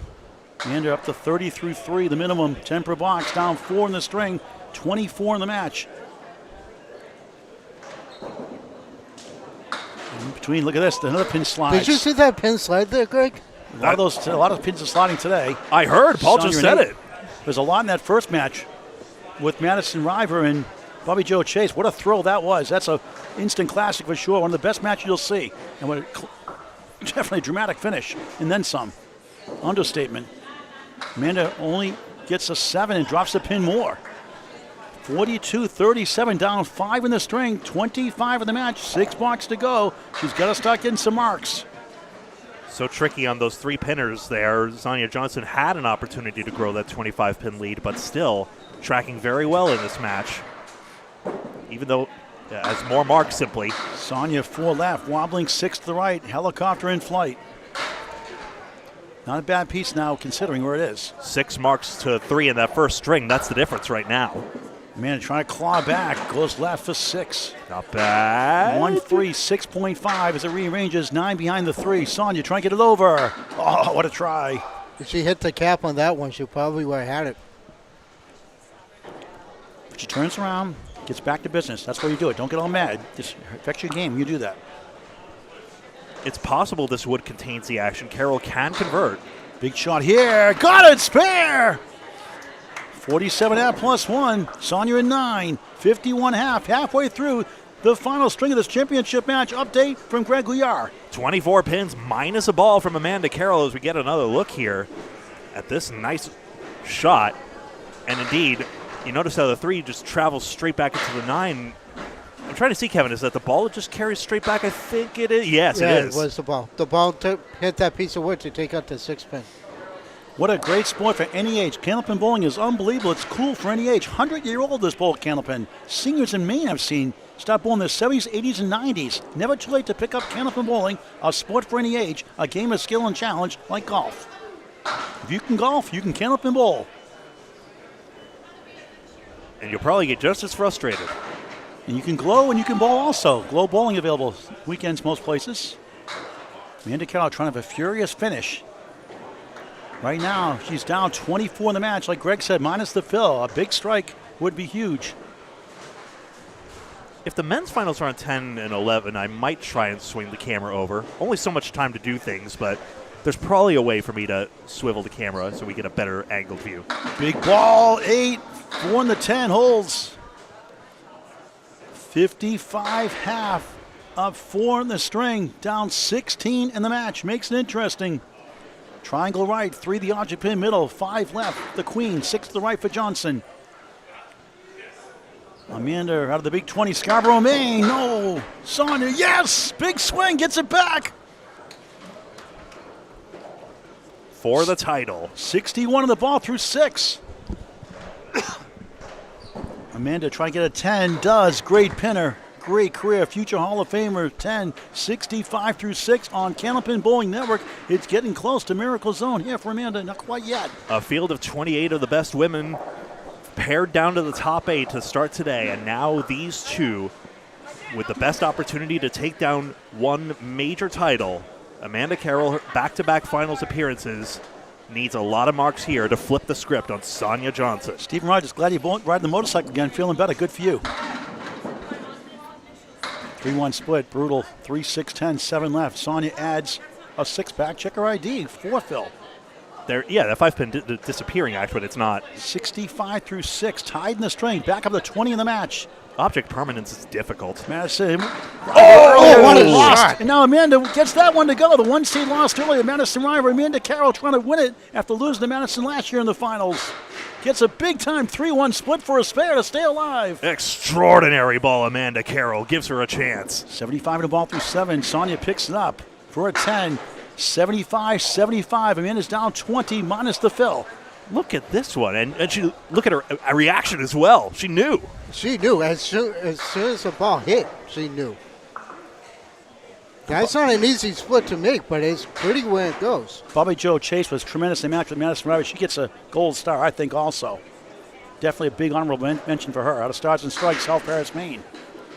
Amanda up to 30 through 3, the minimum. 10 per box, down 4 in the string, 24 in the match. In between, look at this, another pin slide. Did you see that pin slide there, Greg? A lot of pins are sliding today. I heard. Paul just said it. There's a lot in that first match with Madison Riva and Bobby Joe Chase. What a thrill that was. That's an instant classic for sure. One of the best matches you'll see. And definitely a dramatic finish. And then some. Understatement. Amanda only gets a 7 and drops the pin more. 42-37, down 5 in the string. 25 in the match. 6 blocks to go. She's got to start getting some marks. So tricky on those 3 pinners there. Sonia Johnson had an opportunity to grow that 25-pin lead, but still tracking very well in this match. Even though has more marks simply. Sonia 4 left, wobbling 6 to the right, helicopter in flight. Not a bad piece now considering where it is. 6 marks to 3 in that first string. That's the difference right now. Man, trying to claw back. Goes left for 6. Not bad. 1-3, 6.5 as it rearranges. 9 behind the 3. Sonia trying to get it over. Oh, what a try. If she hit the cap on that one, she probably would have had it. But she turns around, gets back to business. That's why you do it. Don't get all mad. This affects your game. You do that. It's possible this wood contains the action. Carroll can convert. Big shot here. Got it. Spare. 47.5 plus 1. Sonia in 9. 51.5. Halfway through the final string of this championship match. Update from Greg Gouillart. 24 pins minus a ball from Amanda Carroll as we get another look here at this nice shot. And indeed, you notice how the 3 just travels straight back into the 9. I'm trying to see, Kevin, is that the ball that just carries straight back? I think it is. Yes, yeah, it is. It was the ball. The ball hit that piece of wood to take out the 6-pin. What a great sport for any age. Candlepin bowling is unbelievable. It's cool for any age. 100-year-old this bowl, Candlepin. Seniors in Maine I've seen start bowling in the 70s, 80s, and 90s. Never too late to pick up Candlepin bowling, a sport for any age, a game of skill and challenge like golf. If you can golf, you can Candlepin bowl. And you'll probably get just as frustrated. And you can glow and you can bowl also. Glow bowling available weekends most places. Amanda Carroll trying to have a furious finish. Right now, she's down 24 in the match. Like Greg said, minus the fill. A big strike would be huge. If the men's finals are on 10 and 11, I might try and swing the camera over. Only so much time to do things, but there's probably a way for me to swivel the camera so we get a better angled view. Big ball, 8, 4 in the 10, holds. 55 half, up 4 in the string, down 16 in the match. Makes it interesting. Triangle right, 3 the object pin middle, 5 left, the queen, 6 to the right for Johnson. Amanda out of the big 20, Scarborough, Maine, no. Sonia, yes, big swing, gets it back. For the title. 61 on the ball through 6. Amanda trying to get a 10, does. Great pinner, great career, future Hall of Famer. 10, 65 through 6 on Candlepin Bowling Network. It's getting close to Miracle Zone here for Amanda, not quite yet. A field of 28 of the best women paired down to the top 8 to start today, and now these two with the best opportunity to take down one major title. Amanda Carroll, her back-to-back finals appearances, needs a lot of marks here to flip the script on Sonia Johnson. Stephen Rogers, glad you're riding the motorcycle again, feeling better, good for you. 3-1 split, brutal, 3-6-10, 7 left. Sonia adds a 6-pack, check her ID, 4 fill. There, yeah, that 5-pin disappearing act, but it's not. 65 through 6, tied in the string, back up to 20 in the match. Object permanence is difficult. Madison. what a lost. shot. And now Amanda gets that one to go. The 1 seed lost earlier. Madison Riva, Amanda Carroll trying to win it after losing to Madison last year in the finals. Gets a big-time 3-1 split for a spare to stay alive. Extraordinary ball, Amanda Carroll. Gives her a chance. 75 in the ball through 7. Sonia picks it up for a 10. 75-75. Amanda's down 20 minus the fill. Look at this one, and she look at her reaction as well. She knew. She knew as soon as the ball hit, she knew. That's not an easy split to make, but it's pretty where it goes. Bobby Joe Chase was tremendous in the match with Madison Riva. She gets a gold star, I think, also. Definitely a big honorable mention for her. Out of Stars and Strikes, South Paris, Maine.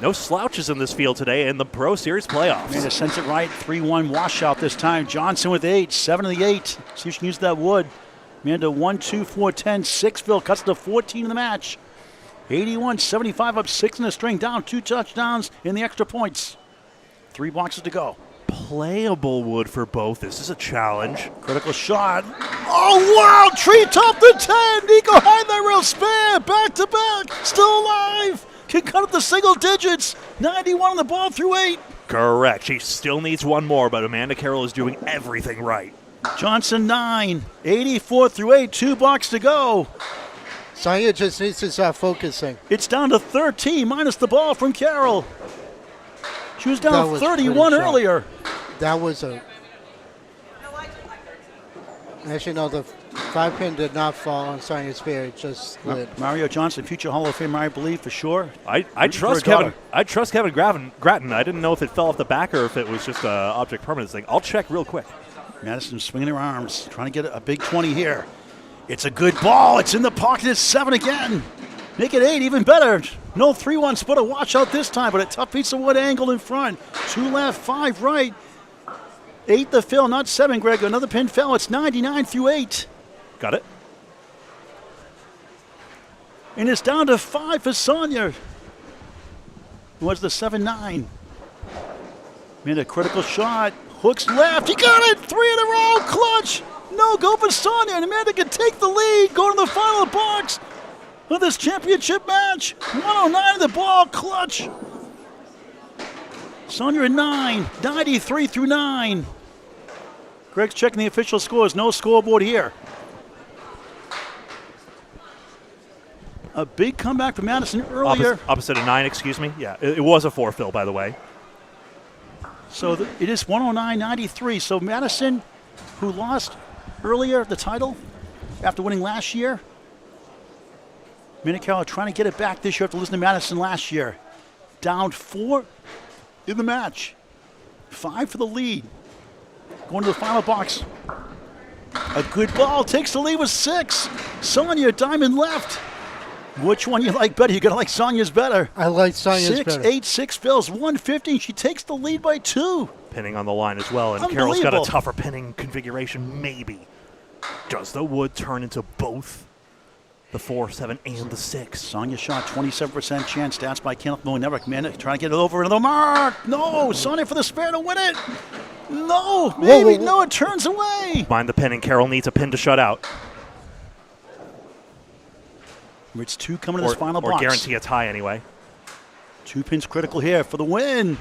No slouches in this field today in the Pro Series playoffs. Amanda sends it right, 3-1 washout this time. Johnson with 8, 7 of the 8. See if she can use that wood. Amanda 1-2-4-10, 6 fill, cuts to 14 in the match. 81-75 up 6 in the string, down 2 touchdowns in the extra points. 3 boxes to go. Playable wood for both. This is a challenge. Critical shot. Oh, wow! Treetop the 10. Nico behind that rail spare. Back to back. Still alive. Can cut up the single digits. 91 on the ball through 8. Correct. She still needs one more, but Amanda Carroll is doing everything right. Johnson 9. 84 through 8. 2 boxes to go. Sonia just needs to start focusing. It's down to 13 minus the ball from Carroll. She was down 31 earlier. That was a... Actually, no, the 5-pin did not fall on Sonia's spear. It just slid. Mario Johnson, future Hall of Famer, I believe, for sure. I trust Kevin. I trust Kevin Gratton. I didn't know if it fell off the back or if it was just an object permanence thing. I'll check real quick. Madison swinging her arms, trying to get a big 20 here. It's a good ball. It's in the pocket. It's 7 again. Make it 8, even better. No 3-1 split, a watch out this time, but a tough piece of wood angle in front. 2 left, 5 right. 8 the fill, not 7, Greg. Another pin fell. It's 99 through 8. Got it. And it's down to 5 for Sonia. It was the 7-9. Made a critical shot. Hooks left. He got it. 3 in a row. Clutch. No go for Sonia. And Amanda can take the lead. Go to the final box of this championship match. 109 in the ball. Clutch. Sonia at 9. 93 through 9. Greg's checking the official scores. No scoreboard here. A big comeback for Madison earlier. Opposite of 9, excuse me. Yeah, it was a 4 fill, by the way. So it is 109-93. So Madison, who lost earlier the title after winning last year, Amanda Carroll trying to get it back this year after losing to Madison last year. Down 4 in the match. 5 for the lead. Going to the final box. A good ball. Takes the lead with 6. Sonia, diamond left. Which one you like better? You're going to like Sonia's better. I like Sonia's better. 6-8-6 fills. 150. She takes the lead by 2. Pinning on the line as well, and Carroll's got a tougher pinning configuration, maybe. Does the wood turn into both the 4, 7, and the 6? Sonia shot 27% chance. Stats by Candlepin Bowling Network. Man, trying to get it over another mark. No, Sonia for the spare to win it. No, maybe. No, it turns away. Mind the pinning. Carroll needs a pin to shut out. It's 2 coming to this final box. Or guarantee a tie anyway. 2 pins critical here for the win.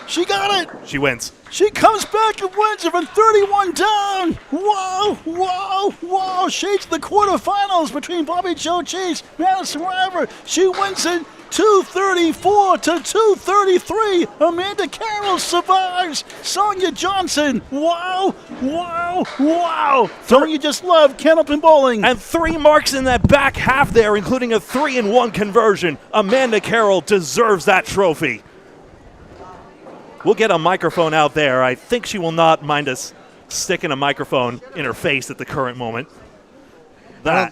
She got it. She wins. She comes back and wins it from 31 down. Whoa, whoa, whoa. Shades of the quarterfinals between Bobby Joe Chase, Madison Riva. She wins it 234 to 233. Amanda Carroll survives. Sonia Johnson. Wow, wow, wow. Don't you just love Candlepin Bowling? And 3 marks in that back half there, including a 3-in-1 conversion. Amanda Carroll deserves that trophy. We'll get a microphone out there. I think she will not mind us sticking a microphone in her face at the current moment. I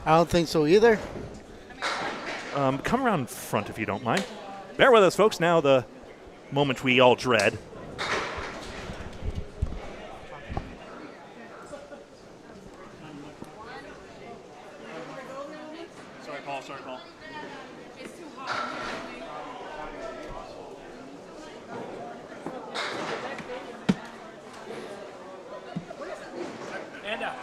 don't think so either. Come around front if you don't mind. Bear with us, folks. Now the moment we all dread. Sorry, Paul. And out.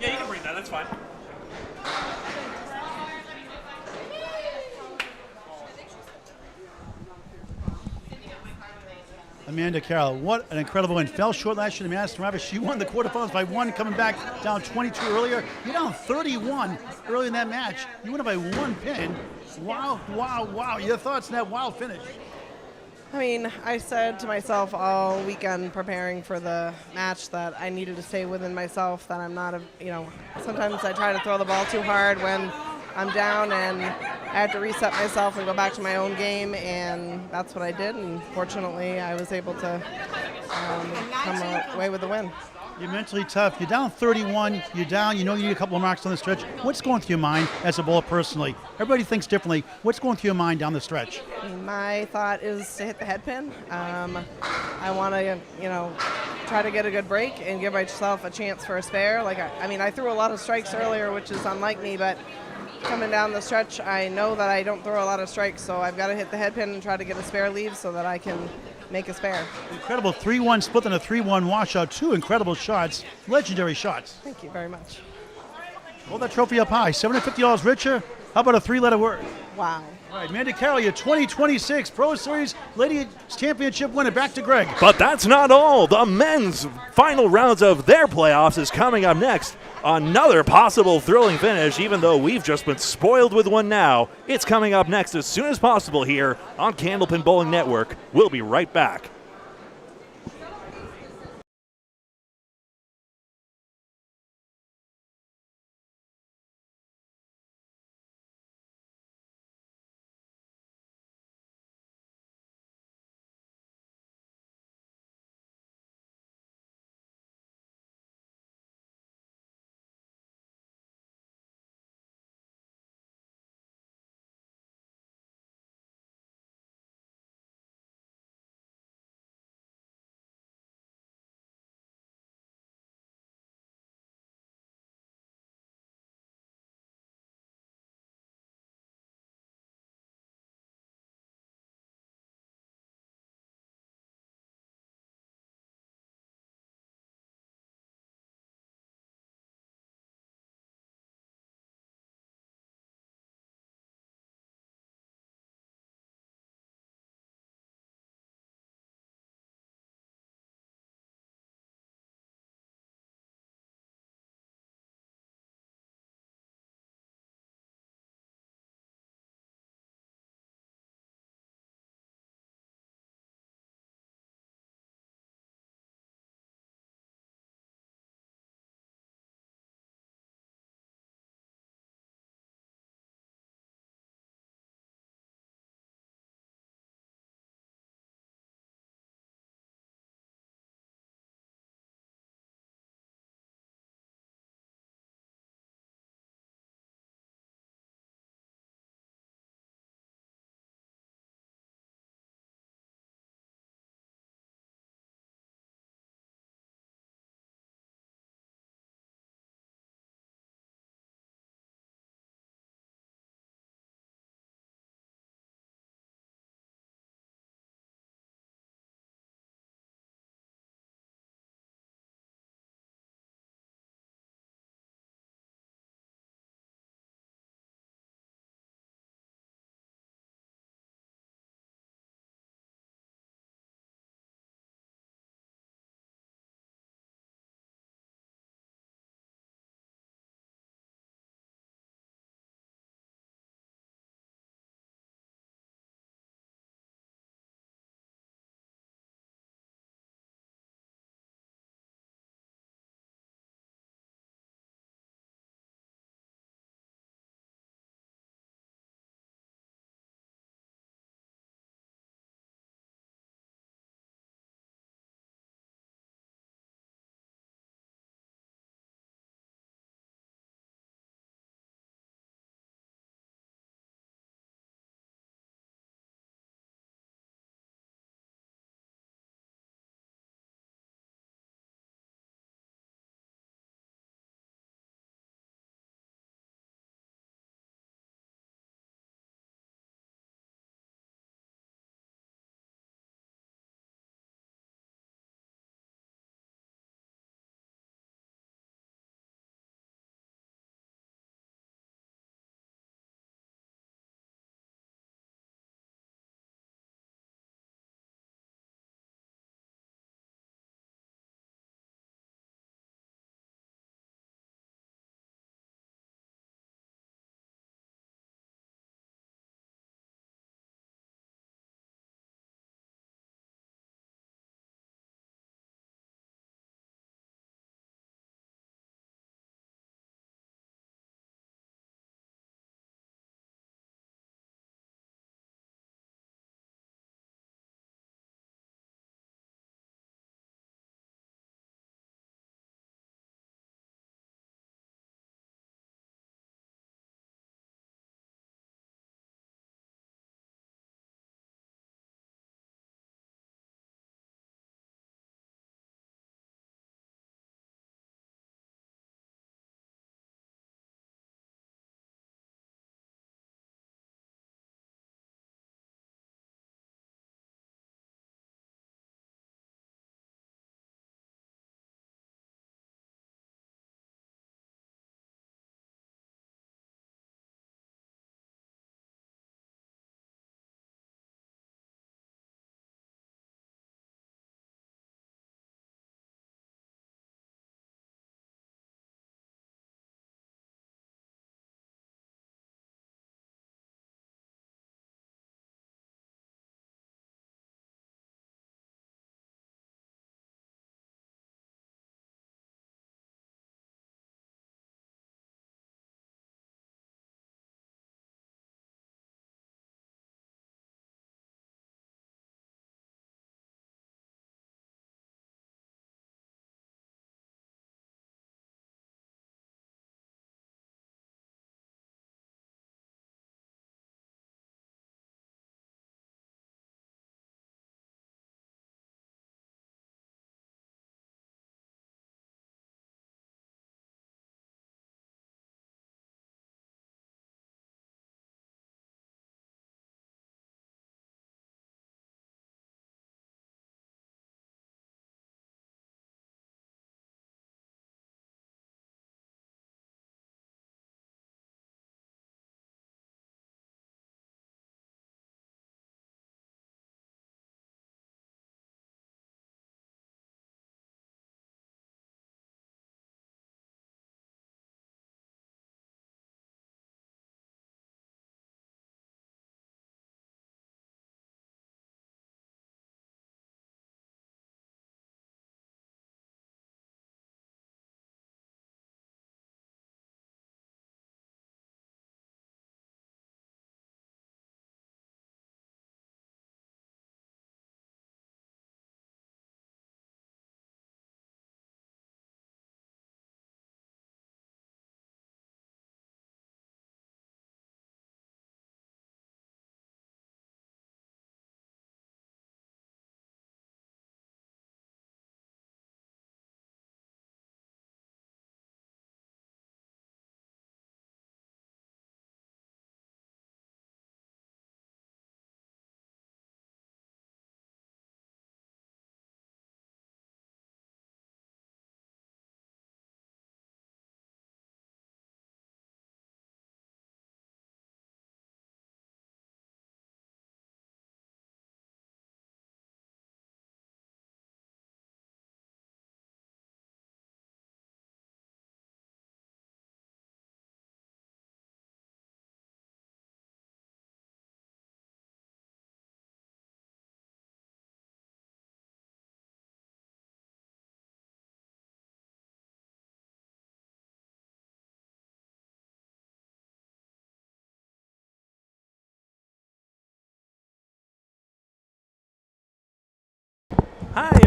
Yeah, you can bring that. That's fine. Amanda Carroll, what an incredible win. Fell short last year to Madison Riva. She won the quarterfinals by 1, coming back down 22 earlier. You're down 31 early in that match. You won it by 1 pin. Wow, wow, wow. Your thoughts on that wild finish? I mean, I said to myself all weekend preparing for the match that I needed to stay within myself, that I'm not sometimes I try to throw the ball too hard when I'm down, and I have to reset myself and go back to my own game, and that's what I did, and fortunately I was able to come away with the win. You're mentally tough. You're down 31. You're down. You know you need a couple of marks on the stretch. What's going through your mind as a bowler personally? Everybody thinks differently. What's going through your mind down the stretch? My thought is to hit the head pin. I want to, try to get a good break and give myself a chance for a spare. I threw a lot of strikes earlier, which is unlike me, but coming down the stretch, I know that I don't throw a lot of strikes, so I've got to hit the head pin and try to get a spare leave so that I can make a spare. Incredible 3-1 split and a 3-1 washout. 2 incredible shots, legendary shots. Thank you very much. Hold that trophy up high. $750 richer. How about a 3-letter word? Wow. All right, Amanda Carroll, your 2026 Pro Series Ladies Championship winner. Back to Greg. But that's not all. The men's final rounds of their playoffs is coming up next. Another possible thrilling finish, even though we've just been spoiled with one now. It's coming up next as soon as possible here on Candlepin Bowling Network. We'll be right back.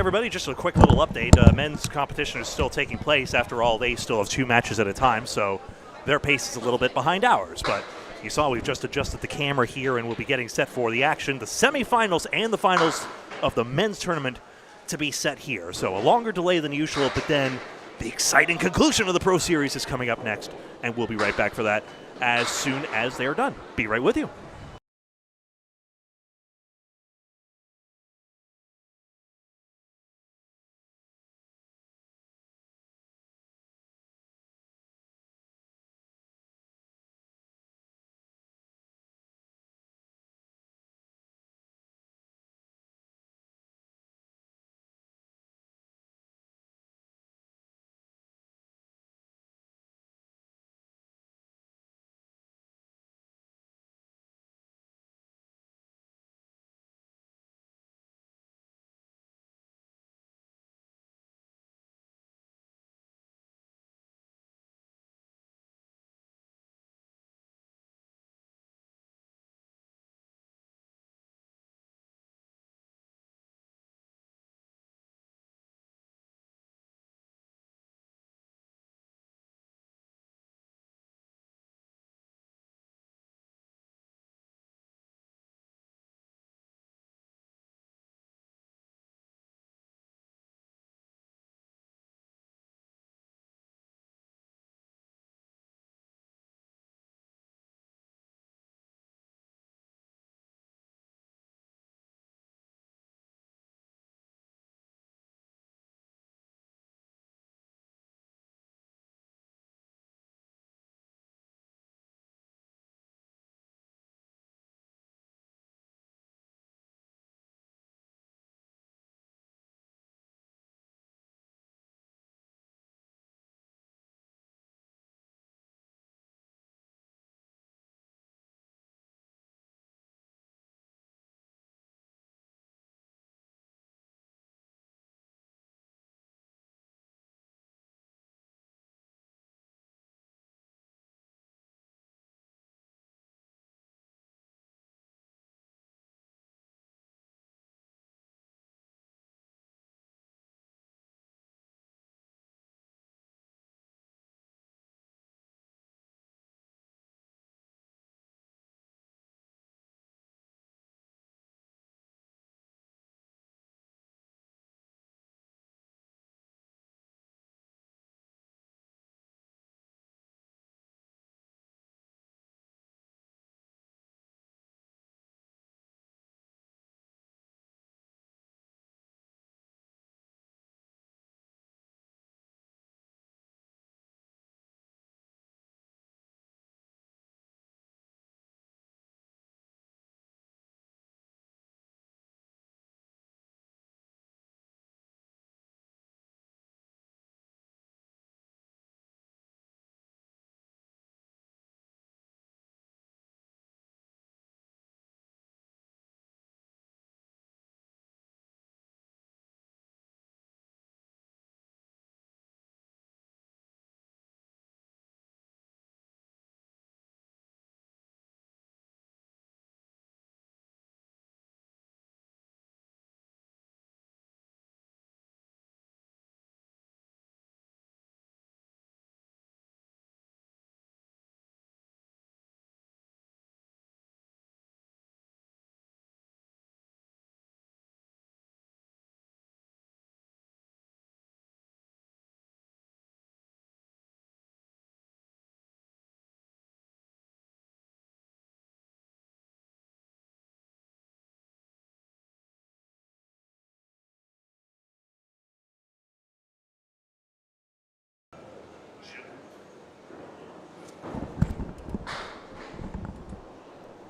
everybody. Just a quick little update. Men's competition is still taking place. After all, they still have 2 matches at a time, so their pace is a little bit behind ours. But you saw we've just adjusted the camera here, and we'll be getting set for the action, the semifinals and the finals of the men's tournament to be set here. So a longer delay than usual, but then the exciting conclusion of the Pro Series is coming up next, and we'll be right back for that as soon as they are done. Be right with you.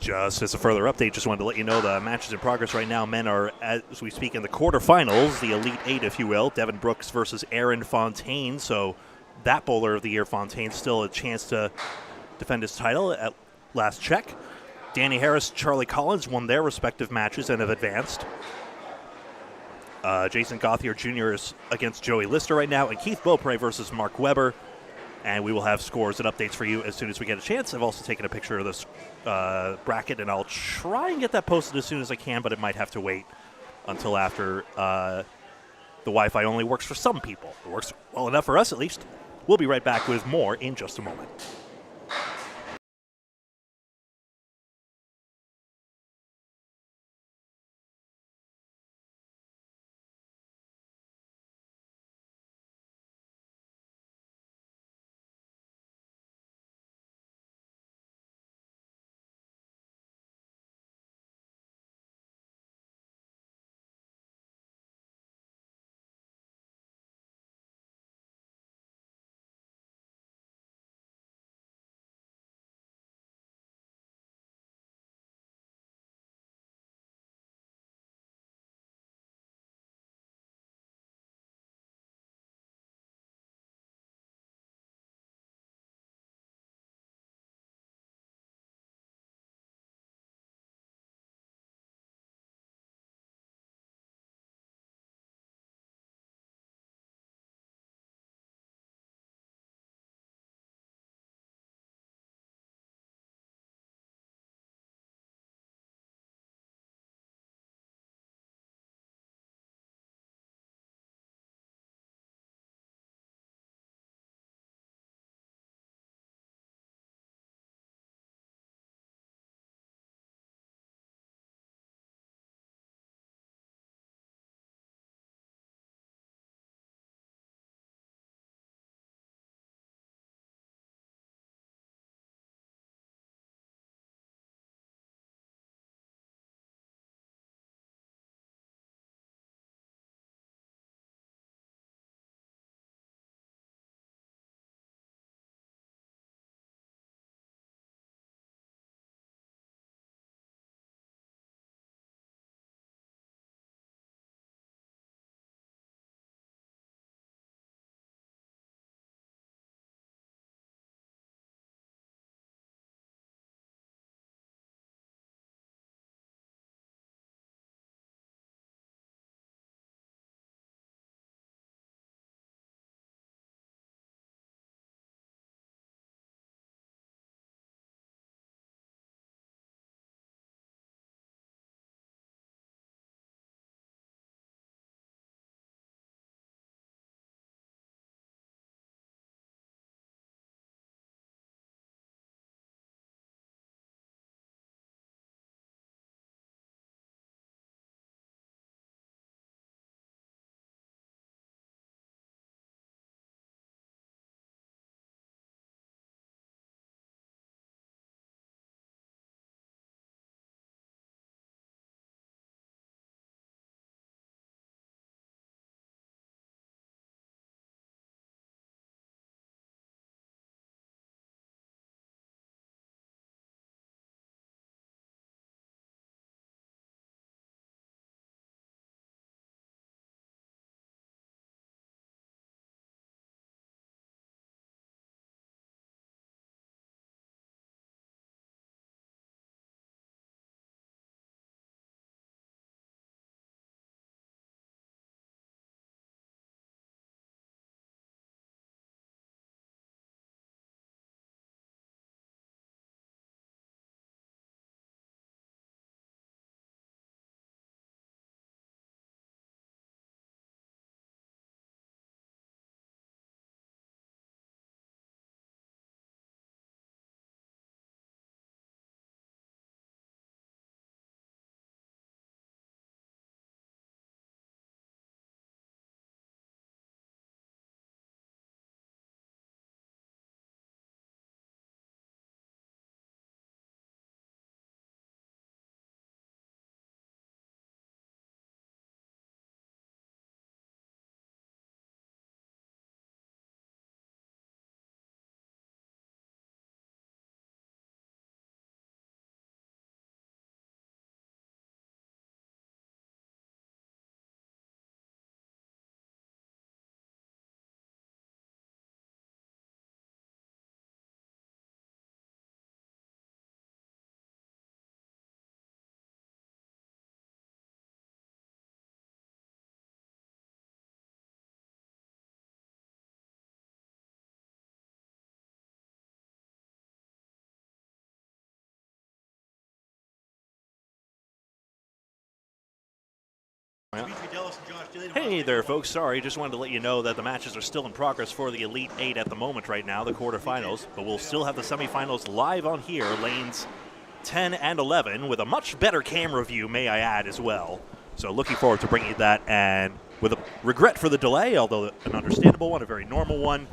Just as a further update, just wanted to let you know the match is in progress right now. Men are, as we speak, in the quarterfinals, the Elite Eight, if you will. Devin Brooks versus Aaron Fontaine. So that bowler of the year, Fontaine, still a chance to defend his title at last check. Danny Harris, Charlie Collins won their respective matches and have advanced. Jason Gauthier Jr. is against Joey Lister right now, and Keith Beaupre versus Mark Weber. And we will have scores and updates for you as soon as we get a chance. I've also taken a picture of this bracket, and I'll try and get that posted as soon as I can, but it might have to wait until after The Wi-Fi only works for some people. It works well enough for us, at least. We'll be right back with more in just a moment. Hey there, folks. Sorry, just wanted to let you know that the matches are still in progress for the Elite 8 at the moment right now, the quarterfinals, but we'll still have the semifinals live on here, lanes 10 and 11, with a much better camera view, may I add, as well. So looking forward to bringing you that, and with a regret for the delay, although an understandable one, a very normal one,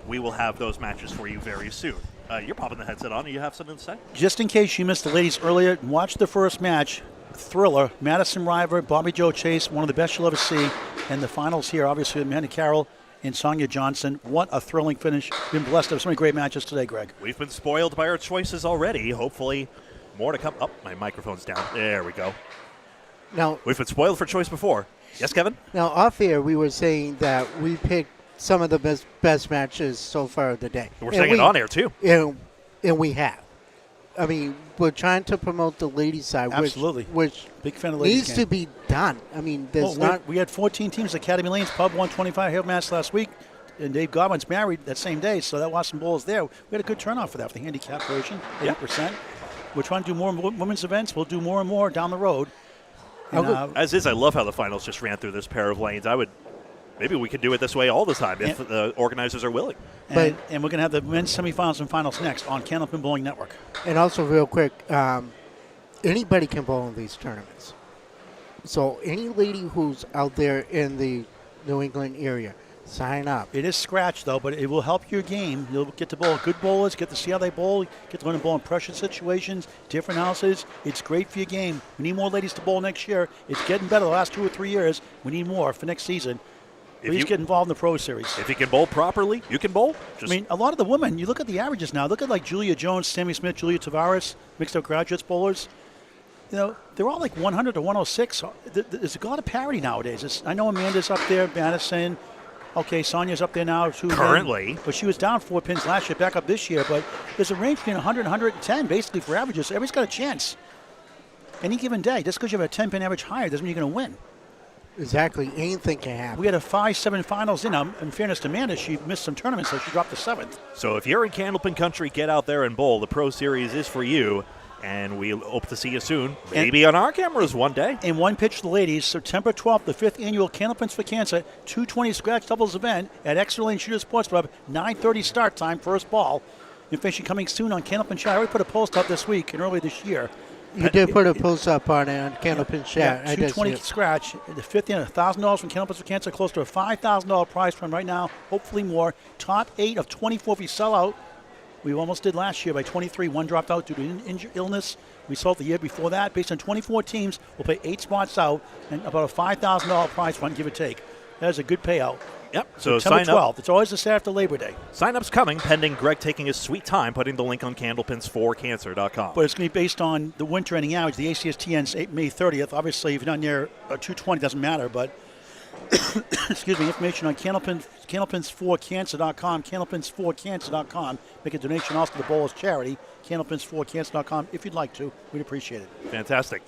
we will have those matches for you very soon. You're popping the headset on. Do you have something to say? Just in case you missed the ladies earlier, watch the first match. Thriller, Madison Riva, Bobby Joe Chase, one of the best you'll ever see. And the finals here, obviously, Amanda Carroll and Sonia Johnson. What a thrilling finish. Been blessed to have so many great matches today, Greg. We've been spoiled by our choices already. Hopefully more to come. Oh, my microphone's down. There we go. Now, we've been spoiled for choice before. Yes, Kevin? Now, off air, we were saying that we picked some of the best matches so far of the day. We're saying it on air, too. And we have. I mean, we're trying to promote the ladies' side, absolutely, which big fan of ladies needs to be done. I mean, there's we had 14 teams. Academy Lanes Pub 125 Hill match last week, and Dave Godwin's married that same day, so that was some bowls there. We had a good turnout for that, for the handicap version, 80%. We're trying to do more women's events. We'll do more and more down the road. And, as is, I love how the finals just ran through this pair of lanes. Maybe we could do it this way all the time if the organizers are willing. And we're going to have the men's semifinals and finals next on Candlepin Bowling Network. And also, real quick, anybody can bowl in these tournaments. So any lady who's out there in the New England area, sign up. It is scratch, though, but it will help your game. You'll get to bowl good bowlers, get to see how they bowl, get to learn to bowl in pressure situations, different houses. It's great for your game. We need more ladies to bowl next year. It's getting better the last 2 or 3 years. We need more for next season. Please get involved in the Pro Series. If you can bowl properly, you can bowl. I mean, a lot of the women, you look at the averages now. Look at like Julia Jones, Sammy Smith, Julia Tavares, mixed-up graduates bowlers. You know, they're all like 100 to 106. There's a lot of parity nowadays. I know Amanda's up there, Madison. Okay, Sonia's up there now too. Currently. But she was down 4 pins last year, back up this year. But there's a range between 100 and 110 basically for averages. Everybody's got a chance. Any given day, just because you have a 10-pin average higher doesn't mean you're going to win. Exactly. Anything can happen. We had a 5-7 finals in. In fairness to Amanda, she missed some tournaments, so she dropped to 7th. So if you're in Candlepin country, get out there and bowl. The Pro Series is for you, and we hope to see you soon. Maybe on our cameras one day. And one pitch to the ladies, September 12th, the 5th annual Candlepins for Cancer 220 scratch doubles event at Exeter Lane Shooter Sports Club, 9:30 start time, first ball. Information coming soon on Candlepin Chat. I already put a post up this week and early this year. You did put a post up on it on Candlepin Chat. Yeah, 220 scratch. The 5th end, $1,000 from Candlepins for Cancer, close to a $5,000 prize fund right now. Hopefully more. Top 8 of 24 if you sell out. We almost did last year by 23. One dropped out due to illness. We sold the year before that. Based on 24 teams, we'll pay 8 spots out and about a $5,000 prize fund, give or take. That is a good payout. Yep. So September sign 12th. up. It's always the day after Labor Day. Sign-up's coming, pending Greg taking his sweet time putting the link on candlepins4cancer.com. But it's going to be based on the winter ending average. The ACST ends May 30th. Obviously, if you're not near 220, it doesn't matter. But, excuse me, information on candlepins4cancer.com, candlepins4cancer.com. Make a donation also to the Bowlers Charity, candlepins4cancer.com, if you'd like to. We'd appreciate it. Fantastic.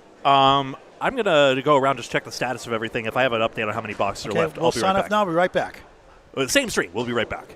I'm going to go around just check the status of everything. If I have an update on how many boxes are left, I'll be right back. We'll sign up now. We'll be right back. Same stream. We'll be right back.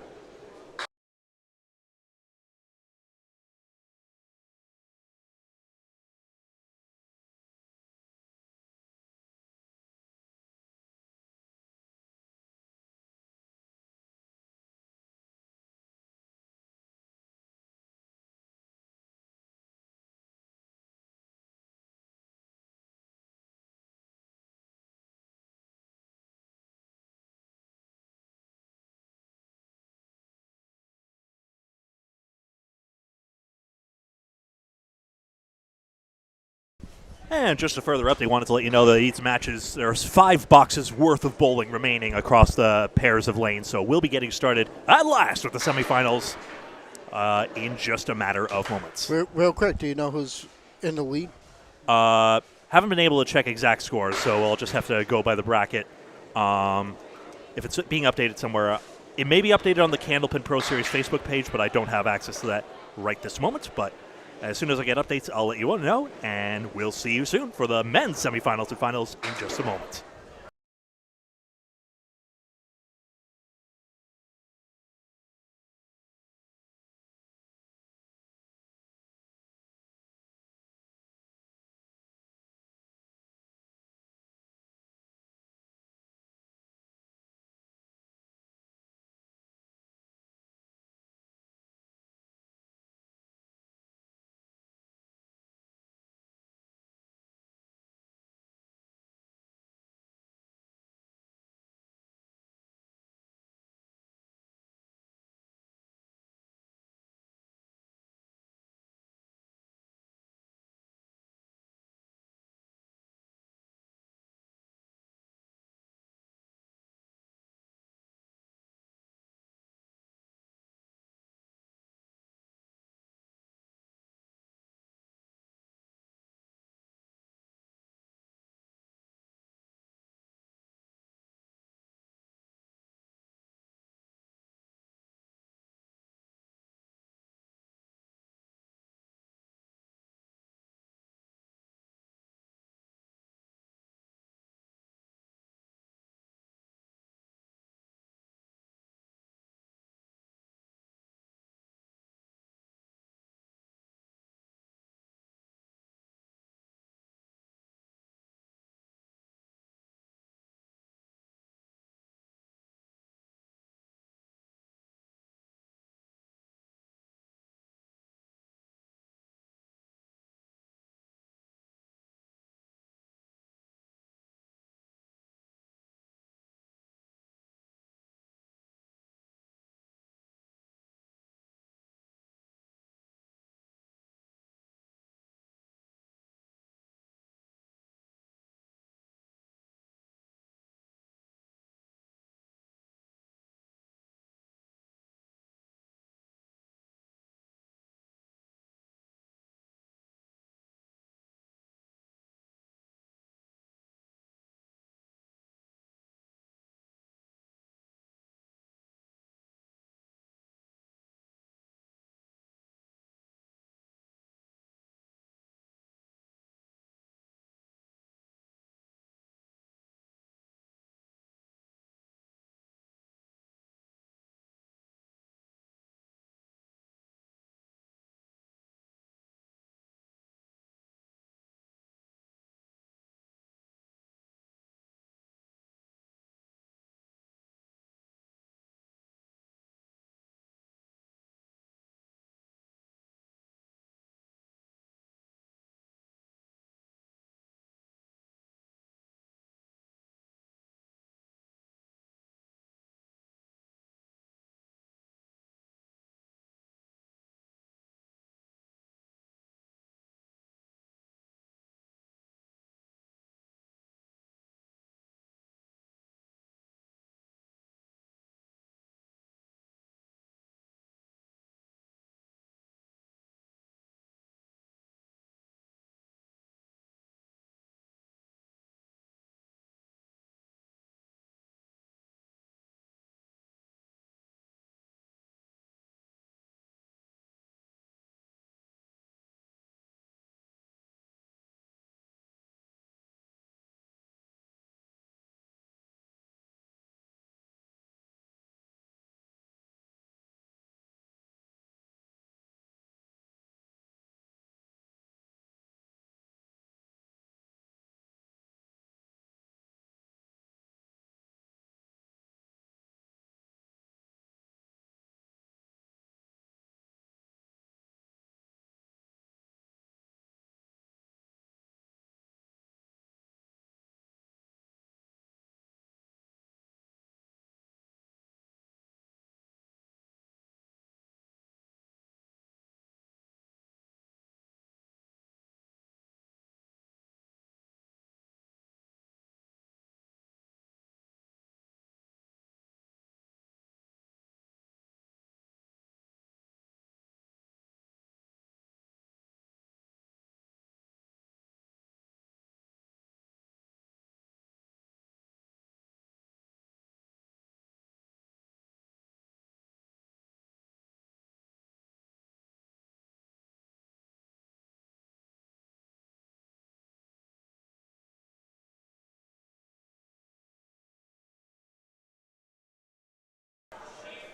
And just a further update, wanted to let you know that these matches, there's 5 boxes worth of bowling remaining across the pairs of lanes. So we'll be getting started at last with the semifinals in just a matter of moments. Real quick, do you know who's in the lead? Haven't been able to check exact scores, so I'll just have to go by the bracket. If it's being updated somewhere, it may be updated on the Candlepin Pro Series Facebook page, but I don't have access to that right this moment. But as soon as I get updates, I'll let you all know, and we'll see you soon for the men's semifinals and finals in just a moment.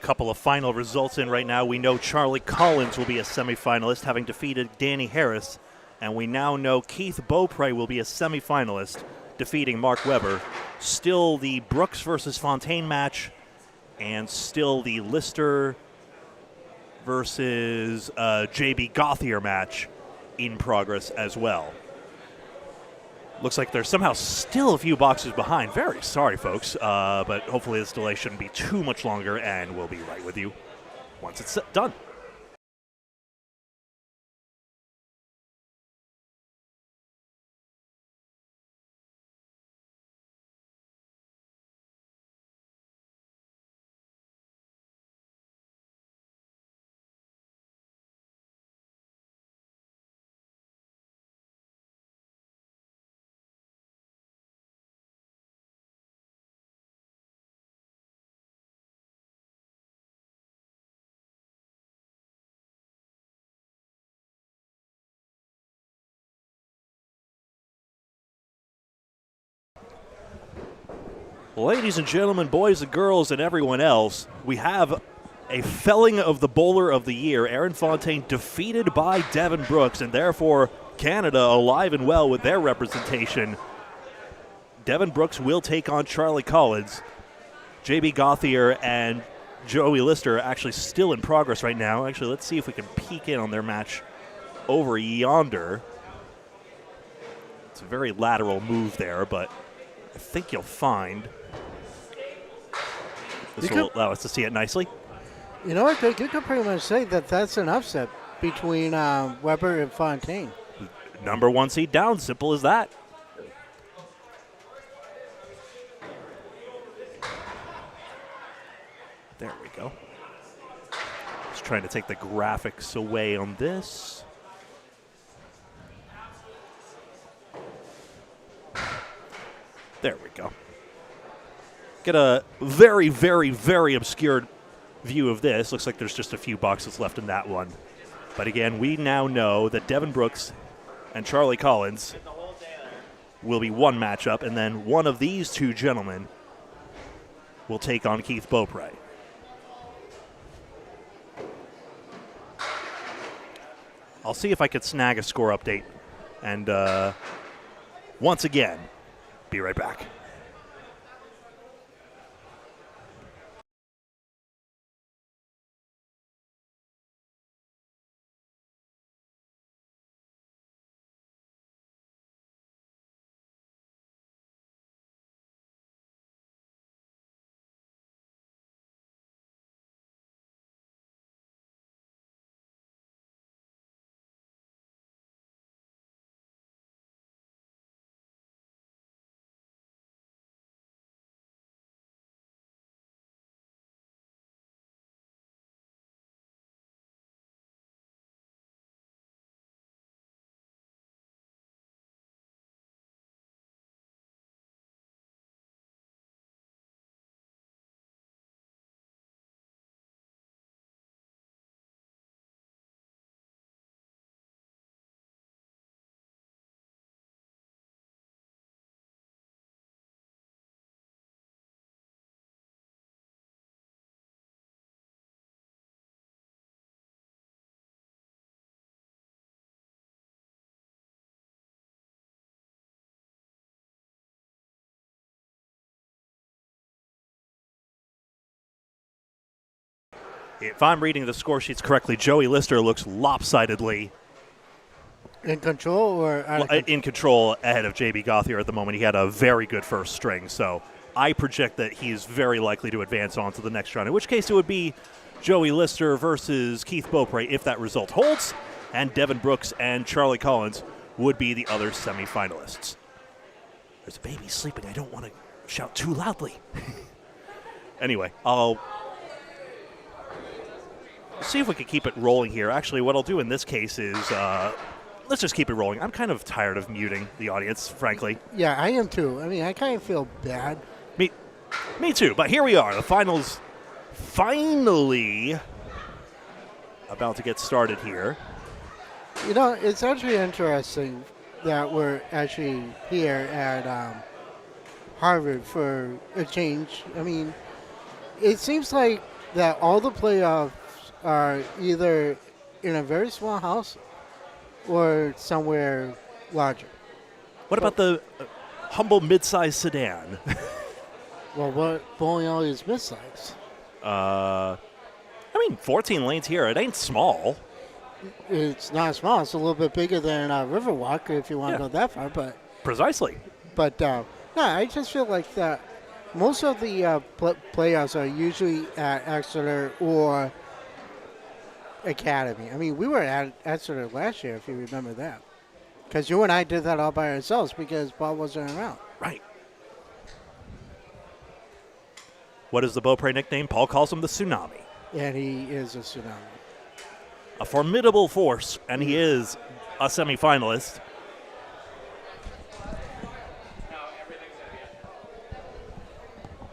couple of final results in right now. We know Charlie Collins will be a semifinalist, having defeated Danny Harris. And we now know Keith B.O.T.Y will be a semifinalist, defeating Mark Webber. Still the Brooks versus Fontaine match, and still the Lister versus J.B. Gauthier match in progress as well. Looks like they're somehow still a few boxes behind. Very sorry, folks, but hopefully this delay shouldn't be too much longer, and we'll be right with you once it's done. Ladies and gentlemen, boys and girls, and everyone else, we have a felling of the Bowler of the Year. Aaron Fontaine defeated by Devin Brooks, and therefore Canada alive and well with their representation. Devin Brooks will take on Charlie Collins. J.B. Gauthier and Joey Lister are actually still in progress right now. Actually, let's see if we can peek in on their match over yonder. It's a very lateral move there, but I think you'll find this will allow us to see it nicely. You know what? You could pretty much say that that's an upset between Webber and Fontaine. Number 1 seed down, simple as that. There we go. Just trying to take the graphics away on this. There we go. Get a very, very, very obscured view of this. Looks like there's just a few boxes left in that one. But again, we now know that Devin Brooks and Charlie Collins will be one matchup, and then one of these two gentlemen will take on Keith B.O.T.Y. I'll see if I could snag a score update. And once again, be right back. If I'm reading the score sheets correctly, Joey Lister looks lopsidedly in control or in control ahead of J.B. Gauthier at the moment. He had a very good first string, so I project that he's very likely to advance on to the next round, in which case it would be Joey Lister versus Keith B.O.T.Y if that result holds, and Devin Brooks and Charlie Collins would be the other semifinalists. There's a baby sleeping. I don't want to shout too loudly. Anyway, I'll see if we can keep it rolling here. Actually, what I'll do in this case is let's just keep it rolling. I'm kind of tired of muting the audience, frankly. Yeah, I am too. I mean, I kind of feel bad. Me too. But here we are. The finals finally about to get started here. You know, it's actually interesting that we're actually here at Harvard for a change. I mean, it seems like that all the playoffs are either in a very small house or somewhere larger. What about the humble mid-sized sedan? Well, what bowling alley is mid-size? 14 lanes here. It ain't small. It's not small. It's a little bit bigger than Riverwalk if you want to go that far. But Precisely. no, I just feel like that most of the playoffs are usually at Exeter or Academy. I mean, we were at Exeter last year, if you remember that. Because you and I did that all by ourselves because Paul wasn't around. Right. What is the Beaupre nickname? Paul calls him the Tsunami. And he is a tsunami. A formidable force, and he is a semifinalist.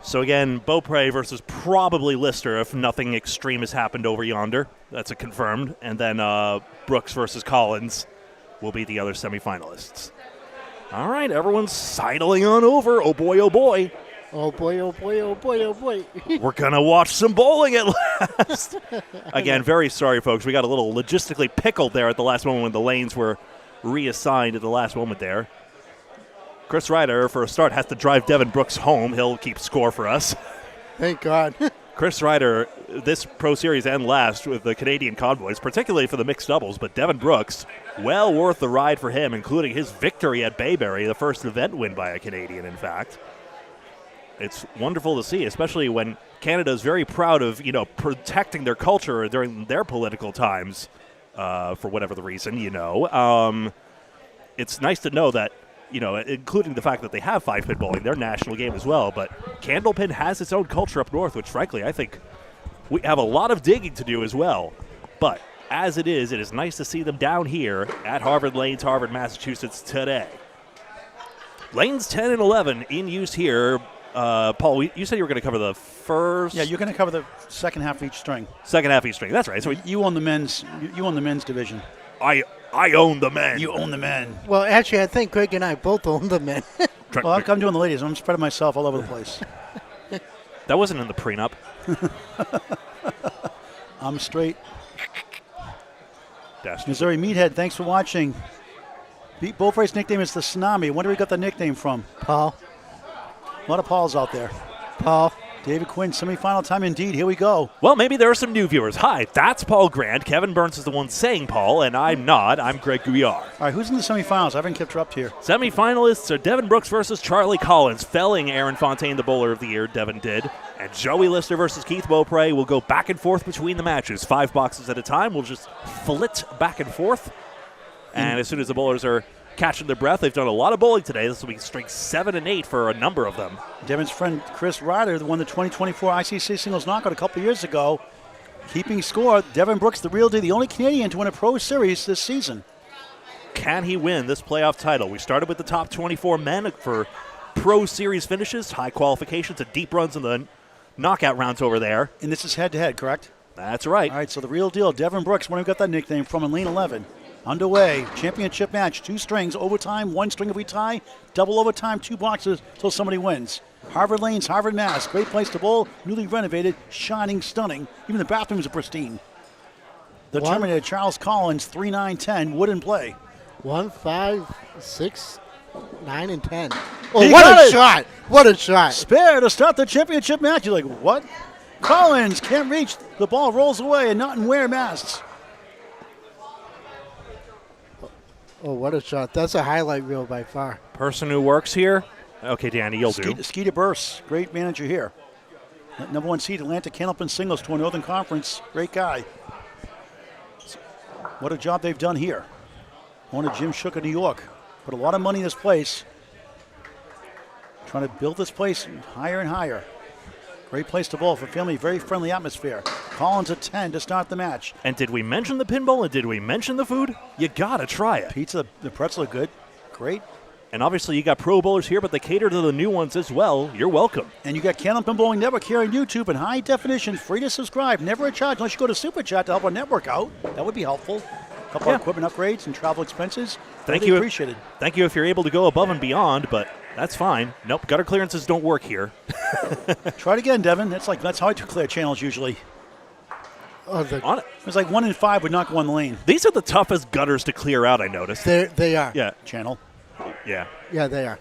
So again, Beaupre versus probably Lister if nothing extreme has happened over yonder. That's a confirmed. And then Brooks versus Collins will be the other semifinalists. All right, everyone's sidling on over. Oh boy, oh boy. Oh boy, oh boy, oh boy, oh boy. We're going to watch some bowling at last. Again, very sorry, folks. We got a little logistically pickled there at the last moment when the lanes were reassigned at the last moment there. Chris Ryder, for a start, has to drive Devin Brooks home. He'll keep score for us. Thank God. Chris Ryder, this Pro Series and last with the Canadian convoys, particularly for the mixed doubles, but Devin Brooks, well worth the ride for him, including his victory at Bayberry, the first event win by a Canadian, in fact. It's wonderful to see, especially when Canada is very proud of, protecting their culture during their political times, for whatever the reason, It's nice to know that, including the fact that they have 5-pin bowling, their national game as well, but Candlepin has its own culture up north, which, frankly, I think we have a lot of digging to do as well. But as it is nice to see them down here at Harvard Lanes, Harvard, Massachusetts today. Lanes 10 and 11 in use here. Paul, you said you were going to cover the first. Yeah, you're going to cover the second half of each string. Second half of each string. That's right. So you own the men's. You own the men's division. I own the men. You own the men. Well, actually, I think Greg and I both own the men. Well, I'm doing the ladies. I'm spreading myself all over the place. That wasn't in the prenup. I'm straight. Dashed. Missouri Meathead, thanks for watching. Beaupre's nickname is the Tsunami. I wonder where he got the nickname from. Paul. A lot of Pauls out there. Paul. David Quinn, semifinal time indeed. Here we go. Well, maybe there are some new viewers. Hi, that's Paul Grant. Kevin Burns is the one saying Paul, and I'm not. I'm Greg Gouillart. All right, who's in the semifinals? I haven't kept her up here. Semifinalists are Devin Brooks versus Charlie Collins, felling Aaron Fontaine, the bowler of the year. Devin did. And Joey Lister versus Keith Beaupre will go back and forth between the matches. 5 boxes at a time. We'll just flit back and forth. And as soon as the bowlers are catching their breath, they've done a lot of bowling today. This will be strings 7 and 8 for a number of them. Devin's friend Chris Ryder won the 2024 ICC singles knockout a couple years ago. Keeping score, Devin Brooks, the real deal, the only Canadian to win a Pro Series this season. Can he win this playoff title? We started with the top 24 men for Pro Series finishes, high qualifications, and deep runs in the knockout rounds over there. And this is head-to-head, correct? That's right. All right, so the real deal, Devin Brooks, when we got that nickname from in lane 11. Underway, championship match, 2 strings, overtime, 1 string if we tie, double overtime, 2 boxes till somebody wins. Harvard Lanes, Harvard, Mass, great place to bowl, newly renovated, shining, stunning. Even the bathrooms are pristine. The Terminator, Charles Collins, 3-9-10, wooden play. 1, 5, 6, 9, and 10. Oh, what a shot! What a shot! Spare to start the championship match. You're like, what? Collins can't reach. The ball rolls away and not in Ware, Mass. Oh, what a shot. That's a highlight reel by far. Person who works here. Okay, Danny, you'll do. Skeeter Burse, great manager here. Number 1 seed, Atlantic Candlepin Singles Tour, Northern Conference. Great guy. What a job they've done here. Owner Jim Shook of New York. Put a lot of money in this place. Trying to build this place higher and higher. Great place to bowl for family, very friendly atmosphere. Collins at 10 to start the match. And did we mention the pinball and did we mention the food? You gotta try it. Pizza, the pretzel are good. Great. And obviously you got pro bowlers here, but they cater to the new ones as well. You're welcome. And you got Candlepin Bowling Network here on YouTube in high definition, free to subscribe, never a charge unless you go to Super Chat to help our network out. That would be helpful. A couple of equipment upgrades and travel expenses. Thank you. Appreciated. Thank you if you're able to go above and beyond, but that's fine. Nope, gutter clearances don't work here. Try it again, Devin. That's how I clear channels usually. Oh, It's like 1 in 5 would not go on the lane. These are the toughest gutters to clear out, I noticed. they are. Yeah. Channel. Yeah. Yeah, they are.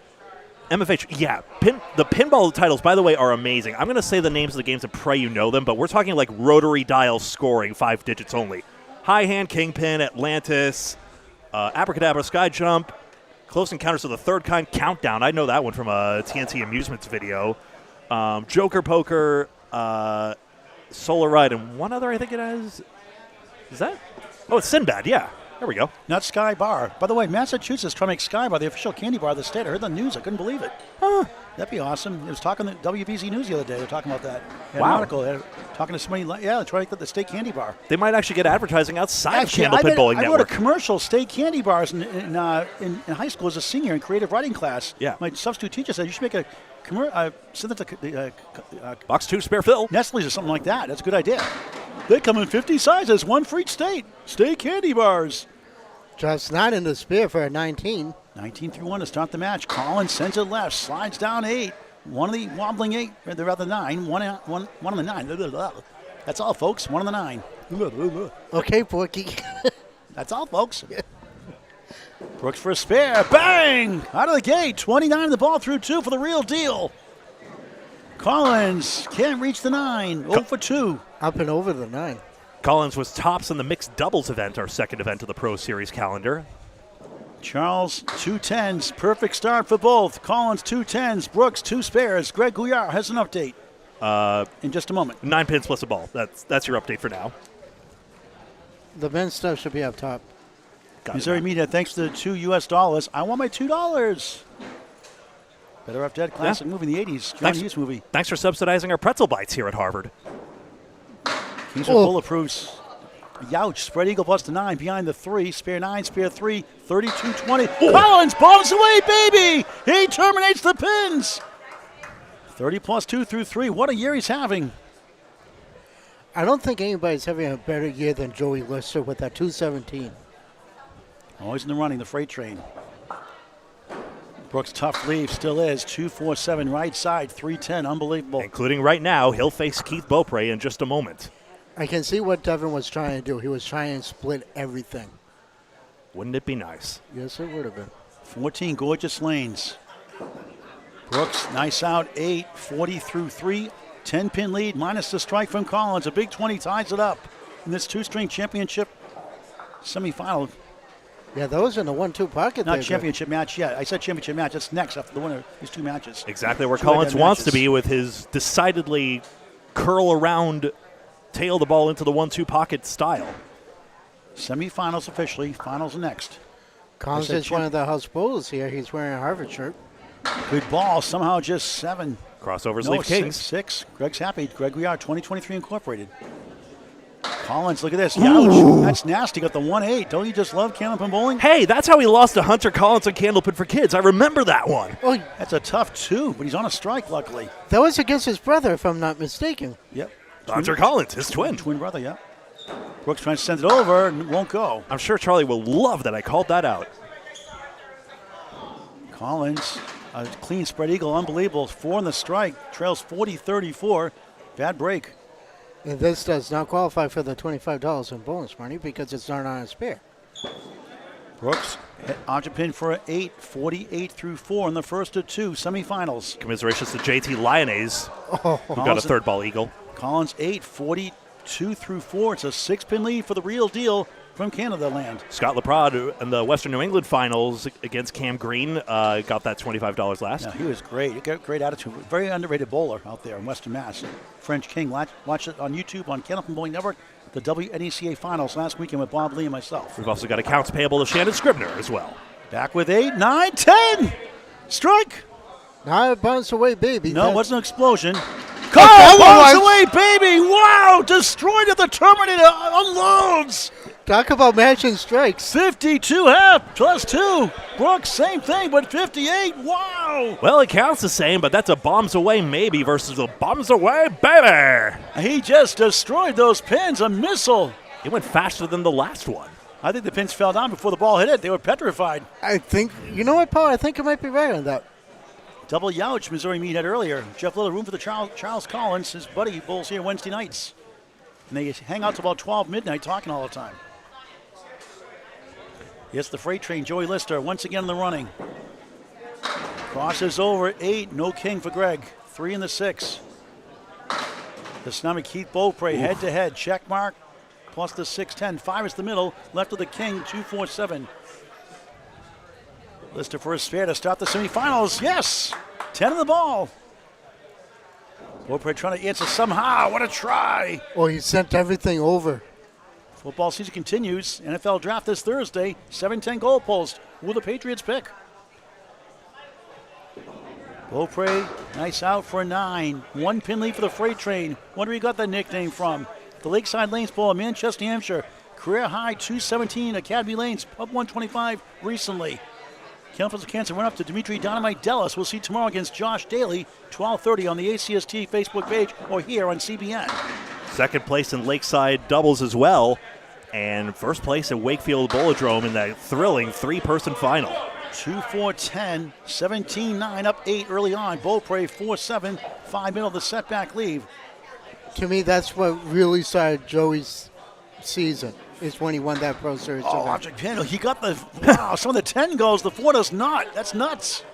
MFH, yeah. The pinball titles, by the way, are amazing. I'm going to say the names of the games and pray you know them, but we're talking like rotary dial scoring, 5 digits only. High Hand, Kingpin, Atlantis, Abracadabra, Sky Jump, Close Encounters of the Third Kind, Countdown. I know that one from a TNT Amusements video. Joker Poker, Solar Ride, and one other I think it has. Is that? Oh, it's Sinbad, yeah. There we go. Not Sky Bar. By the way, Massachusetts trying to make Sky Bar the official candy bar of the state. I heard the news. I couldn't believe it. That'd be awesome. It was talking to WBZ News the other day. They were talking about that. They had an article. Talking to somebody. Yeah, they're trying to get the state candy bar. They might actually get advertising outside of Candlepin Bowling I Network. wrote a commercial, state candy bars, in high school as a senior in creative writing class. Yeah. My substitute teacher said you should make a send it to Box 2 spare fill. Nestle's or something like that. That's a good idea. They come in 50 sizes, one for each state. State candy bars. Just not in the spear for a 19. 19-1 to start the match. Collins sends it left, slides down 8. One of the wobbling 8, they're rather 9. One on the 9. That's all, folks. 1 on the 9. Okay, Porky. That's all, folks. Brooks for a spare. Bang! Out of the gate. 29 the ball through 2 for the real deal. Collins can't reach the 9. 0 for 2. Up and over the 9. Collins was tops in the mixed doubles event, our second event of the Pro Series calendar. Charles, 2 10s. Perfect start for both. Collins, 2 10s. Brooks, 2 spares. Greg Gouillart has an update in just a moment. 9 pins plus a ball. That's your update for now. The men's stuff should be up top. Missouri Media, thanks to the $2 US. I want my $2. Better Off Dead classic movie in the 80s. John Hughes movie. Thanks for subsidizing our pretzel bites here at Harvard. These are bulletproofs. Youch, spread eagle plus the 9, behind the 3, spare 9, spare 3, 32-20. Collins bombs away, baby! He terminates the pins. 30 plus 2 through 3. What a year he's having. I don't think anybody's having a better year than Joey Lister with that 217. Always in the running, the freight train. Brooks' tough leave still is. 2-4-7 right side, 310. Unbelievable. Including right now, he'll face Keith Beaupre in just a moment. I can see what Devin was trying to do. He was trying to split everything. Wouldn't it be nice? Yes, it would have been. 14 gorgeous lanes. Brooks, nice out, 8, 40 through 3. 10-pin lead, minus the strike from Collins. A big 20 ties it up in this 2-string championship semifinal. Yeah, those in the 1-2 pocket. Not championship match yet. I said championship match. That's next after the winner of these 2 matches. Exactly where 2 Collins head-to-head wants to matches. be with his decidedly curl around, tail the ball into the 1-2 pocket style. Semifinals officially. Finals are next. Collins is one of the house bowlers here. He's wearing a Harvard shirt. Good ball. Somehow just 7. Crossovers No, leave Kings. 6. Greg's happy. Greg Gouillart, 2023 Incorporated. Collins, look at this. Ouch. That's nasty. Got the 1-8. Don't you just love Candlepin Bowling? Hey, that's how he lost to Hunter Collins on Candlepin for Kids. I remember that one. Oh, That's a tough 2, but he's on a strike, luckily. that was against his brother, if I'm not mistaken. Yep. Hunter Collins, his twin. Twin brother, yeah. Brooks trying to send it over and won't go. I'm sure Charlie will love that I called that out. Collins, a clean spread eagle, unbelievable. 4 on the strike, trails 40-34. Bad break. And this does not qualify for the $25 in bonus money because it's not on a spare. Brooks, Pin for an 8, 48 through 4 in the first of 2 semifinals. Commiserations to JT Lyonnaise, who got a third ball eagle. Collins 8, 42 through 4. It's a 6-pin lead for the real deal from Canada land. Scott Leprade in the Western New England finals against Cam Green got that $25 last. Yeah, he was great. He got great attitude. Very underrated bowler out there in Western Mass. French King. Watch it on YouTube on Candlepin Bowling Network. The WNECA finals last weekend with Bob Lee and myself. We've also got accounts payable to Shannon Scribner as well. Back with 8, 9, 10. Strike. Now it bounced away, baby. No, it wasn't an explosion. that Bombs one away, baby! Wow! Destroyed at the Terminator. Unloads. Talk about matching strikes. 52 half plus 2. Brooks, same thing, but 58. Wow! Well, it counts the same, but that's a bombs away maybe versus a bombs away baby. He just destroyed those pins. A missile. It went faster than the last one. I think the pins fell down before the ball hit it. They were petrified. I think, you know what, Paul? I think you might be right on that. Double Youch, Missouri Meathead earlier. Jeff Little, room for the Charles Collins. His buddy bowls here Wednesday nights. And they hang out till about 12 midnight talking all the time. Here's the freight train, Joey Lister, once again in the running. Crosses over 8, no king for Greg. 3 in the 6. The tsunami Keith Beaupre head to head, check mark, plus the 6-10. 5 is the middle, left of the king, 2-4-7. Lister for a spare to start the semifinals. Yes! 10 in the ball. Beaupre trying to answer somehow. What a try! Oh, he sent everything over. Football season continues. NFL draft this Thursday. 7-10 goalpost. Who will the Patriots pick? Beaupre, nice out for a 9. 1 pin lead for the freight train. Wonder where he got that nickname from. The Lakeside Lanes Bowl in Manchester, New Hampshire. Career high 217 Academy Lanes, up 125 recently. Campbell's Cancer went up to Dimitri Dynamite Dallas. We'll see tomorrow against Josh Daly, 12:30 on the ACST Facebook page or here on CBN. Second place in Lakeside doubles as well. And first place at Wakefield Bowlodrome in that thrilling 3-person final. 2-4-10, 17-9, up 8 early on. Beaupre 4-7, 5 middle of the setback leave. To me, that's what really started Joey's season, is when he won that Pro Series. Oh, event. Object Panel, he got the, wow, some of the 10 goes, the 4 does not. That's nuts.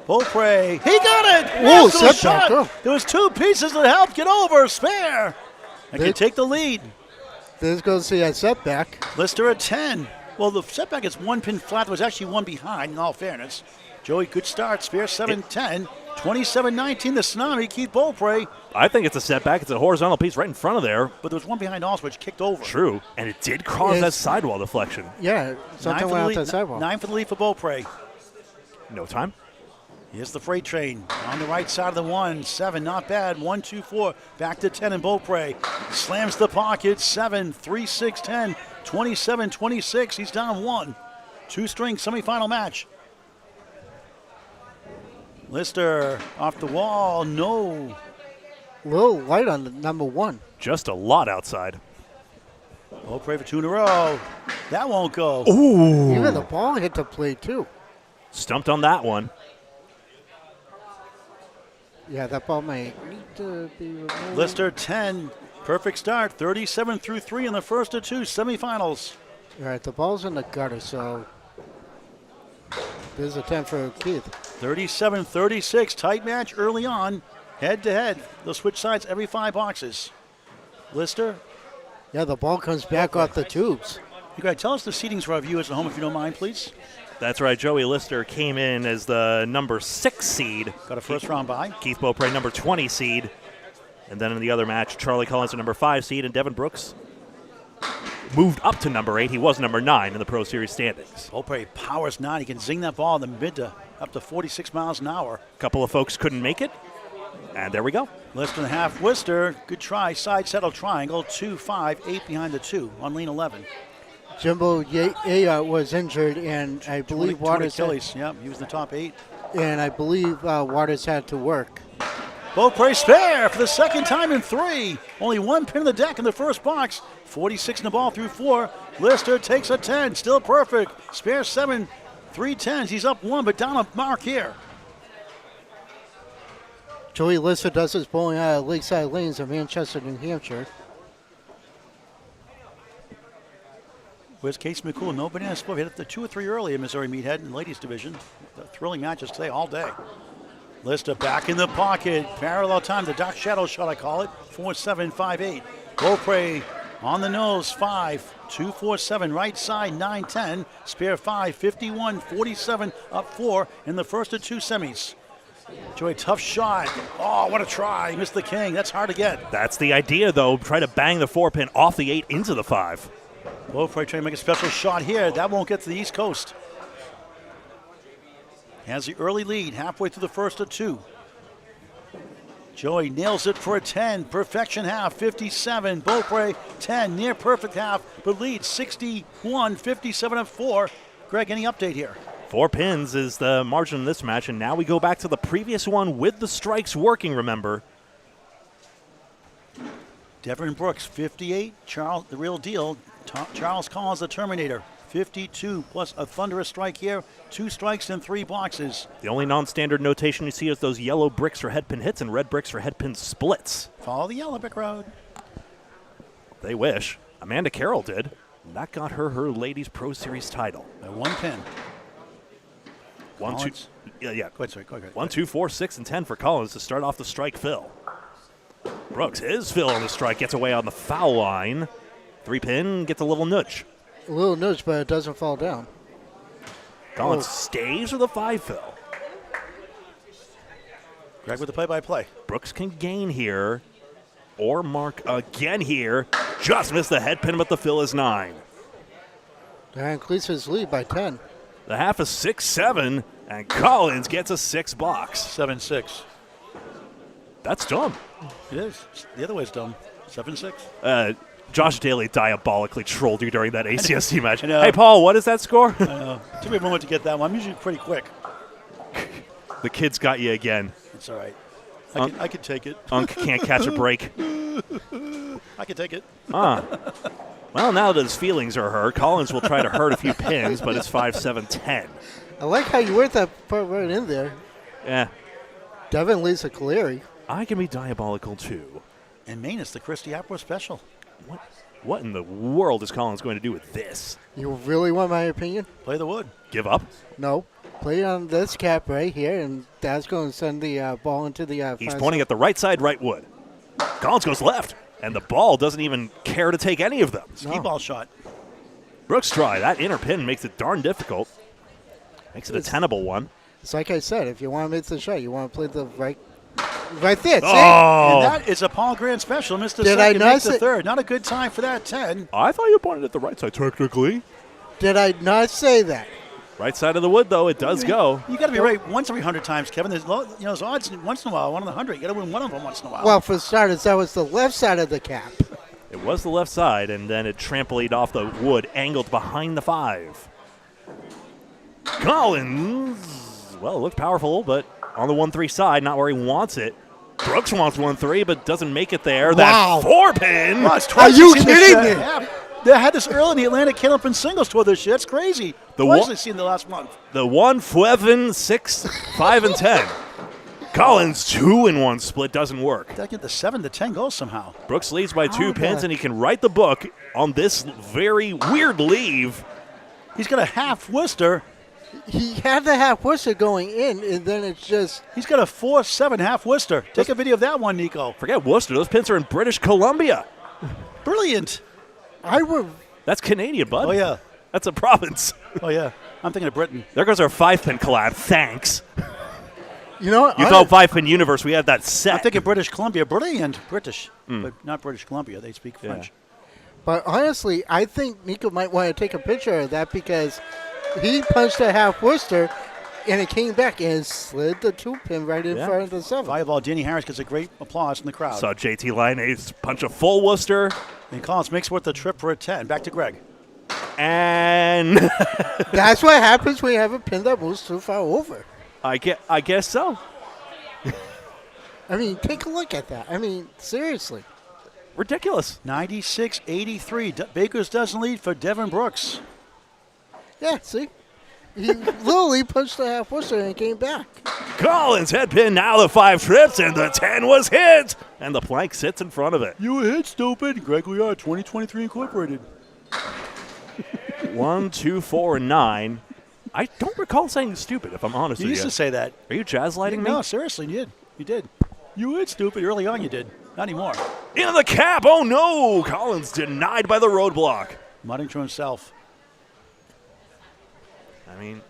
Beaupre, he got it! Whoa, Yes, there was setback, shot. oh. There was 2 pieces that helped get over, spare. And They- can take the lead. This goes to that setback. Lister at 10. Well, the setback is 1 pin flat. There was actually 1 behind, in all fairness. Joey, good start. Spare 7-10. 27-19, the tsunami. Keith Beaupre. I think it's a setback. It's a horizontal piece right in front of there. But there was 1 behind also, which kicked over. True. And it did cause that sidewall deflection. Yeah, something went out that sidewall. 9 for the lead for Beaupre. No time. Here's the freight train on the right side of the 1. 7, not bad. 1, 2, 4. Back to 10 and Beaupre. Slams the pocket. 7, 3, 6, 10. 27, 26. He's down 1. 2-string semifinal match. Lister off the wall. No. A little light on the number 1. Just a lot outside. Beaupre for 2 in a row. That won't go. Ooh. Even the ball hit the plate, too. Stumped on that one. Yeah, that ball may need to be removed. Lister 10. Perfect start. 37 through 3 in the first of 2 semifinals. All right, the ball's in the gutter, so there's a 10 for Keith. 37-36. Tight match early on. Head to head. They'll switch sides every 5 boxes. Lister, Yeah, the ball comes back off the tubes. you gotta tell us the seedings for our viewers at home if you don't mind, please. That's right. Joey Lister came in as the number 6 seed. Got a first round bye. Keith Beaupre, number 20 seed. And then in the other match, Charlie Collins, the number 5 seed, and Devin Brooks moved up to number 8. He was number 9 in the Pro Series standings. Beaupre powers 9. He can zing that ball in the mid to up to 46 miles an hour. A couple of folks couldn't make it. And there we go. Lister and a half. Lister, good try. Side settle triangle. 2, 5, 8 behind the 2 on lane 11. Jimbo Ayotte was injured, and I believe Waters Achilles. Yep, he was in the top 8. and I believe Waters had to work. Beaupre spare for the second time in 3. Only 1 pin in the deck in the first box. 46 in the ball through 4. Lister takes a 10. Still perfect. Spare 7. 3 10s. He's up 1, but down a mark here. Joey Lister does his bowling out of Lakeside Lanes in Manchester, New Hampshire. Where's Casey McCool? No banana split. Hit it the 2 or 3 early in Missouri Meathead in ladies division. The thrilling matches today all day. Lister back in the pocket. Parallel time. The dark shadow shot, I call it. 4-7, 5-8. Beaupre on the nose. 5, 2, 4, 7. Right side. 9, 10. Spare 5. 51, 47. Up 4 in the first of 2 semis. Joey, tough shot. Oh, what a try. Missed the king. That's hard to get. That's the idea, though. Try to bang the 4-pin off the 8 into the 5. Beaupre trying to make a special shot here. That won't get to the East Coast. Has the early lead halfway through the first of 2. Joey nails it for a 10. Perfection half, 57. Beaupre, 10. Near perfect half, but leads 61, 57 and 4. Greg, any update here? 4 pins is the margin in this match, and now we go back to the previous one with the strikes working, remember. Devin Brooks, 58. Charles, the real deal. Charles Collins, the Terminator, 52 plus a thunderous strike here. 2 strikes and 3 boxes. The only non-standard notation you see is those yellow bricks for head pin hits and red bricks for head pin splits. Follow the yellow brick road. They wish. Amanda Carroll did. And that got her Ladies Pro Series title. By 1 pin. 1, 2, Collins. yeah. Go ahead. 1, 2, 4, 6, and 10 for Collins to start off the strike fill. Brooks, his fill on the strike, gets away on the foul line. 3 pin, gets a little nudge. A little nudge, but it doesn't fall down. Collins stays with a 5 fill. Greg with the play-by-play. Brooks can gain here or mark again here. Just missed the head pin, but the fill is 9. That increases his lead by 10. The half is 6-7, and Collins gets a 6 box. 7-6. That's dumb. It is. The other way's dumb. 7-6. Josh Daly diabolically trolled you during that ACSC match. I know. Hey, Paul, what is that score? I know. Took me a moment to get that one. I'm usually pretty quick. The kids got you again. It's all right. I can take it. Unk can't catch a break. I can take it. Well, now that his feelings are hurt, Collins will try to hurt a few pins, but it's 5-7-10. I like how you worked that part right in there. Yeah. Devin Lisa Caleri. I can be diabolical, too. And Maine is the Christie Apple special. What in the world is Collins going to do with this? You really want my opinion? Play the wood. Give up? No. Play on this cap right here, and that's going to send the ball into the He's pointing at the right side, right wood. Collins goes left, and the ball doesn't even care to take any of them. Ski ball shot. Brooks try. That inner pin makes it darn difficult. Makes it a tenable one. It's like I said, if you want to make the shot, you want to play the right there. See? Oh! And that is a Paul Grant special. Missed the Did I second, not missed the say- third. Not a good time for that 10. I thought you pointed at the right side, technically. Did I not say that? Right side of the wood, though, it does go. You got to be right once every 100 times, Kevin. There's there's odds once in a while, 1 in 100. You got to win one of them once in a while. Well, for starters, that was the left side of the cap. It was the left side, and then it trampolined off the wood, angled behind the 5. Collins, well, it looked powerful, but on the 1-3 side, not where he wants it. Brooks wants 1-3, but doesn't make it there. Wow. That 4-pin. Wow, it's Are twice you I've seen this kidding shit. me? Yeah. They had this early in the Atlantic Candlepin singles tour this year. It's crazy. Twice I've seen the last month. The 1-7, 6, 5, and 10. Collins 2-1 split doesn't work. Got to get the 7 to 10 goals somehow. Brooks leads by 2 Oh, pins, God. and he can write the book on this very weird leave. He's got a half Worcester. He had the half Worcester going in, and then it's just He's got a 4-7 half Worcester. Take a video of that one, Nico. Forget Worcester. Those pins are in British Columbia. Brilliant. I would. That's Canadian, bud. Oh, yeah. That's a province. Oh, yeah. I'm thinking of Britain. There goes our 5-pin collab. Thanks. You know what? You thought 5-pin universe. We had that set. I'm thinking British Columbia. Brilliant. British. But not British Columbia. They speak French. But honestly, I think Nico might want to take a picture of that because he punched a half Worcester, and it came back and slid the 2-pin right in front of the 7. Volleyball, Danny Harris gets a great applause from the crowd. Saw JT Lyonnaise punch a full Worcester. And Collins makes worth the trip for a 10. Back to Greg. And That's what happens when you have a pin that moves too far over. I guess so. I mean, take a look at that. I mean, seriously. Ridiculous. 96-83. Baker's dozen lead for Devin Brooks. Yeah, see? He literally punched the half Worcester and it came back. Collins head pin, now the 5 trips, and the 10 was hit. And the plank sits in front of it. You were hit, stupid. Greg Gouillart, 2023 Incorporated. 1, 2, 4, and 9. I don't recall saying stupid, if I'm honest You with used you. to say that. Are you jazz lighting me? No, seriously, you did. You did. You hit, stupid. Early on, you did. Not anymore. Into the cap. Oh, no. Collins denied by the roadblock. Muttering to himself. I mean,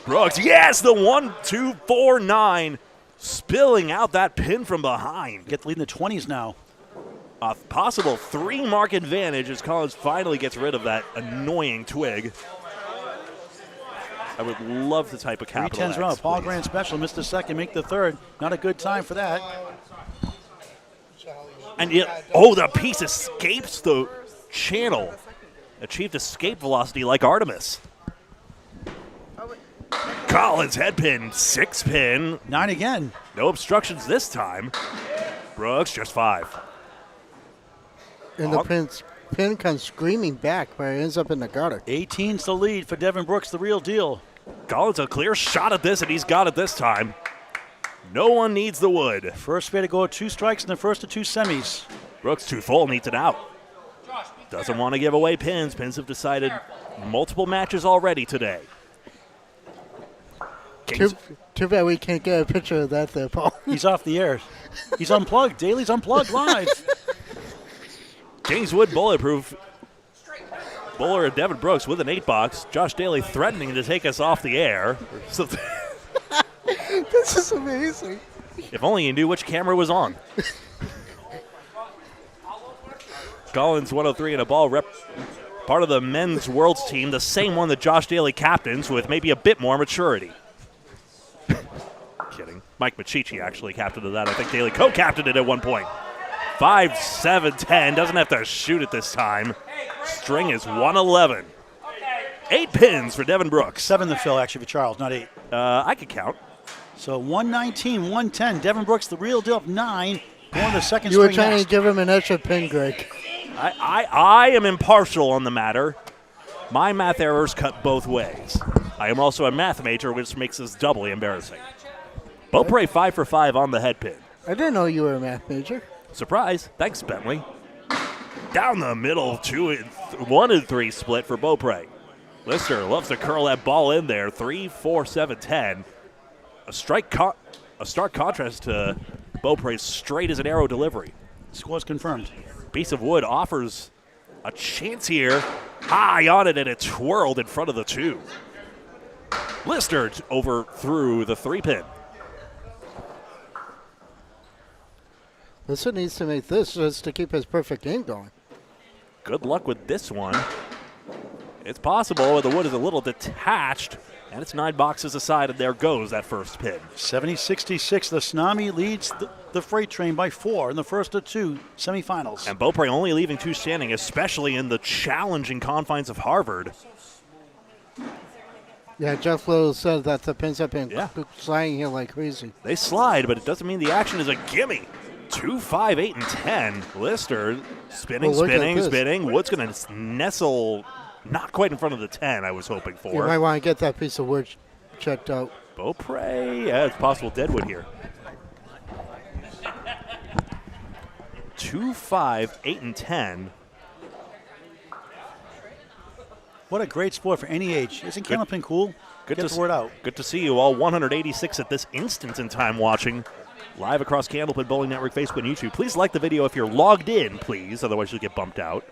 Brooks, yes, the 1, 2, 4, 9, spilling out that pin from behind. Get the lead in the 20s now. A possible 3-mark advantage as Collins finally gets rid of that annoying twig. I would love to type a capital 3 10s round. X, Paul please. Grant special. Missed the second. Make the third. Not a good time for that. And the piece escapes the channel. Achieved escape velocity like Artemis. Collins head pin, 6-pin. 9 again. No obstructions this time. Brooks just 5. And the pins pin comes screaming back, but it ends up in the gutter. 18's the lead for Devin Brooks, the real deal. Collins a clear shot at this, and he's got it this time. No one needs the wood. First way to go 2 strikes in the first of 2 semis. Brooks too full, needs it out. Doesn't want to give away pins. Pins have decided multiple matches already today. Too bad we can't get a picture of that there, Paul. He's off the air. He's unplugged. Daly's unplugged live. Kingswood Bulletproof. Bowler and Devin Brooks with an 8-box. Josh Daly threatening to take us off the air. So This is amazing. if only you knew which camera was on. Collins 103 and a ball rep. Part of the men's world's team, the same one that Josh Daly captains with maybe a bit more maturity. Kidding. Mike Machichi actually captained that. I think Daly co-captained it at one point. 5, 7, 10. Doesn't have to shoot it this time. String is 111. 8 pins for Devin Brooks. 7 to fill, actually, for Charles, not 8. I could count. So 119, 110. Devin Brooks, the real deal, 9. Going to the second You were string trying next. to give him an extra pin, Greg. I am impartial on the matter. My math errors cut both ways. I am also a math major, which makes this doubly embarrassing. Beaupre 5 for 5 on the head pin. I didn't know you were a math major. Surprise. Thanks, Bentley. Down the middle, 1 and 3 split for Beaupre. Lister loves to curl that ball in there. 3, 4, 7, 10. A stark contrast to Beaupre's straight as an arrow delivery. Score's confirmed. Piece of wood offers a chance here. High on it, and it twirled in front of the 2. Lister overthrew the 3-pin. Listen needs to make this just to keep his perfect game going. Good luck with this one. It's possible. The wood is a little detached, and it's 9 boxes aside, and there goes that first pin. 70-66. The Tsunami leads the freight train by 4 in the first of 2 semifinals. And Beaupre only leaving 2 standing, especially in the challenging confines of Harvard. Yeah, Jeff Little said that the pins have been Yeah. sliding here like crazy. They slide, but it doesn't mean the action is a gimme. 2, 5, 8, and 10. Lister spinning, Well, look at spinning, this. spinning. Wood's going to nestle not quite in front of the 10 I was hoping You might for. want to get that piece of wood checked out. Beaupre, yeah, it's possible deadwood here. 2, 5, 8, and 10. What a great sport for any age. Isn't Candlepin cool? Good Get to the word out. Good to see you all 186 at this instant in time watching live across Candlepin Bowling Network, Facebook, and YouTube. Please like the video if you're logged in, please. Otherwise, you'll get bumped out.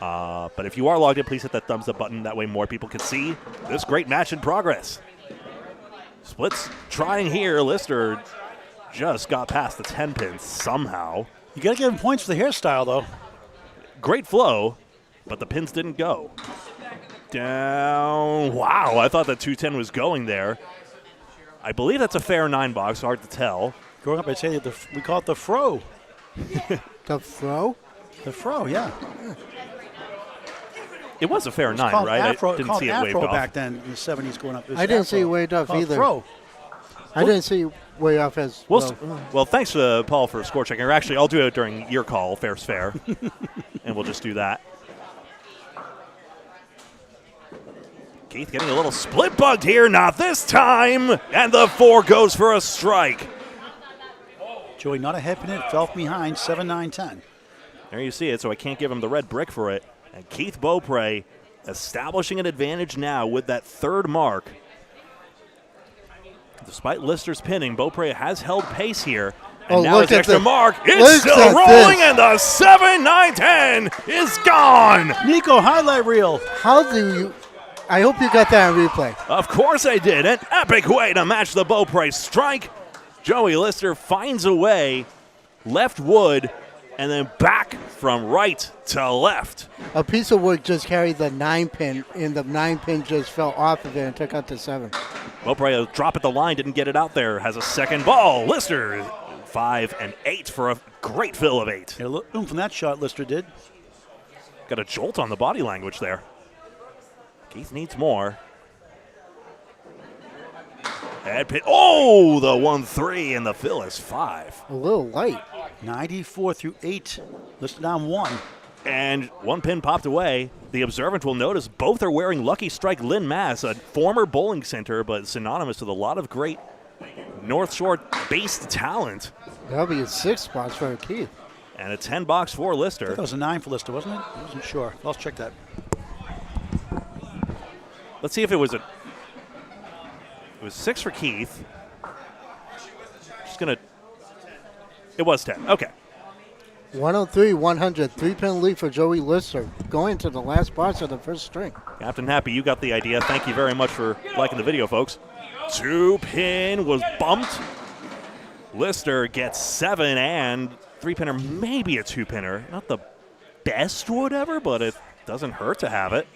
But if you are logged in, please hit that thumbs up button. That way more people can see this great match in progress. Splits trying here. Lister just got past the 10 pin somehow. You got to give him points for the hairstyle, though. Great flow, but the pins didn't go. Down. Wow, I thought that 210 was going there. I believe that's a fair 9 box. Hard to tell. Growing up, I'd say we call it the fro. The throw? The fro, yeah. It was a fair 9, Called right? Afro, I didn't called see it Afro waved off. back then in the 70s going up. It was I didn't Afro. see it waved off Called either. Fro. I didn't see it way off as well. Well, thanks to Paul for score checking. Or actually, I'll do it during your call. Fair's fair. And we'll just do that. Keith getting a little split bugged here. Not this time. And the 4 goes for a strike. Joey, not a head pin, it fell behind, 7, 9, 10. There you see it, so I can't give him the red brick for it. And Keith Beaupre establishing an advantage now with that 3rd mark. Despite Lister's pinning, Beaupre has held pace here. And now look his at extra this. mark. It's Look still at rolling, this. and the 7, 9, 10 is gone. Nico, highlight reel. How do you... I hope you got that on replay. Of course I did. An epic way to match the Beaupre strike. Joey Lister finds a way, left wood, and then back from right to left. A piece of wood just carried the 9 pin, and the 9 pin just fell off of it and took out the 7. Beaupre, a drop at the line, didn't get it out there. Has a second ball. Lister, 5 and 8 for a great fill of 8. Yeah, look from that shot, Lister did. Got a jolt on the body language there. Keith needs more. Head pin. Oh, the 1-3, and the fill is 5. A little light. 94 through 8. Lister down 1. And one pin popped away. The observant will notice both are wearing Lucky Strike Lynn Mass, a former bowling center, but synonymous with a lot of great North Shore-based talent. That'll be a 6 spots for Keith. And a 10 box for I Lister. thought that was a 9 for Lister, wasn't it? I wasn't sure. Let's check that. Let's see if it was a. It was 6 for Keith. Just gonna. It was 10. Okay. 103-100, 3-pin lead for Joey Lister, going to the last spots of the first string. Captain Happy, you got the idea. Thank you very much for liking the video, folks. 2-pin was bumped. Lister gets 7 and 3-pinner, maybe a 2-pinner. Not the best wood ever, but it doesn't hurt to have it.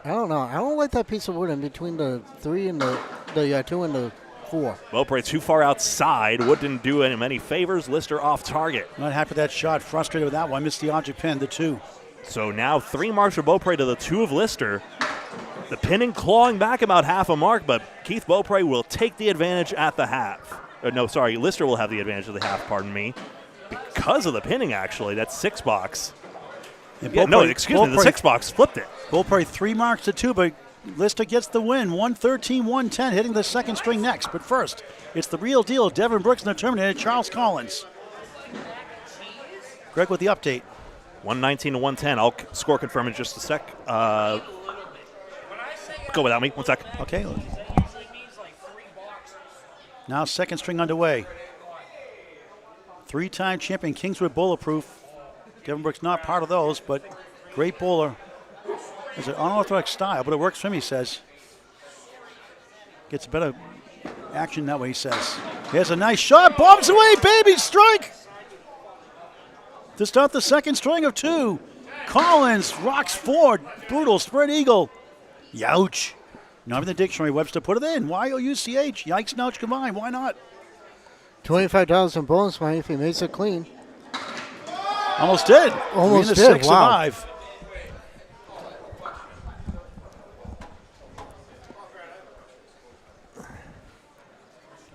I don't know. I don't like that piece of wood in between the 3 and the 2 and the 4. Beaupre too far outside. Wood didn't do him any favors. Lister off target. Not happy with that shot. Frustrated with that one. Missed the object pin, the 2. So now 3 marks for Beaupre to the 2 of Lister. The pinning clawing back about half a mark, but Keith Beaupre will take the advantage at the half. Lister will have the advantage of the half, pardon me. Because of the pinning, actually. That's 6 box. And Yeah, no, excuse me, the 6 box flipped it. Beaupre 3 marks to 2, but Lister gets the win. 113-110, hitting the second string next. But first, it's the real deal. Devin Brooks and the Terminator, Charles Collins. Greg with the update. 119-110. I'll score confirm in just a sec. Go without me. 1 sec. Okay. Now second string underway. 3-time champion Kingswood Bulletproof. Devin Brooks not part of those, but great bowler. It's an unorthodox style, but it works for him, he says. Gets better action that way, he says. Here's a nice shot. Bombs away, baby, strike! To start the second string of 2. Collins rocks forward. Brutal spread eagle. Youch. Not in the dictionary, Webster. Put it in. Y-O-U-C-H. Yikes and ouch combined. Why not? $25 in bonus money if he makes it clean. Almost did. Almost did. 6 wow. survive.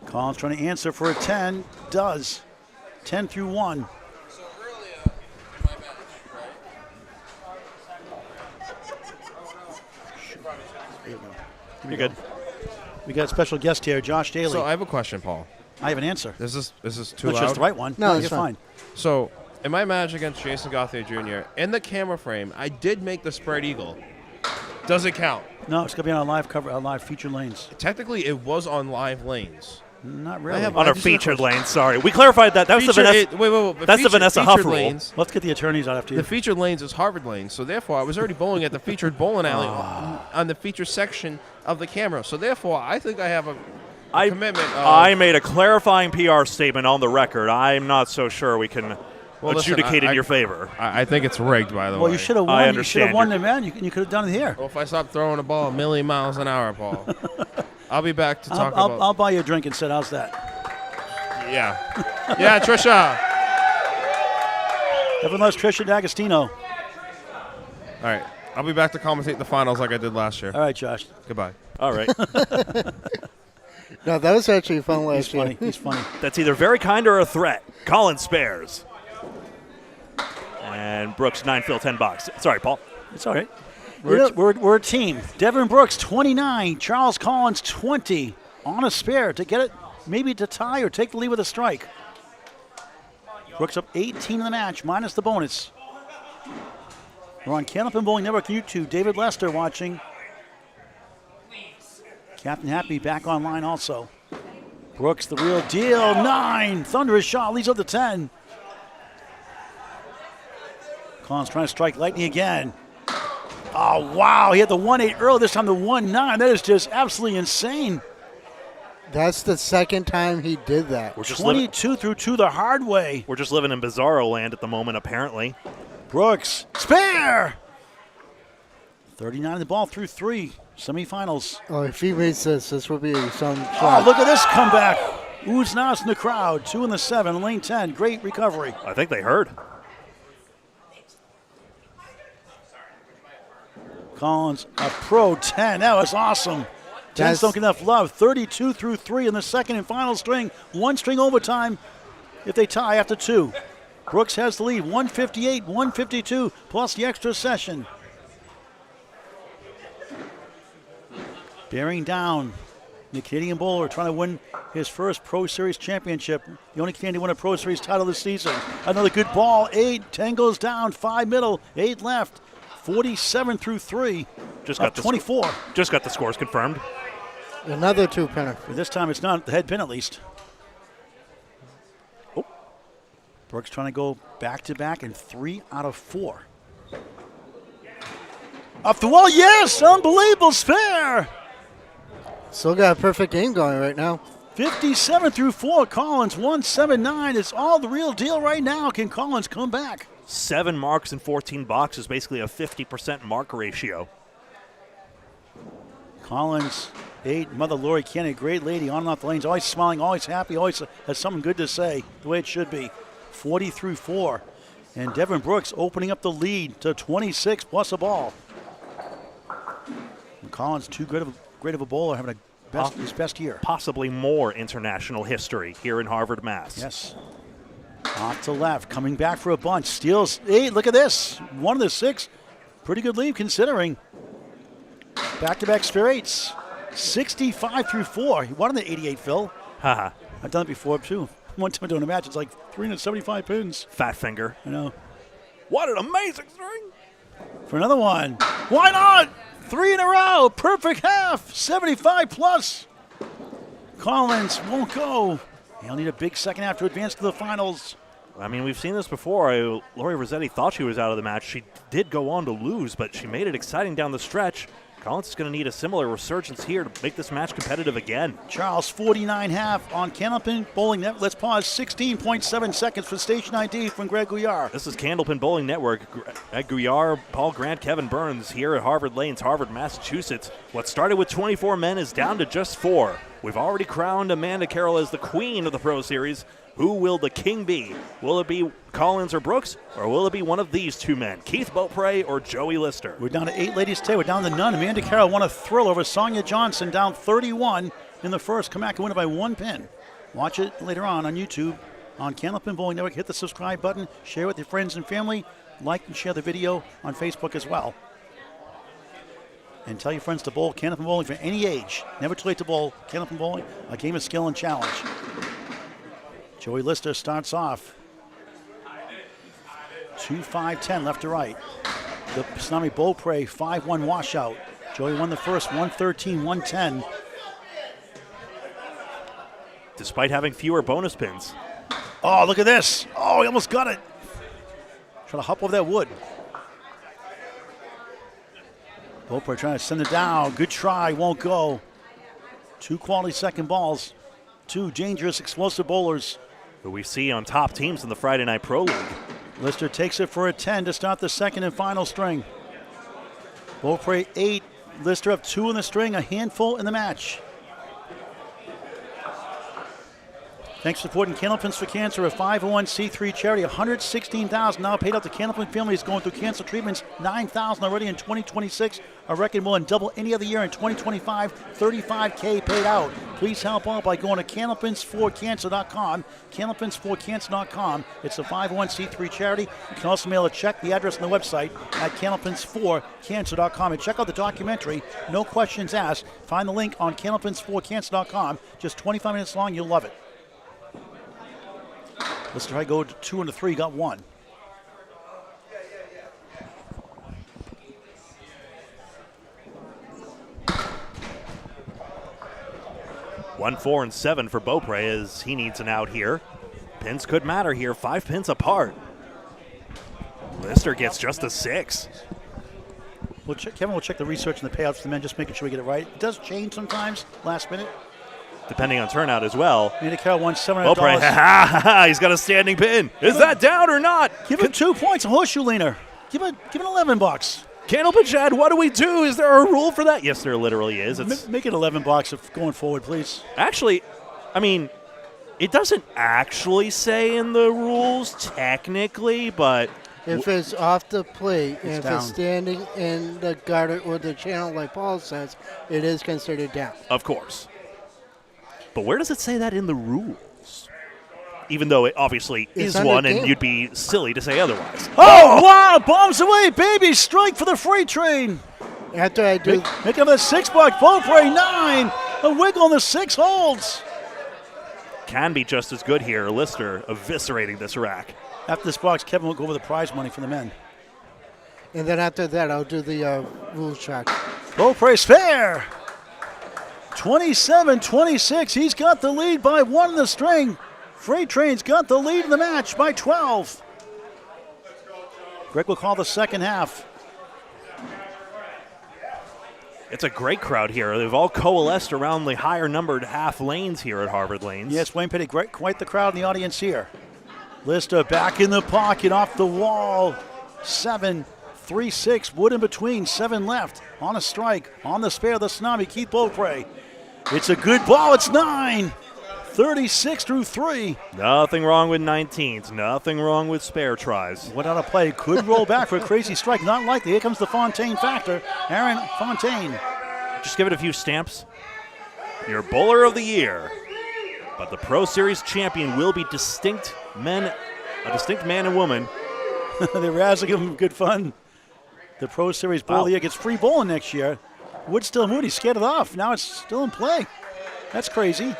Collins trying to answer for a 10. Does. 10 through 1. You're good. We got a special guest here, Josh Daly. So I have a question, Paul. I have an answer. Is this too Which loud? is the right one. No, you're it's fine. So in my match against Jason Gauthier Jr., in the camera frame, I did make the spread eagle. Does it count? No, it's going to be on a live cover, a live feature lanes. Technically, it was on live lanes. Not really. have- On our just featured lane, sorry. We clarified that. That was the Vanessa. wait. That's the Vanessa Huff rule. lanes, Let's get the attorneys out after you. The featured lanes is Harvard lanes, so therefore I was already bowling at the featured bowling alley on the feature section of the camera. So therefore, I think I have a commitment. I made a clarifying PR statement on the record. I'm not so sure we can Well, listen, adjudicate in I- your favor. I think it's rigged, by the way. Well, you should have won. I You should have understand. won the man. You could have done it here. Well, if I stop throwing the ball a million miles an hour, Paul, I'll be back to talk about. I'll buy you a drink instead. How's that? Yeah, yeah, Trisha. Everyone loves Trisha D'Agostino. All right, I'll be back to commentate the finals like I did last year. All right, Josh. Goodbye. All right. No, that was actually fun He's last year. funny. He's funny. That's either very kind or a threat. Collins spares. And Brooks, 9 fill, 10 box. Sorry, Paul. It's all right. You know- We're a team. Devin Brooks, 29. Charles Collins, 20. On a spare to get it, maybe to tie or take the lead with a strike. Brooks up 18 in the match, minus the bonus. We're on Candlepin Bowling Network YouTube. David Lester watching. Captain Happy back online also. Brooks, the real deal. 9. Thunderous shot leads up to 10. Collins trying to strike lightning again. Oh, wow. He had the 1-8 early. This time the 1-9. That is just absolutely insane. That's the second time he did that. We're just living, 22 through 2 the hard way. we're just living in bizarro land at the moment, apparently. Brooks, spare! 39 in the ball through 3. Semifinals. Oh, if he makes this would be some Oh, shot. look at this comeback. Oohs Nas in the crowd. 2 in the 7, lane 10. Great recovery. I think they heard. Collins, a pro 10. That was awesome. 10 don't get enough love. 32 through 3 in the second and final string. 1 string overtime if they tie after 2. Brooks has the lead, 158, 152, plus the extra session. Bearing down, the Canadian bowler trying to win his first Pro Series championship. The only Canadian to win a Pro Series title this season. Another good ball, 8, 10 goes down, 5 middle, 8 left, 47 through 3, Just got 24. Just got the scores confirmed. Another two-pinner. This time it's not the head pin at least. Oh. Brooks trying to go back-to-back in 3 out of 4. Off the wall, yes! Unbelievable spare! Still got a perfect game going right now. 57 through 4, Collins, 179. It's all the real deal right now. Can Collins come back? 7 marks in 14 boxes, basically a 50% mark ratio. Collins, 8, Mother Lori Cannon, great lady, on and off the lanes, always smiling, always happy, always has something good to say, the way it should be. 40 through 4. And Devin Brooks opening up the lead to 26 plus a ball. And Collins, too great of a bowler, having his best year. Possibly more international history here in Harvard, Mass. Yes. Off to left, coming back for a bunch. Steele's 8, look at this. 1 of the 6. Pretty good lead considering. Back-to-back spare 8s. 65 through 4. He won the 88, Phil. Haha. I've done it before, too. One time doing a match, it's like 375 pins. Fat finger. I know. What an amazing string. For another one. Why not? 3 in a row. Perfect half. 75 plus. Collins won't go. He'll need a big second half to advance to the finals. I mean, we've seen this before. Lori Rossetti thought she was out of the match. She did go on to lose, but she made it exciting down the stretch. Collins is going to need a similar resurgence here to make this match competitive again. Charles, 49 half on Candlepin Bowling Network. Let's pause 16.7 seconds for station ID from Greg Gouillart. This is Candlepin Bowling Network. At Gouillart, Paul Grant, Kevin Burns here at Harvard Lanes, Harvard, Massachusetts. What started with 24 men is down to just 4. We've already crowned Amanda Carroll as the queen of the Pro Series. Who will the king be? Will it be Collins or Brooks, or will it be one of these 2 men, Keith B.O.T.Y or Joey Lister? We're down to 8 ladies today. We're down to none. Amanda Carroll won a thrill over Sonia Johnson, down 31 in the first. Come back and win it by 1 pin. Watch it later on YouTube on Candlepin Bowling Network. Hit the subscribe button. Share with your friends and family. Like and share the video on Facebook as well. And tell your friends to bowl Candlepin Bowling for any age. Never too late to bowl Candlepin Bowling, a game of skill and challenge. Joey Lister starts off. 2-5-10 left to right. The Tsunami Beaupre 5-1 washout. Joey won the first 113-110. Despite having fewer bonus pins. Oh, look at this. Oh, he almost got it. Trying to hop over that wood. Beaupre trying to send it down. Good try, won't go. 2 quality second balls. 2 dangerous, explosive bowlers. Who we see on top teams in the Friday Night Pro League. Lister takes it for a 10 to start the second and final string. Beaupre 8, Lister up 2 in the string, a handful in the match. Thanks for supporting Candlepins for Cancer, a 501c3 charity. $116,000 now paid out to Candlepin families going through cancer treatments. $9,000 already in 2026. A record more than double any other year in 2025. $35K paid out. Please help out by going to candlepins4cancer.com. Candlepins4cancer.com. It's a 501c3 charity. You can also mail a check. The address on the website at candlepins4cancer.com. And check out the documentary, No Questions Asked. Find the link on candlepins4cancer.com. Just 25 minutes long. You'll love it. Let's try to go to 2 and 3, got 1. One, 4, and 7 for Beaupre as he needs an out here. Pins could matter here, 5 pins apart. Lister gets just a 6. Kevin will check the research and the payouts for the men, just making sure we get it right. It does change sometimes, last minute. Depending on turnout as well. Amanda Carroll won $700. Beaupre, he's got a standing pin. Is that down or not? Give him 2 points, a horseshoe leaner. Give it $11. Candlepin Chad, what do we do? Is there a rule for that? Yes, there literally is. Make it $11 if going forward, please. Actually, I mean, it doesn't actually say in the rules technically, but if it's off the plate, and if down. it's standing in the gutter or the channel like Paul says, it is considered down. Of course. But where does it say that in the rules? even though it obviously It's is under one, and game. you'd be silly to say otherwise. Oh, wow, bombs away, baby, strike for the freight train. After I do, Make up the $6, Beaupre 9. A wiggle on the 6 holds. Can be just as good here. Lister eviscerating this rack. After this box, Kevin will go over the prize money for the men. and then after that, I'll do the rules check. Beaupre's fair. 27-26. He's got the lead by 1 in the string. Freight Train's got the lead in the match by 12. Greg will call the second half. It's a great crowd here. They've all coalesced around the higher numbered half lanes here at Harvard Lanes. Yes, Wayne Petty, quite the crowd in the audience here. Lister back in the pocket, off the wall. 7, 3, 6, wood in between, 7 left. On a strike, on the spare, the tsunami, Keith Beaupre. It's a good ball, it's 9. 36 through 3. Nothing wrong with 19s. Nothing wrong with spare tries. What out of play, could roll back for a crazy strike. Not likely, here comes the Fontaine factor. Aaron Fontaine. Just give it a few stamps. Your bowler of the year. But the Pro Series champion will be a distinct man and woman. They're razzing him, good fun. The Pro Series Bowl of the Year gets free bowling next year. Wood's still moody, scared it off. Now it's still in play. That's crazy.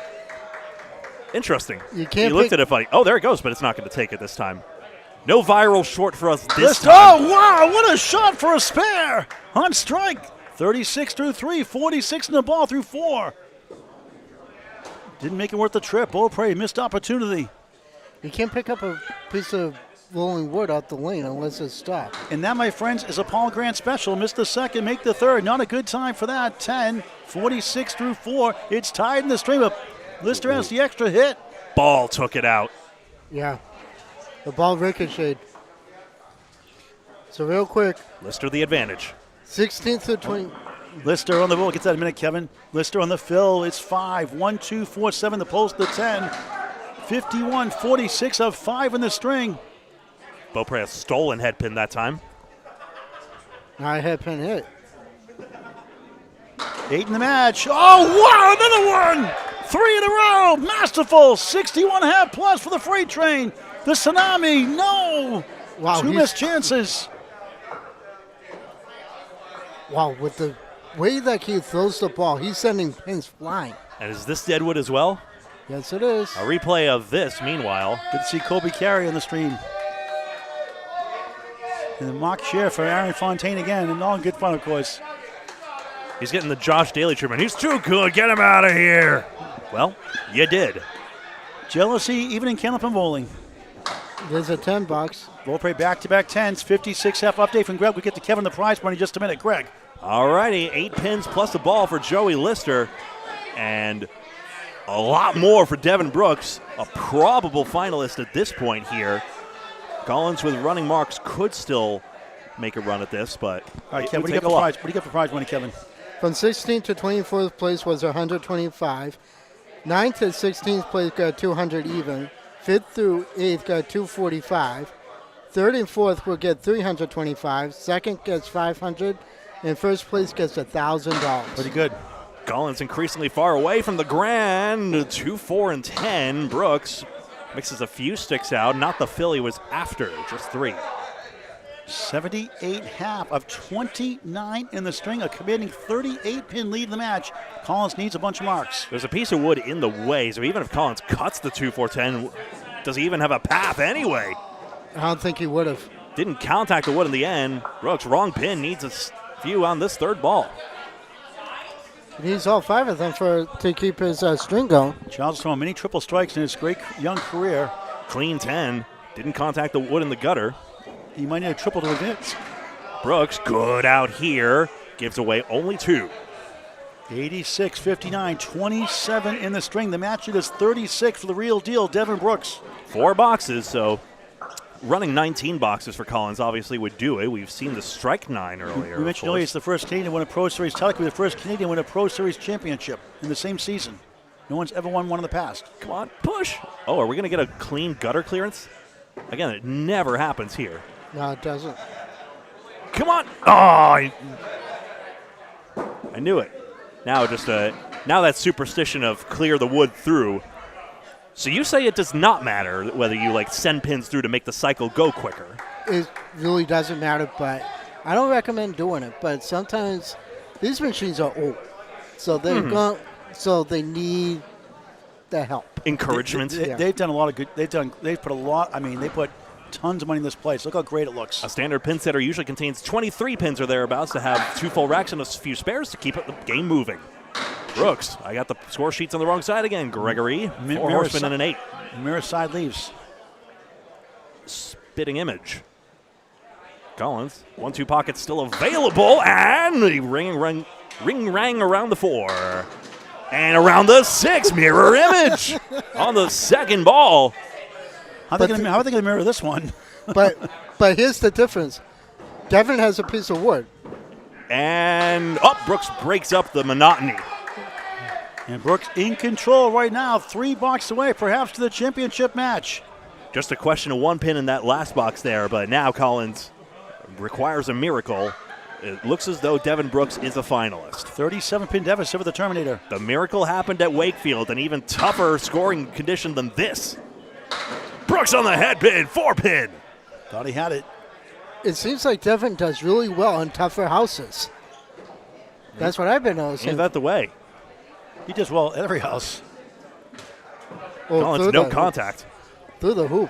Interesting. You can't He looked pick- at it funny. Oh, there it goes, but it's not going to take it this time. No viral short for us this Lister, time. oh, wow, what a shot for a spare. On strike. 36 through 3, 46 in the ball through 4. Didn't make it worth the trip. Beaupre, missed opportunity. You can't pick up a piece of rolling wood out the lane unless it's stopped. And that, my friends, is a Paul Grant special. Missed the second, make the third. Not a good time for that. 10, 46 through 4. It's tied in the string, but Lister has the extra hit. Ball took it out. Yeah. The ball ricocheted. So real quick, Lister the advantage. 16th to 20. Lister on the roll. Gets that in a minute, Kevin. Lister on the fill. It's 5. 1, 2, 4, 7. The post, the 10. 51, 46 of 5 in the string. Beaupre has stolen head pin that time. I had pin hit. 8 in the match. Oh, wow, another one. 3 in a row. Masterful. 61.5 plus for the freight train. The tsunami. No. Wow, 2 missed chances. Wow, with the way that he throws the ball, he's sending pins flying. And is this Deadwood as well? Yes, it is. A replay of this, meanwhile. Good to see Colby Carey on the stream. And the mock share for Aaron Fontaine again. And all good fun, of course. He's getting the Josh Daly treatment. He's too good. Get him out of here. Well, you did. Jealousy even in Candlepin Bowling. There's a 10 bucks. Beaupre back-to-back 10s. 56 half update from Greg. We get to Kevin the prize money in just a minute. Greg. All righty, 8 pins plus a ball for Joey Lister. And a lot more for Devin Brooks, a probable finalist at this point here. Collins with running marks could still make a run at this, but All right, it Kevin, would what do you take got a for lot. prize? What do you got for prize money, Kevin? From 16th to 24th place was 125. 9th to 16th place got 200 even. 5th through 8th got 245. 3rd and 4th will get 325. Second gets 500. And first place gets $1,000. Pretty good. Collins increasingly far away from the grand. 2, 4, and 10. Brooks mixes a few sticks out. Not the fill he was after, just 3. 78 half of 29 in the string, a commanding 38-pin lead in the match. Collins needs a bunch of marks. There's a piece of wood in the way, so even if Collins cuts the 2, 4, 10, does he even have a path anyway? I don't think he would have. Didn't contact the wood in the end. Brooks, wrong pin, needs a few on this third ball. He needs all 5 of them to keep his string going. Charles has thrown many triple strikes in his great young career. Clean 10, didn't contact the wood in the gutter. He might need a triple to advance. Brooks, good out here, gives away only 2. 86, 59, 27 in the string. The match is 36 for the real deal, Devin Brooks. 4 boxes, so running 19 boxes for Collins obviously would do it. We've seen the strike 9 earlier. We mentioned earlier he's the first Canadian to win a Pro Series title, the first Canadian to win a Pro Series championship in the same season. No one's ever won one in the past. Come on, push. Oh, are we going to get a clean gutter clearance? Again, it never happens here. No, it doesn't. Come on. Oh, I knew it. Now just now that superstition of clear the wood through So you say it does not matter whether you like send pins through to make the cycle go quicker. It really doesn't matter, but I don't recommend doing it. But sometimes these machines are old, so so they need the help. Encouragement. They've done a lot of good. They've put a lot. I mean, they put tons of money in this place. Look how great it looks. A standard pin setter usually contains 23 pins or thereabouts to have 2 full racks and a few spares to keep the game moving. Brooks, I got the score sheets on the wrong side again. Gregory, 4 horsemen and an 8. Mirror side leaves. Spitting image. Collins, 1-2 pocket still available, and the ring rang around the 4. And around the 6, mirror image on the second ball. How are they going to mirror this one? but here's the difference. Devin has a piece of wood. And Brooks breaks up the monotony. And Brooks in control right now, 3 boxes away, perhaps to the championship match. Just a question of 1 pin in that last box there, but now Collins requires a miracle. It looks as though Devin Brooks is a finalist. 37-pin deficit for the Terminator. The miracle happened at Wakefield, an even tougher scoring condition than this. Brooks on the head pin, 4-pin. Thought he had it. It seems like Devin does really well on tougher houses. That's what I've been noticing. Ain't that the way? He does well at every house. Collins, no contact. Through the hoop.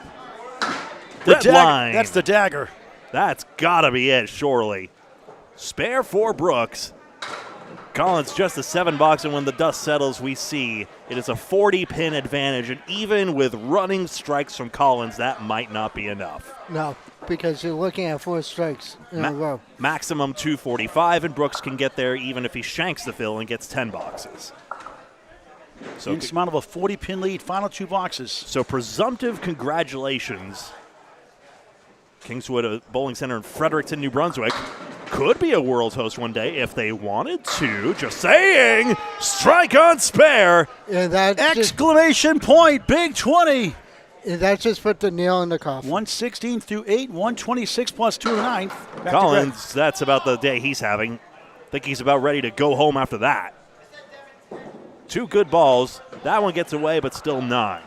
Red line. That's the dagger. That's got to be it, surely. Spare for Brooks. Collins just a 7 box, and when the dust settles, we see it is a 40-pin advantage, and even with running strikes from Collins, that might not be enough. No, because you're looking at 4 strikes in a row. Maximum 245, and Brooks can get there even if he shanks the fill and gets 10 boxes. So insurmountable 40-pin lead, final 2 boxes. So presumptive congratulations. Kingswood Bowling Center in Fredericton, New Brunswick could be a world's host one day if they wanted to. Just saying. Strike on spare. And that exclamation point, big 20. And that just put the nail in the coffin. 116 through 8, 126 plus 2 to the 9th. Collins, that's about the day he's having. I think he's about ready to go home after that. 2 good balls. That one gets away, but still 9.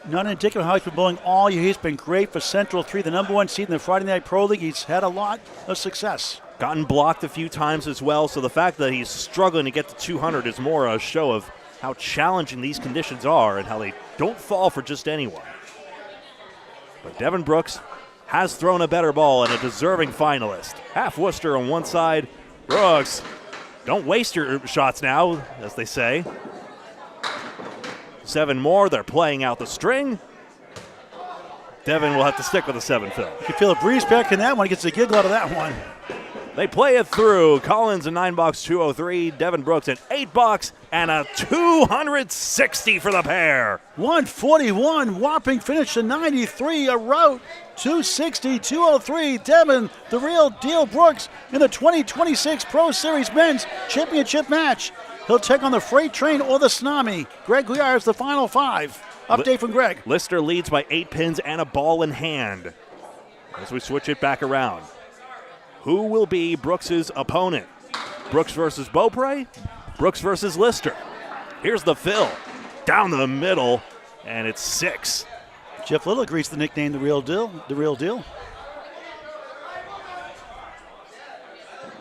Not indicative of how he's been bowling all year. He's been great for Central 3, the number 1 seed in the Friday Night Pro League. He's had a lot of success. Gotten blocked a few times as well, so the fact that he's struggling to get to 200 is more a show of how challenging these conditions are and how they don't fall for just anyone. But Devin Brooks has thrown a better ball and a deserving finalist. Half Worcester on one side. Brooks, don't waste your shots now, as they say. 7 more. They're playing out the string. Devin will have to stick with a 7 fill. You can feel a breeze back in that one. He gets a giggle out of that one. They play it through. Collins a 9 box 203. Devin Brooks an 8 box and a 260 for the pair. 141. Whopping finish to 93. A rout. 260, 203. Devin, the real deal Brooks in the 2026 Pro Series Men's Championship match. He'll take on the Freight Train or the Tsunami. Greg Gouillart is the final 5. Update from Greg. Lister leads by 8 pins and a ball in hand. As we switch it back around. Who will be Brooks's opponent? Brooks versus Beaupre? Brooks versus Lister. Here's the fill. Down the middle, and it's 6. Jeff Little agrees to the nickname The Real Deal. The Real Deal.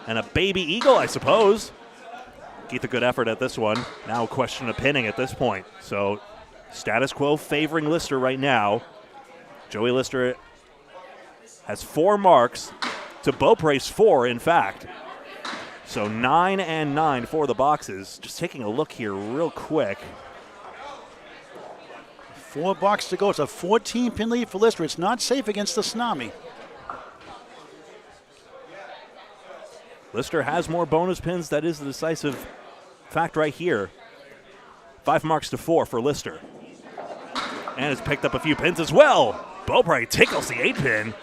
And a baby eagle, I suppose. Keith, a good effort at this one. Now a question of pinning at this point. So status quo favoring Lister right now. Joey Lister has 4 marks to Beaupre's 4, in fact. So 9 and 9 for the boxes. Just taking a look here real quick. 4 boxes to go. It's a 14-pin lead for Lister. It's not safe against the Tsunami. Lister has more bonus pins. That is the decisive fact right here. 5 marks to 4 for Lister. And has picked up a few pins as well. Beaupre tickles the 8-pin.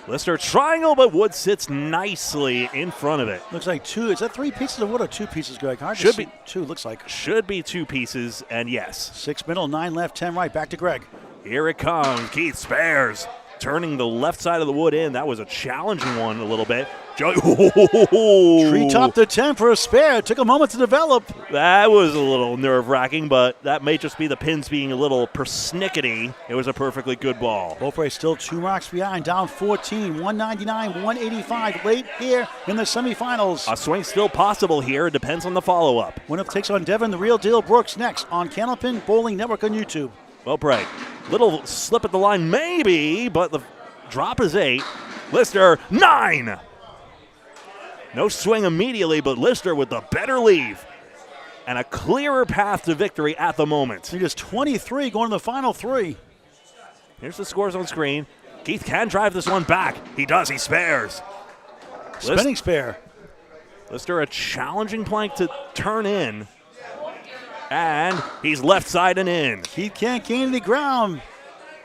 Lister triangle, but wood sits nicely in front of it. Looks like 2. Is that 3 pieces of wood or 2 pieces, Greg? Hard Should to see. be 2, looks like. Should be 2 pieces, and yes. 6 middle, 9 left, 10 right. Back to Greg. Here it comes. Keith spares. turning the left side of the wood in. That was a challenging one a little bit. Joey, Treetop to 10 for a spare. Took a moment to develop. that was a little nerve-wracking, but that may just be the pins being a little persnickety. It was a perfectly good ball. Beaupre still 2 marks behind, down 14, 199, 185 late here in the semifinals. A swing still possible here. It depends on the follow-up. Winner takes on Devin, the real deal Brooks next on Candlepin Bowling Network on YouTube. Beaupre, little slip at the line maybe, but the drop is 8. Lister, 9. No swing immediately, but Lister with the better leave and a clearer path to victory at the moment. He is 23 going to the final 3. Here's the scores on screen. Keith can drive this one back. He does. He spares. Spinning spare. Lister a challenging plank to turn in. And he's left side and in. Keith can't gain any ground.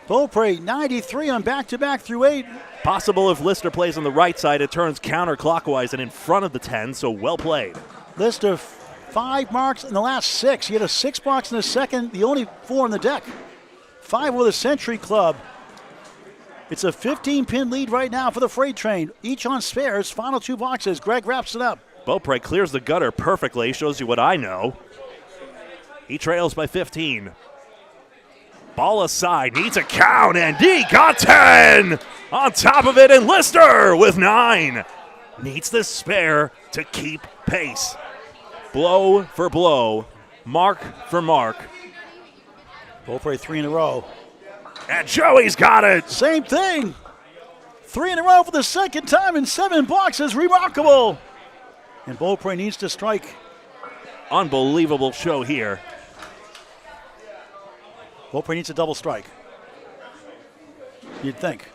Beaupre 93 on back-to-back through 8. Possible if Lister plays on the right side, it turns counterclockwise and in front of the 10, so well played. Lister 5 marks in the last 6. He had a 6 marks in the second, the only 4 on the deck. 5 with a Century Club. It's a 15-pin lead right now for the freight train. Each on spares, final 2 boxes. Greg wraps it up. Beaupre clears the gutter perfectly, shows you what I know. He trails by 15. Ball aside, needs a count, and he got 10! On top of it, and Lister with 9. Needs the spare to keep pace. Blow for blow, mark for mark. Beaupre 3 in a row. And Joey's got it! Same thing. 3 in a row for the second time in 7 boxes. Remarkable. And Beaupre needs to strike. Unbelievable show here. Beaupre needs a double strike. You'd think.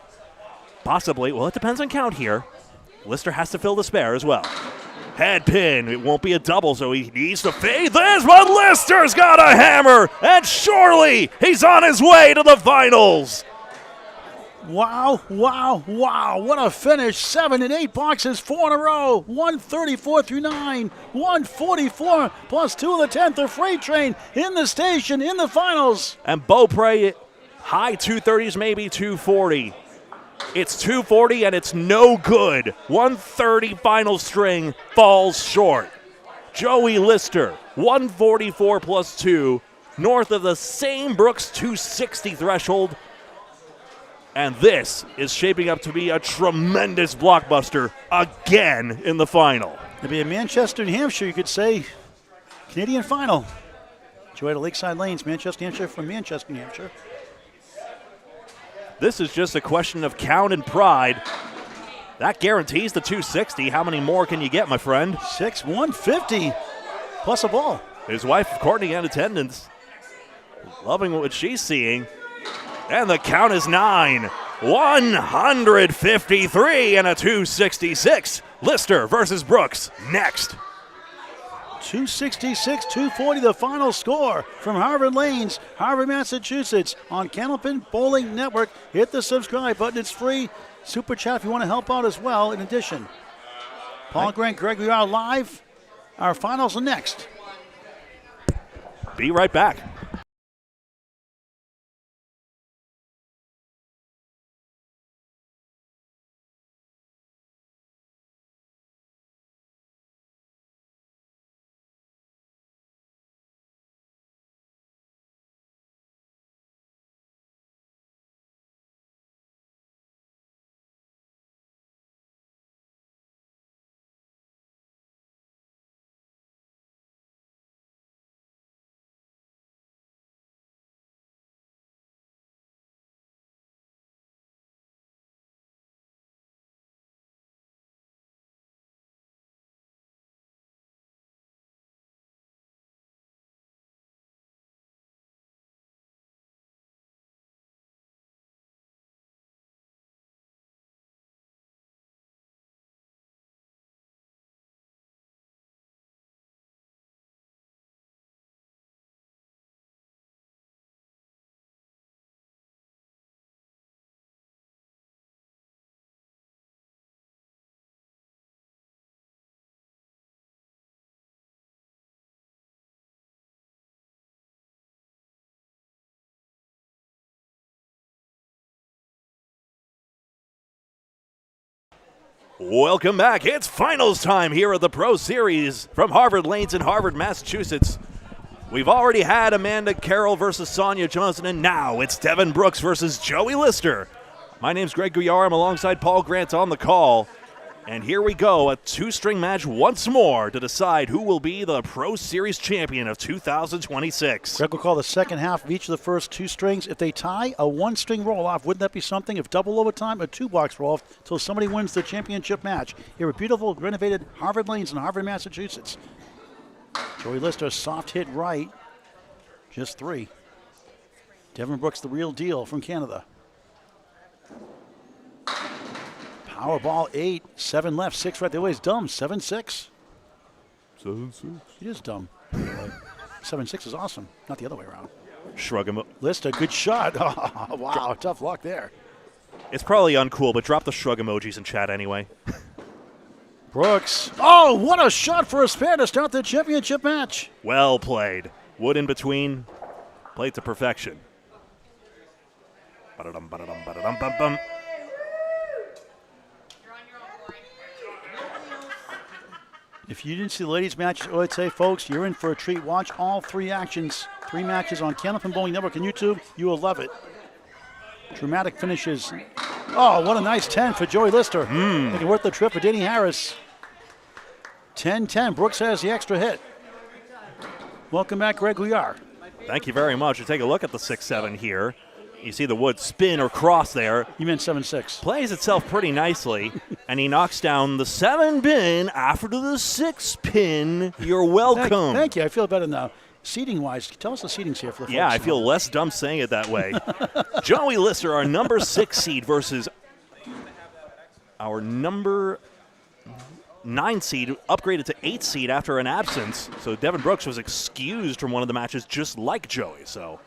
Possibly. Well, it depends on count here. Lister has to fill the spare as well. Head pin. It won't be a double, so he needs to fade this, but Lister's got a hammer, and surely he's on his way to the finals. Wow, wow, wow. What a finish. 7 and 8 boxes, 4 in a row. 134 through 9. 144 plus 2 of the 10th. The freight train in the station in the finals. And Beaupre, high 230s, maybe 240. It's 240 and it's no good. 130 final string falls short. Joey Lister, 144 plus 2, north of the same Brooks 260 threshold. And this is shaping up to be a tremendous blockbuster again in the final. It'd be a Manchester, New Hampshire, you could say, Canadian final. Joy to Lakeside Lanes, Manchester, New Hampshire from Manchester, New Hampshire. This is just a question of count and pride. That guarantees the 260. How many more can you get, my friend? 6, 150, plus a ball. His wife, Courtney, in attendance. Loving what she's seeing. And the count is 9. 153 and a 266. Lister versus Brooks next. 266, 240, the final score from Harvard Lanes, Harvard, Massachusetts, on Candlepin Bowling Network. Hit the subscribe button. It's free. Super chat if you want to help out as well. In addition, Paul Grant, Greg, we are live. Our finals are next. Be right back. Welcome back. It's finals time here at the Pro Series from Harvard Lanes in Harvard, Massachusetts. We've already had Amanda Carroll versus Sonia Johnson, and now it's Devin Brooks versus Joey Lister. My name's Greg Gouillart. I'm alongside Paul Grant on the call. And here we go, a two-string match once more to decide who will be the Pro Series champion of 2026. Greg will call the second half of each of the first two strings. If they tie, a one-string roll-off. Wouldn't that be something? If double overtime, a two-box roll-off until somebody wins the championship match. Here at beautiful, renovated Harvard Lanes in Harvard, Massachusetts. Joey Lister, soft hit right. Just 3. Devin Brooks, the real deal from Canada. Powerball 8, 7 left, 6 right. The way he's dumb, 7-6. 7-6. He is dumb. 7-6 is awesome. Not the other way around. Shrug him up. Lister, good shot. Oh, wow, tough luck there. It's probably uncool, but drop the shrug emojis in chat anyway. Brooks. Oh, what a shot for a spare to start the championship match. Well played. Wood in between. Played to perfection. Ba-da-dum, ba-da-dum, ba-da-dum, bum-bum. If you didn't see the ladies' match, I would say, folks, you're in for a treat. Watch all 3 matches on Candlepin Bowling Network on YouTube. You will love it. Dramatic finishes. Oh, what a nice 10 for Joey Lister. Making worth the trip for Danny Harris. 10-10. Brooks has the extra hit. Welcome back, Greg Gouillart. Thank you very much. You take a look at the 6-7 here. You see the wood spin or cross there. You meant 7-6. Plays itself pretty nicely, and he knocks down the 7-pin after the 6-pin. You're welcome. Thank you. I feel better now. Seating-wise, tell us the seatings here for the folks. Yeah, I feel less dumb saying it that way. Joey Lister, our number 6 seed versus our number 9 seed, upgraded to 8 seed after an absence. So Devin Brooks was excused from one of the matches just like Joey. So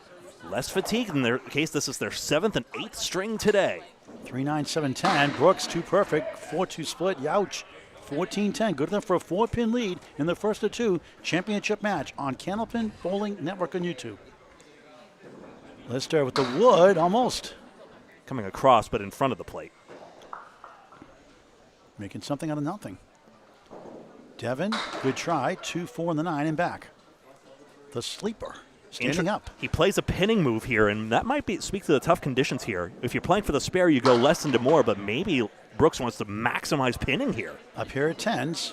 less fatigue in their case. This is their 7th and 8th string today. 3-9, 7-10. Brooks, 2 perfect. 4-2 split. Youch. 14-10. Good enough for a 4-pin lead in the first of 2 championship match on Candlepin Bowling Network on YouTube. Lister with the wood, almost. Coming across, but in front of the plate. Making something out of nothing. Devin, good try. 2-4 in the 9 and back. The sleeper. Standing up. He plays a pinning move here, and that might speak to the tough conditions here. If you're playing for the spare, you go less into more, but maybe Brooks wants to maximize pinning here. A pair of 10s.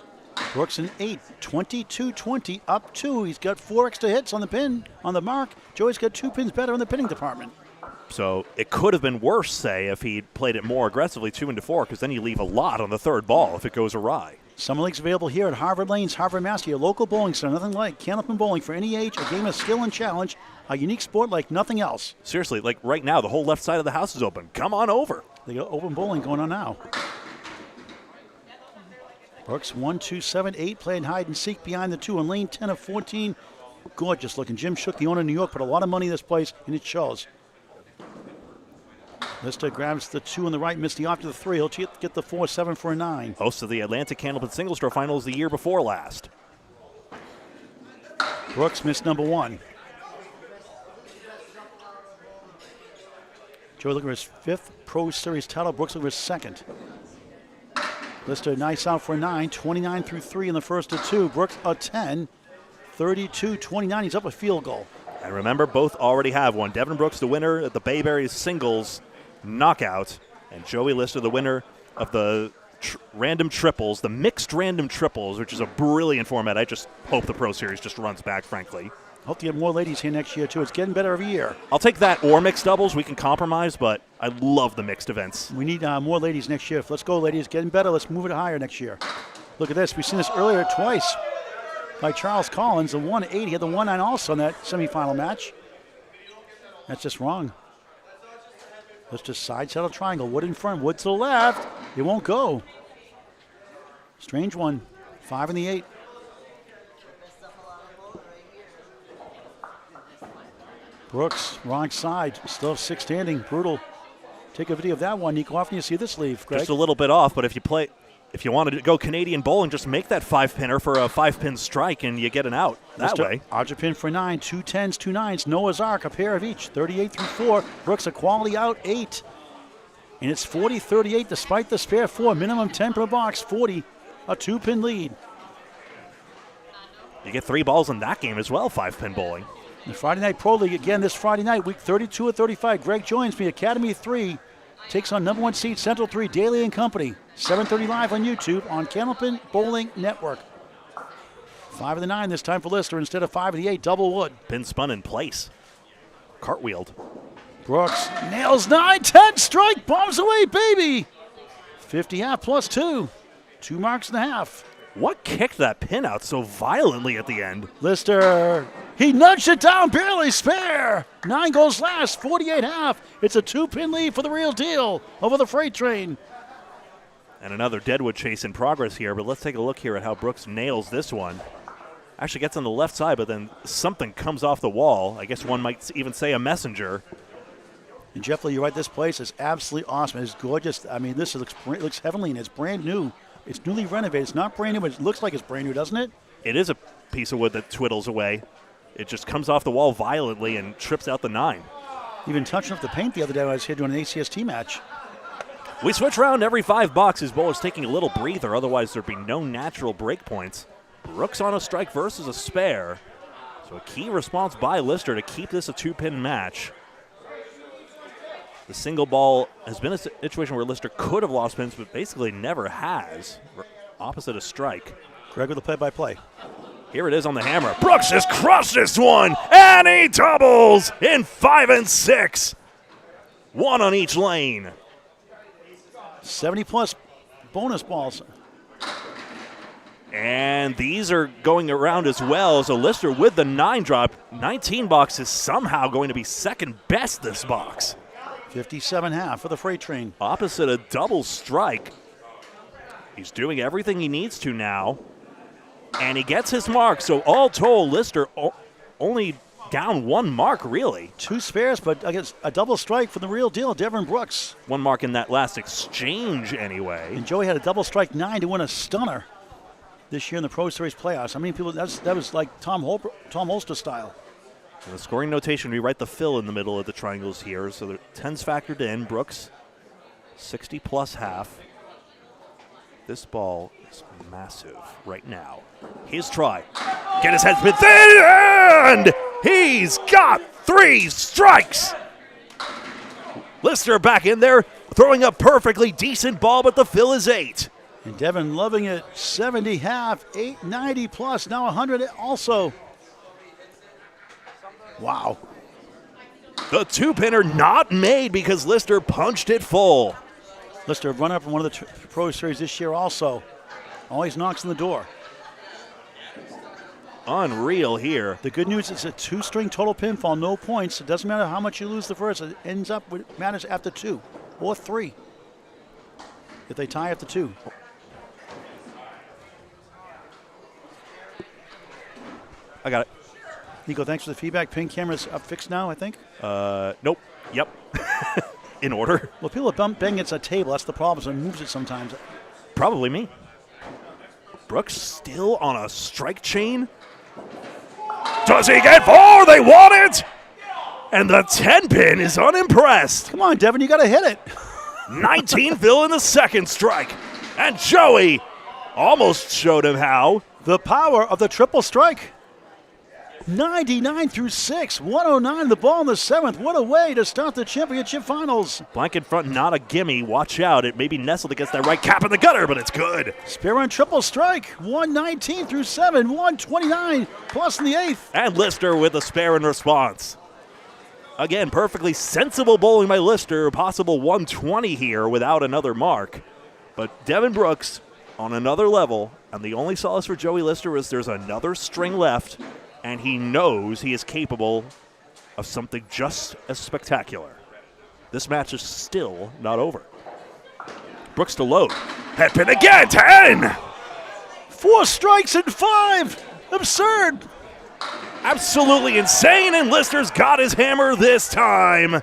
Brooks an 8. 22-20, up 2. He's got 4 extra hits on the pin, on the mark. Joey's got 2 pins better in the pinning department. So it could have been worse, say, if he played it more aggressively, 2 into 4, because then you leave a lot on the 3rd ball if it goes awry. Summer League's available here at Harvard Lanes, Harvard, Mass. Your local bowling center. Nothing like Candlepin Bowling for any age, a game of skill and challenge, a unique sport like nothing else. Seriously, like right now, the whole left side of the house is open. Come on over. They got open bowling going on now. Brooks 1, 2, 7, 8, playing hide and seek behind the 2 on lane 10 of 14. Gorgeous looking. Jim Shook, the owner of New York, put a lot of money in this place, and it shows. Lister grabs the 2 on the right, missed the off to the 3. He'll get the 4-7 for a 9. Host of the Atlantic Candlepin Singles Draw Finals the year before last. Brooks missed number 1. Joey looking for his 5th Pro Series title. Brooks looking for his 2nd. Lister nice out for a 9. 29 through 3 in the first of 2. Brooks a 10. 32-29. He's up a field goal. And remember, both already have one. Devin Brooks, the winner at the Bayberry Singles Knockout, and Joey Lister, the winner of the random triples, the mixed random triples, which is a brilliant format. I just hope the Pro Series just runs back, frankly. Hope to get more ladies here next year, too. It's getting better every year. I'll take that or mixed doubles. We can compromise, but I love the mixed events. We need more ladies next year. Let's go, ladies. Getting better. Let's move it higher next year. Look at this. We've seen this earlier twice by Charles Collins, the 1-8. He had the 1-9 also in that semifinal match. That's just wrong. Let's just side saddle triangle. Wood in front, Wood to the left. It won't go. Strange one. 5 and the 8. Brooks, wrong side. Still 6 standing. Brutal. Take a video of that one, Nico. Often you see this leave, Greg. Just a little bit off, but if you want to go Canadian bowling, just make that 5-pinner for a 5-pin strike, and you get an out that way. Argentine for 9, 2 10s, 2 9s. Noah's Ark, a pair of each. 38 through 4. Brooks a quality out, 8. And it's 40-38 despite the spare 4. Minimum 10 per box, 40, a 2-pin lead. You get 3 balls in that game as well, 5-pin bowling. The Friday Night Pro League again this Friday night, week 32 of 35. Greg joins me, Academy 3 takes on number 1 seed Central 3, Daly and Company. 7:30 live on YouTube on Candlepin Bowling Network. 5 of the 9 this time for Lister instead of 5 of the 8, double wood. Pin spun in place. Cartwheeled. Brooks nails 9, 10, strike, bombs away, baby. 50 half plus 2. 2 marks and a half. What kicked that pin out so violently at the end? Lister, he nudged it down, barely spare. 9 goes last, 48 half. It's a 2-pin lead for the real deal over the freight train. And another deadwood chase in progress here, but let's take a look here at how Brooks nails this one. Actually gets on the left side, but then something comes off the wall. I guess one might even say a messenger. And Jeff Lee, you're right, this place is absolutely awesome. It's gorgeous. I mean, this looks heavenly, and it's brand new. It's newly renovated. It's not brand new, but it looks like it's brand new, doesn't it? It is a piece of wood that twiddles away. It just comes off the wall violently and trips out the 9. Even touching up the paint the other day when I was here doing an ACST match. We switch around every 5 boxes. Bowler's taking a little breather, otherwise there'd be no natural break points. Brooks on a strike versus a spare. So a key response by Lister to keep this a 2-pin match. The single ball has been a situation where Lister could have lost pins, but basically never has. Opposite a strike. Greg with the play-by-play. Here it is on the hammer. Brooks has crushed this one, and he doubles in 5 and 6. 1 on each lane. 70-plus bonus balls. And these are going around as well. So Lister with the 9 drop. 19 box is somehow going to be second best this box. 57 half for the freight train. Opposite a double strike. He's doing everything he needs to now. And he gets his mark. So all told, Lister only down 1 mark, really. 2 spares, but against a double strike from the real deal, Devin Brooks. 1 mark in that last exchange anyway. And Joey had a double strike 9 to win a stunner this year in the Pro Series playoffs. How many people, that was like Tom Holster style. And the scoring notation, we write the fill in the middle of the triangles here. So the 10's factored in. Brooks, 60-plus half. This ball is massive right now. His try. Get his head spin thin, and he's got 3 strikes. Lister back in there, throwing a perfectly decent ball, but the fill is 8. And Devin loving it, 70 half, 890 plus, now 100 also. Wow. The 2-pinner not made because Lister punched it full. Lister, runner up in one of the Pro Series this year also. Always knocks on the door. Unreal here. The good news is a 2-string total pinfall, no points. It doesn't matter how much you lose the first. It ends up with matters after 2 or 3. If they tie after 2. I got it. Nico, thanks for the feedback. Pin camera's up fixed now, I think. Nope. Yep. In order. Well, people are banging against a table. That's the problem. So it moves it sometimes. Probably me. Brooks still on a strike chain. Does he get 4? They want it! And the 10-pin is unimpressed. Come on, Devin, you got to hit it. 19 fill in the second strike. And Joey almost showed him how. The power of the triple strike. 99 through 6, 109 the ball in the 7th. What a way to start the championship finals. Blank in front, not a gimme. Watch out. It may be nestled against that right cap in the gutter, but it's good. Spare on triple strike. 119 through 7, 129 plus in the 8th. And Lister with a spare in response. Again, perfectly sensible bowling by Lister. Possible 120 here without another mark. But Devin Brooks on another level. And the only solace for Joey Lister is there's another string left. And he knows he is capable of something just as spectacular. This match is still not over. Brooks to load. Head pin again, 10! 4 strikes and 5. Absurd. Absolutely insane, and Lister's got his hammer this time. Wow.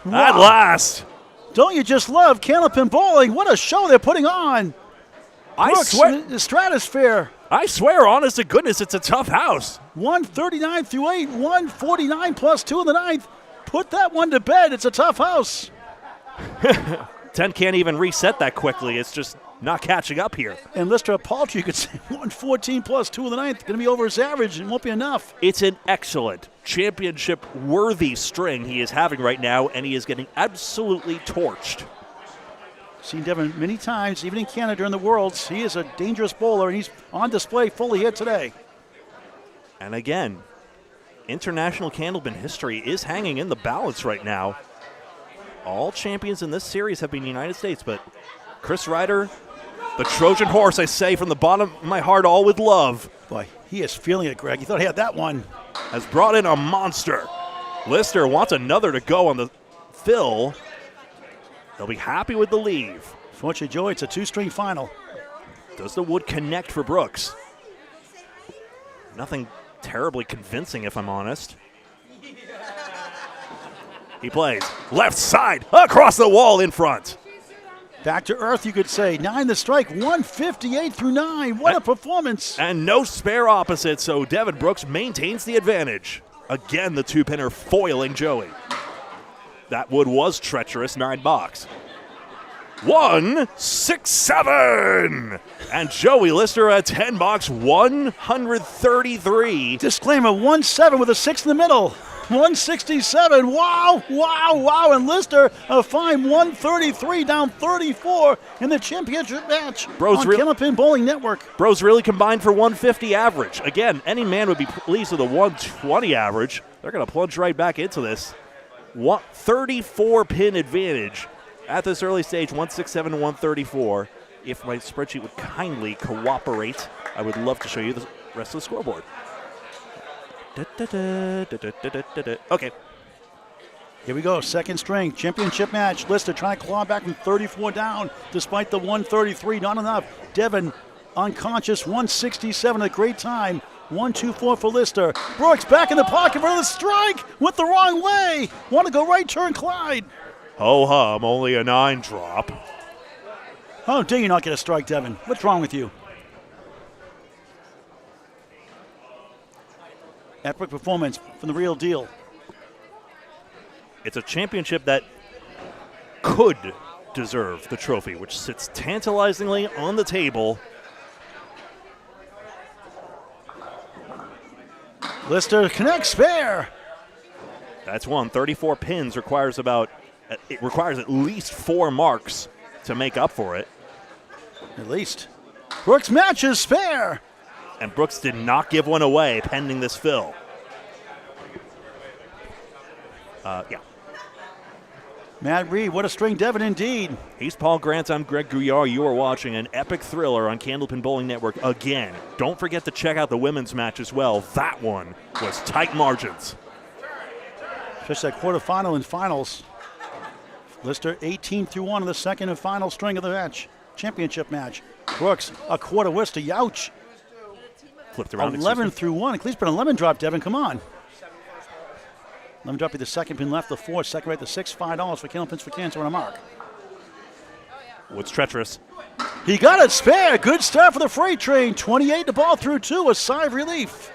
At last. Don't you just love Candlepin Bowling? What a show they're putting on. Brooks, I swear, the stratosphere. honest to goodness, it's a tough house. 139 through 8, 149 plus 2 in the 9th. Put that one to bed. It's a tough house. 10 can't even reset that quickly. It's just not catching up here. And Lister Paltry, you could say 114 plus 2 of the ninth. Going to be over his average and won't be enough. It's an excellent championship-worthy string he is having right now, and he is getting absolutely torched. Seen Devin many times, even in Canada during the Worlds. He is a dangerous bowler, and he's on display fully here today. And again, international Candlepin history is hanging in the balance right now. All champions in this series have been the United States, but Chris Ryder, the Trojan horse, I say from the bottom of my heart, all with love. Boy, he is feeling it, Greg. He thought he had that one. Has brought in a monster. Lister wants another to go on the fill. They'll be happy with the leave. Fortunately, Joey, it's a 2-string final. Does the wood connect for Brooks? Nothing terribly convincing, if I'm honest. He plays left side, across the wall in front. Back to earth, you could say. 9 the strike, 158 through 9. What a performance. And no spare opposite, so Devin Brooks maintains the advantage. Again, the 2-pinner foiling Joey. That wood was treacherous, 9 box. 1, 6, 7. And Joey Lister at 10 box, 133. Disclaimer, 1-7 with a 6 in the middle. 167. Wow, wow, wow. And Lister a fine 133, down 34 in the championship match on Candlepin Bowling Network. Bros really combined for 150 average. Again, any man would be pleased with a 120 average. They're going to plunge right back into this. 34 pin advantage at this early stage, 167 to 134. If my spreadsheet would kindly cooperate, I would love to show you the rest of the scoreboard. Okay. Here we go, second string, championship match. Lister trying to claw back from 34 down, despite the 133, not enough. Devin unconscious, 167, a great time. 1-2-4 for Lister. Brooks back in the pocket for the strike, went the wrong way. Want to go right turn, Clyde. Ho-hum, only a 9 drop. How dare you not get a strike, Devin? What's wrong with you? Epic performance from the real deal. It's a championship that could deserve the trophy, which sits tantalizingly on the table. Lister connects spare. That's one. 34 pins requires at least 4 marks to make up for it. At least. Brooks matches spare. And Brooks did not give one away pending this fill. Yeah. Matt Reed, what a string Devin indeed. He's Paul Grant. I'm Greg Gouillart. You are watching an epic thriller on Candlepin Bowling Network again. Don't forget to check out the women's match as well. That one was tight margins. Especially that quarterfinal and finals. Lister 18 through 1 in the second and final string of the match. Championship match. Brooks, a quarter Lister, youch. Flipped around. 11 through 1. At least put a lemon drop, Devin. Come on. Lemon drop be the second pin left, the 4, second right, the 6, $5 for Candlepins for Cancer on a mark. What's treacherous? He got it spare. Good start for the freight train. 28 the ball through 2, a sigh of relief.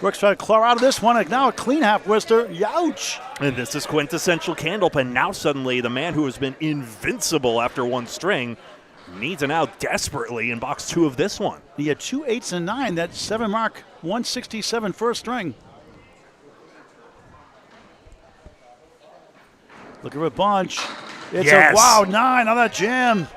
Brooks trying to claw out of this one. Now a clean half Lister. Youch. And this is quintessential Candlepin. Now suddenly the man who has been invincible after one string needs an out desperately in box 2 of this one. He had 2 8s and 9. That 7 mark, 167 first string. Look at a bunch. It's yes. A wow 9 on that jam.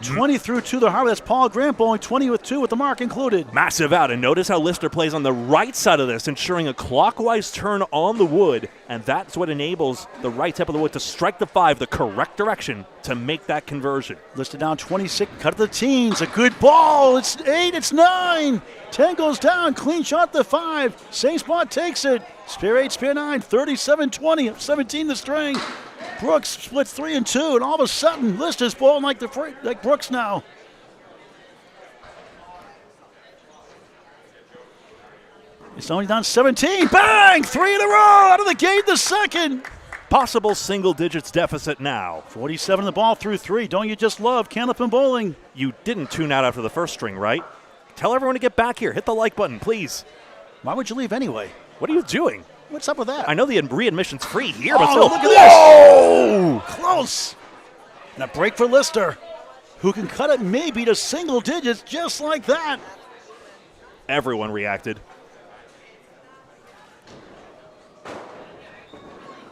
20 through 2 the harbor. That's Paul Grant bowling 20 with 2 with the mark included. Massive out, and notice how Lister plays on the right side of this, ensuring a clockwise turn on the wood, and that's what enables the right tip of the wood to strike the 5 the correct direction to make that conversion. Lister down 26, cut to the teens, a good ball. It's 8, it's 9. 10 goes down, clean shot the 5. Same spot takes it. Spare 8, spare 9, 37-20, 17 the string. Brooks splits 3 and 2, and all of a sudden, Lister's bowling like Brooks now. It's only down 17. Bang! 3 in a row out of the gate the second. Possible single digits deficit now. 47 the ball through 3. Don't you just love Candlepin bowling? You didn't tune out after the first string, right? Tell everyone to get back here. Hit the like button, please. Why would you leave anyway? What are you doing? What's up with that? I know the readmission's free here, but still. Look at this. Whoa! Close. And a break for Lister, who can cut it maybe to single digits just like that. Everyone reacted.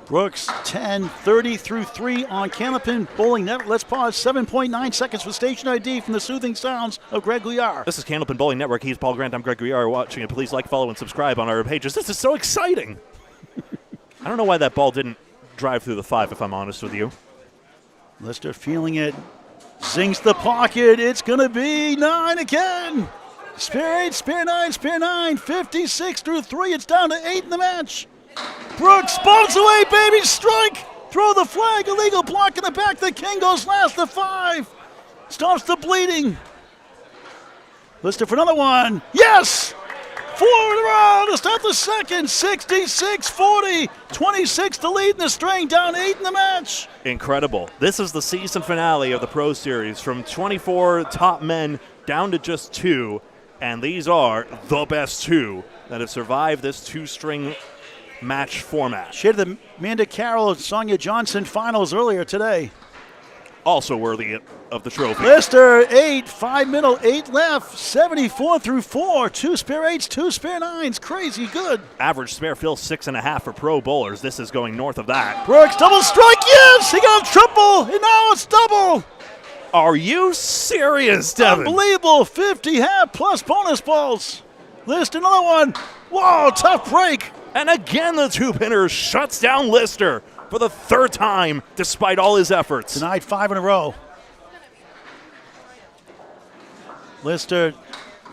Brooks, 10:30 through 3 on Candlepin Bowling Network. Let's pause. 7.9 seconds for station ID from the soothing sounds of Greg Gouillart. This is Candlepin Bowling Network. He's Paul Grant. I'm Greg Gouillart. Watching it. Please like, follow, and subscribe on our pages. This is so exciting. I don't know why that ball didn't drive through the 5, if I'm honest with you. Lister feeling it. Zings the pocket. It's going to be 9 again. Spare 8, spare 9, spare 9. 56 through 3. It's down to 8 in the match. Brooks bounce away, baby, strike. Throw the flag, illegal block in the back. The king goes last, the 5. Stops the bleeding. Lister for another one. Yes! 4 in a row to start the second. 66-40. 26 to lead in the string, down 8 in the match. Incredible. This is the season finale of the Pro Series. From 24 top men down to just 2. And these are the best 2 that have survived this 2-string match format. Shared the Amanda Carroll and Sonia Johnson finals earlier today. Also worthy of the trophy. Lister, 8, 5 middle, 8 left, 74 through 4, 2 spare 8s, 2 spare 9s. Crazy good. Average spare fill 6.5 for pro bowlers. This is going north of that. Brooks, double strike, yes! He got a triple, and now it's double. Are you serious, Devin? Unbelievable, 50 half plus bonus balls. Lister, another one. Whoa, tough break. And again, the 2-pinner shuts down Lister for the 3rd time, despite all his efforts. Denied 5 in a row. Lister,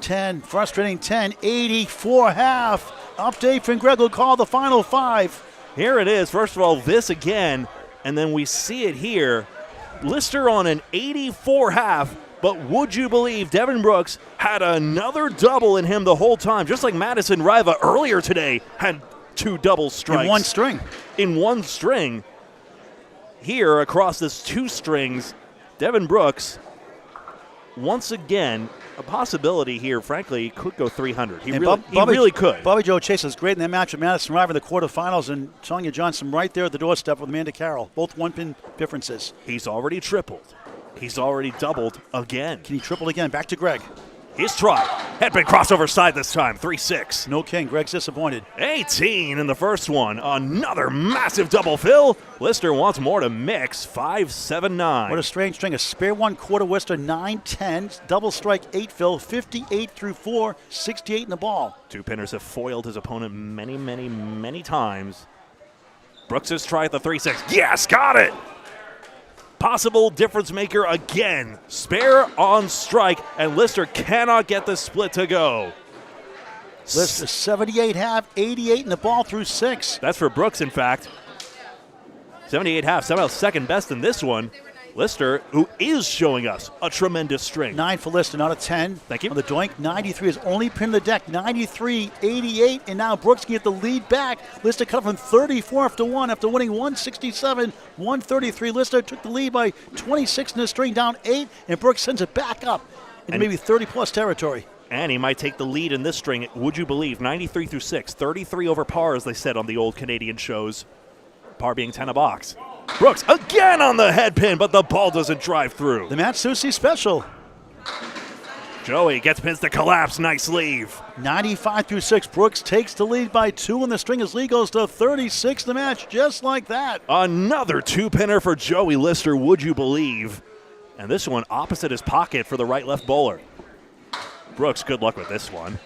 10, frustrating 10, 84 half. Update from Greg will call the final 5. Here it is. First of all, this again, and then we see it here. Lister on an 84 half, but would you believe Devin Brooks had another double in him the whole time, just like Madison Riva earlier today had 2 double strikes. In one string. In one string. Here, across this 2 strings, Devin Brooks, once again, a possibility here, frankly, could go 300. He really could. Bobby Joe Chase was great in that match with Madison Riva in the quarterfinals, and Sonia Johnson right there at the doorstep with Amanda Carroll. Both 1-pin differences. He's already tripled. He's already doubled again. Can he triple again? Back to Greg. His try. Headpin crossover side this time. 3-6. No king. Greg's disappointed. 18 in the first one. Another massive double fill. Lister wants more to mix. 5-7-9. What a strange string. A spare 1 quarter Lister, 9-10. Double strike, 8 fill. 58 through 4. 68 in the ball. 2-pinners have foiled his opponent many, many, many times. Brooks has tried the 3-6. Yes, got it. Possible difference maker again. Spare on strike, and Lister cannot get the split to go. Lister 78 half, 88 in the ball through 6. That's for Brooks, in fact. 78 half, somehow second best in this one. Lister, who is showing us a tremendous string. 9 for Lister, not a 10. Thank you. On the doink, 93 is only pinned the deck. 93, 88, and now Brooks can get the lead back. Lister cut from 34 after 1 after winning 167, 133. Lister took the lead by 26 in the string, down 8, and Brooks sends it back up into maybe 30-plus territory. And he might take the lead in this string, would you believe? 93 through 6, 33 over par, as they said on the old Canadian shows. Par being 10 a box. Brooks again on the head pin, but the ball doesn't drive through. The Matt Susi special. Joey gets pins to collapse. Nice leave. 95 through 6. Brooks takes the lead by 2 in the string as lead goes to 36 in the match, just like that. Another 2-pinner for Joey Lister, would you believe? And this one opposite his pocket for the right-left bowler. Brooks, good luck with this one.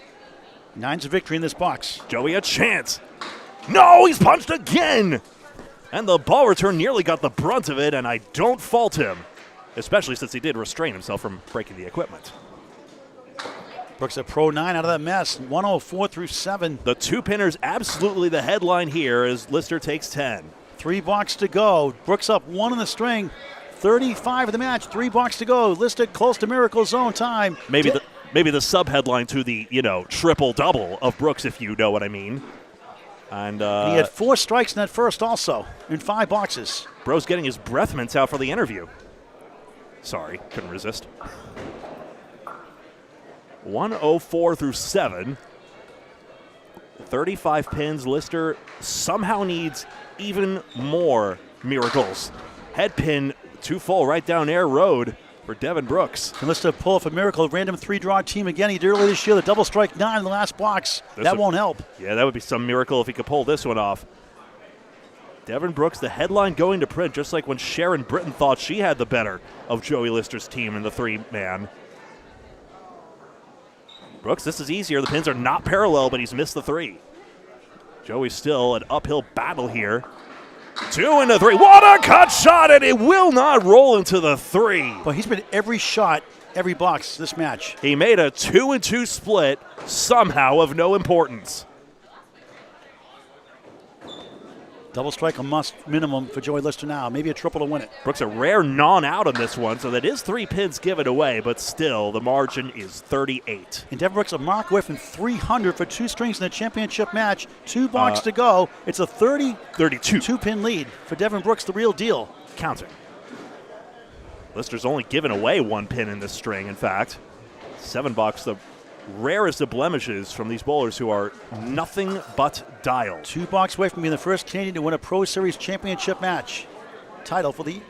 9's a victory in this box. Joey a chance. No, he's punched again. And the ball return nearly got the brunt of it, and I don't fault him, especially since he did restrain himself from breaking the equipment. Brooks a pro 9 out of that mess, 104 through 7. The 2-pinners absolutely the headline here as Lister takes 10. 3 blocks to go. Brooks up 1 in the string, 35 of the match, 3 blocks to go. Lister close to miracle zone time. Maybe the sub-headline to the, triple-double of Brooks, if you know what I mean. And he had 4 strikes in that first also, in 5 boxes. Bro's getting his breath mints out for the interview. Sorry, couldn't resist. 104 through 7. 35 pins. Lister somehow needs even more miracles. Head pin too full right down Air Road for Devin Brooks. And let's pull off a miracle. Random 3-draw team again. He did earlier this year. The double strike 9 in the last box. That won't help. Yeah, that would be some miracle if he could pull this one off. Devin Brooks, the headline going to print, just like when Sharon Britton thought she had the better of Joey Lister's team in the 3-man. Brooks, this is easier. The pins are not parallel, but he's missed the 3. Joey's still an uphill battle here. 2 into 3. What a cut shot, and it will not roll into the 3. But he's been every shot, every box this match. He made a 2-2 split, somehow of no importance. Double strike a must minimum for Joey Lister now. Maybe a triple to win it. Brooks a rare non-out on this one, so that is 3 pins given away, but still the margin is 38. And Devin Brooks a mark away from 300 for 2 strings in the championship match. 2 blocks to go. It's a 32 pin lead for Devin Brooks, the real deal. Counting. Lister's only given away 1 pin in this string, in fact. 7 bucks, the rarest of blemishes from these bowlers who are nothing but dialed. 2 blocks away from being the first Canadian to win a Pro Series championship match. Title for the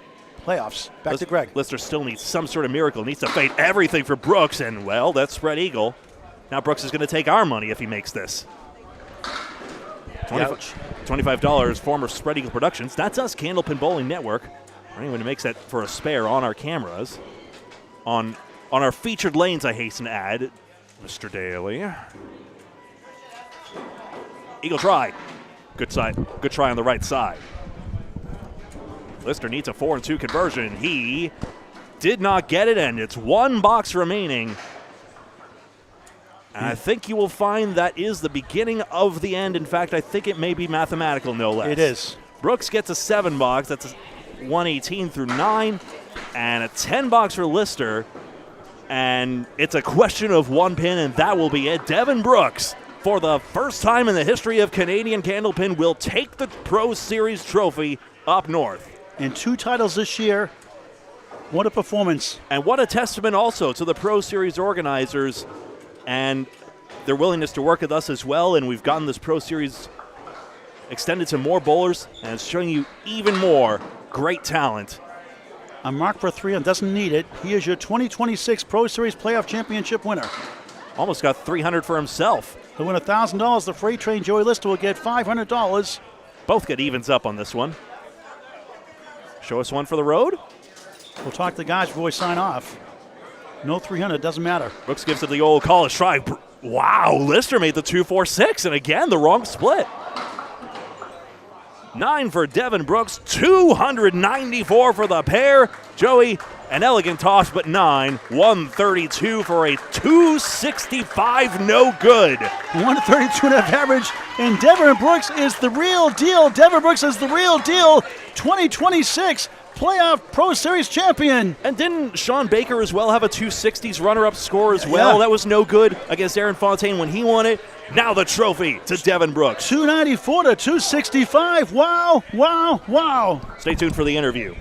playoffs. Back to Greg. Lister still needs some sort of miracle. Needs to fade everything for Brooks, and, well, that's spread eagle. Now Brooks is going to take our money if he makes this. $25, former Spread Eagle Productions. That's us, Candlepin Bowling Network. For anyone who makes that for a spare on our cameras. On our featured lanes, I hasten to add, Mr. Daly. Eagle try. Good try on the right side. Lister needs a 4-2 conversion. He did not get it, and it's 1 box remaining. And I think you will find that is the beginning of the end. In fact, I think it may be mathematical, no less. It is. Brooks gets a 7 box. That's a 118 through 9. And a 10 box for Lister. And it's a question of 1 pin, and that will be it. Devin Brooks, for the first time in the history of Canadian Candlepin, will take the Pro Series trophy up north. And 2 titles this year. What a performance. And what a testament also to the Pro Series organizers and their willingness to work with us as well. And we've gotten this Pro Series extended to more bowlers, and it's showing you even more great talent. A mark for 3 and doesn't need it. He is your 2026 Pro Series Playoff Championship winner. Almost got $300 for himself. He'll win $1,000. The freight train Joey Lister will get $500. Both get evens up on this one. Show us one for the road. We'll talk to the guys before we sign off. No 300, doesn't matter. Brooks gives it the old college try. Wow, Lister made the 2-4-6, and again, the wrong split. 9 for Devin Brooks, 294 for the pair. Joey, an elegant toss, but 9. 132 for a 265, no good. 132.5 average, and Devin Brooks is the real deal. Devin Brooks is the real deal. 2026 Playoff Pro Series champion. And didn't Sean Baker as well have a 260s runner-up score as well? Yeah. That was no good against Aaron Fontaine when he won it. Now the trophy to Devin Brooks. 294 to 265. Wow, wow, wow. Stay tuned for the interview.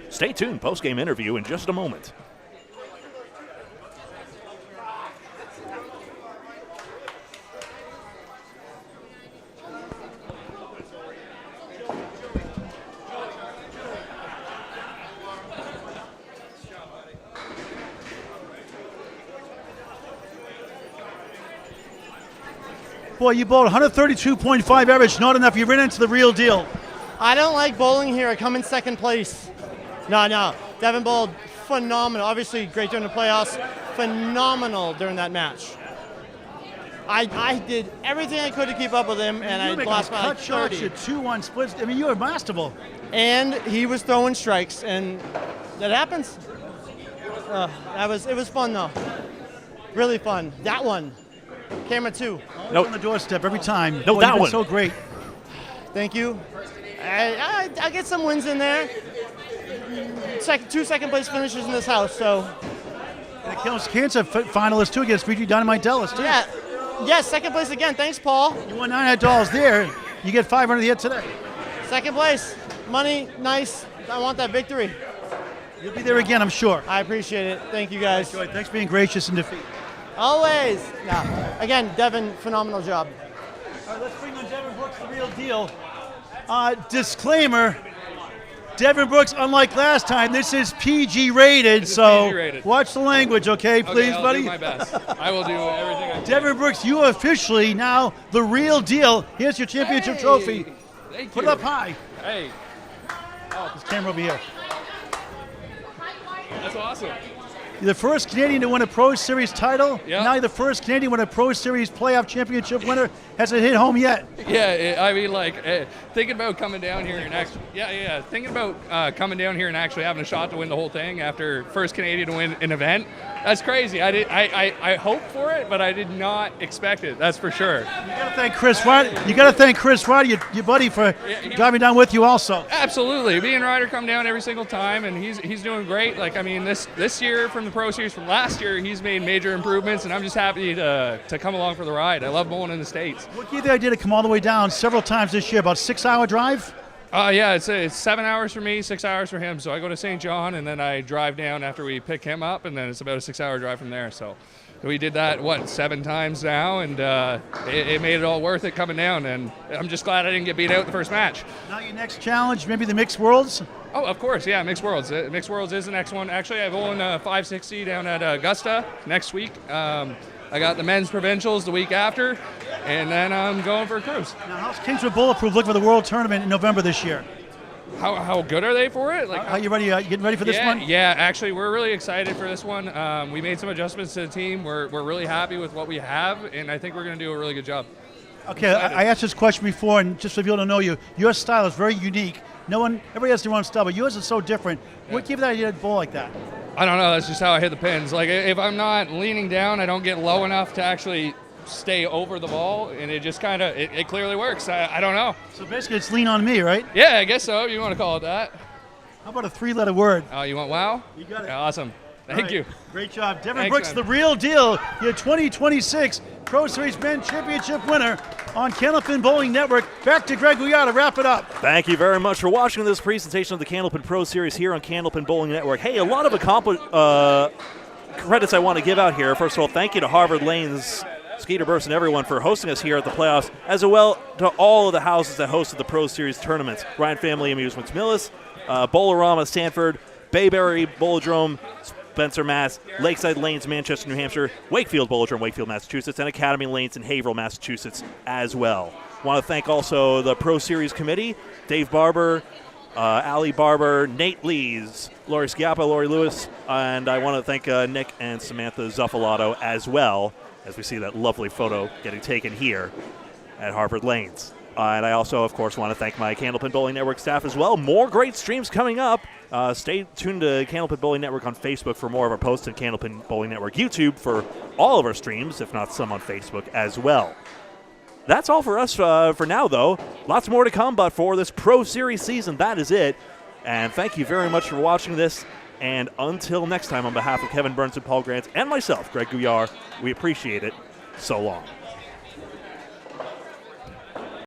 Stay tuned, post-game interview in just a moment. Boy, you bowled 132.5 average, not enough. You ran into the real deal. I don't like bowling here. I come in second place. No. Devin bowled phenomenal. Obviously, great during the playoffs. Phenomenal during that match. I did everything I could to keep up with him, and I lost by like 30. Your 2-1 splits. I mean, you were masterful. And he was throwing strikes, and that happens. It was fun though. Really fun. That one. Camera 2. Always on the doorstep every time. No, Boy, that you've been one. so great. Thank you. I get some wins in there. 2 second place finishes in this house, so. And it counts cancer finalist too against VG Dynamite Dallas too. Yeah. Yes, second place again. Thanks, Paul. You won $900 there. You get $500 yet today. Second place. money, nice. I want that victory. You'll be there again, I'm sure. I appreciate it. Thank you, guys. Thanks for being gracious in defeat. Always. No. Again, Devin, phenomenal job. All right, let's bring on Devin Brooks, the real deal. Disclaimer, Devin Brooks, unlike last time, this is PG rated, so PG-rated. Watch the language, okay, please, I'll buddy? do my best. I will do everything I can. Devin Brooks, you are officially now the real deal. Here's your championship trophy. Thank Put you. it up high. Hey, This camera over here. that's awesome. You're the first Canadian to win a Pro Series title. Yeah. Now you're the first Canadian to win a Pro Series playoff championship winner. Hasn't hit home yet. Yeah, I mean, like, thinking about coming down here and actually, thinking about coming down here and actually having a shot to win the whole thing after first Canadian to win an event. That's crazy. I hoped for it, but I did not expect it. That's for sure. You got to thank Chris Ryder. You got to thank Chris Ryder, your buddy, for driving down with you also. Absolutely. Me and Ryder come down every single time, and he's doing great. Like, I mean, this year from the Pro Series from last year, he's made major improvements, and I'm just happy to come along for the ride. I love bowling in the States. What gave you the idea to come all the way down several times this year? About 6-hour drive? Yeah, it's 7 hours for me, 6 hours for him. So I go to St. John, and then I drive down after we pick him up, and then it's about a 6-hour drive from there. So we did that, 7 times now, and it made it all worth it coming down. And I'm just glad I didn't get beat out the first match. Now your next challenge, maybe the Mixed Worlds? Oh, of course, yeah, Mixed Worlds. Mixed Worlds is the next one. Actually, I bowling 560 down at Augusta next week. I got the men's provincials the week after, and then I'm going for a cruise. Now, how's Kingswood Bulletproof looking for the World Tournament in November this year? How good are they for it? Like, How you ready? You getting ready for this one? Yeah, actually, we're really excited for this one. We made some adjustments to the team. We're really happy with what we have, and I think we're going to do a really good job. Okay, I asked this question before, and just for people to know you, your style is very unique. Everybody has their own style, but yours is so different. What gave you the idea to bowl like that? I don't know. That's just how I hit the pins. Like, if I'm not leaning down, I don't get low enough to actually stay over the ball, and it just kind of, it clearly works. I don't know. So basically it's lean on me, right? Yeah, I guess so. You want to call it that. How about a 3-letter word? Oh, you want wow? You got it. Yeah, awesome. Thank All right. you. Great job. Devin Thanks, Brooks, man. the real deal, your 2026 Pro Series Men Championship winner on Candlepin Bowling Network. Back to Greg Gouillart to wrap it up. Thank you very much for watching this presentation of the Candlepin Pro Series here on Candlepin Bowling Network. Hey, a lot of credits I want to give out here. First of all, thank you to Harvard Lanes, Skeeter Burst, and everyone for hosting us here at the playoffs, as well to all of the houses that hosted the Pro Series tournaments. Ryan Family Amusements Millis, Bowlerama Sanford, Bayberry Bowlodrome, Spencer, Mass, Lakeside Lanes, Manchester, New Hampshire, Wakefield Bowlodrome, Wakefield, Massachusetts, and Academy Lanes in Haverhill, Massachusetts as well. Want to thank also the Pro Series Committee, Dave Barber, Ali Barber, Nate Lees, Lori Schiappa, Lori Lewis, and I want to thank Nick and Samantha Zuffalato as well, as we see that lovely photo getting taken here at Harvard Lanes. And I also, of course, want to thank my Candlepin Bowling Network staff as well. More great streams coming up. Stay tuned to Candlepin Bowling Network on Facebook for more of our posts, and Candlepin Bowling Network YouTube for all of our streams, if not some on Facebook as well. That's all for us for now, though. Lots more to come, but for this Pro Series season, that is it. And thank you very much for watching this. And until next time, on behalf of Kevin Burns and Paul Grant and myself, Greg Gouillart, we appreciate it. So long.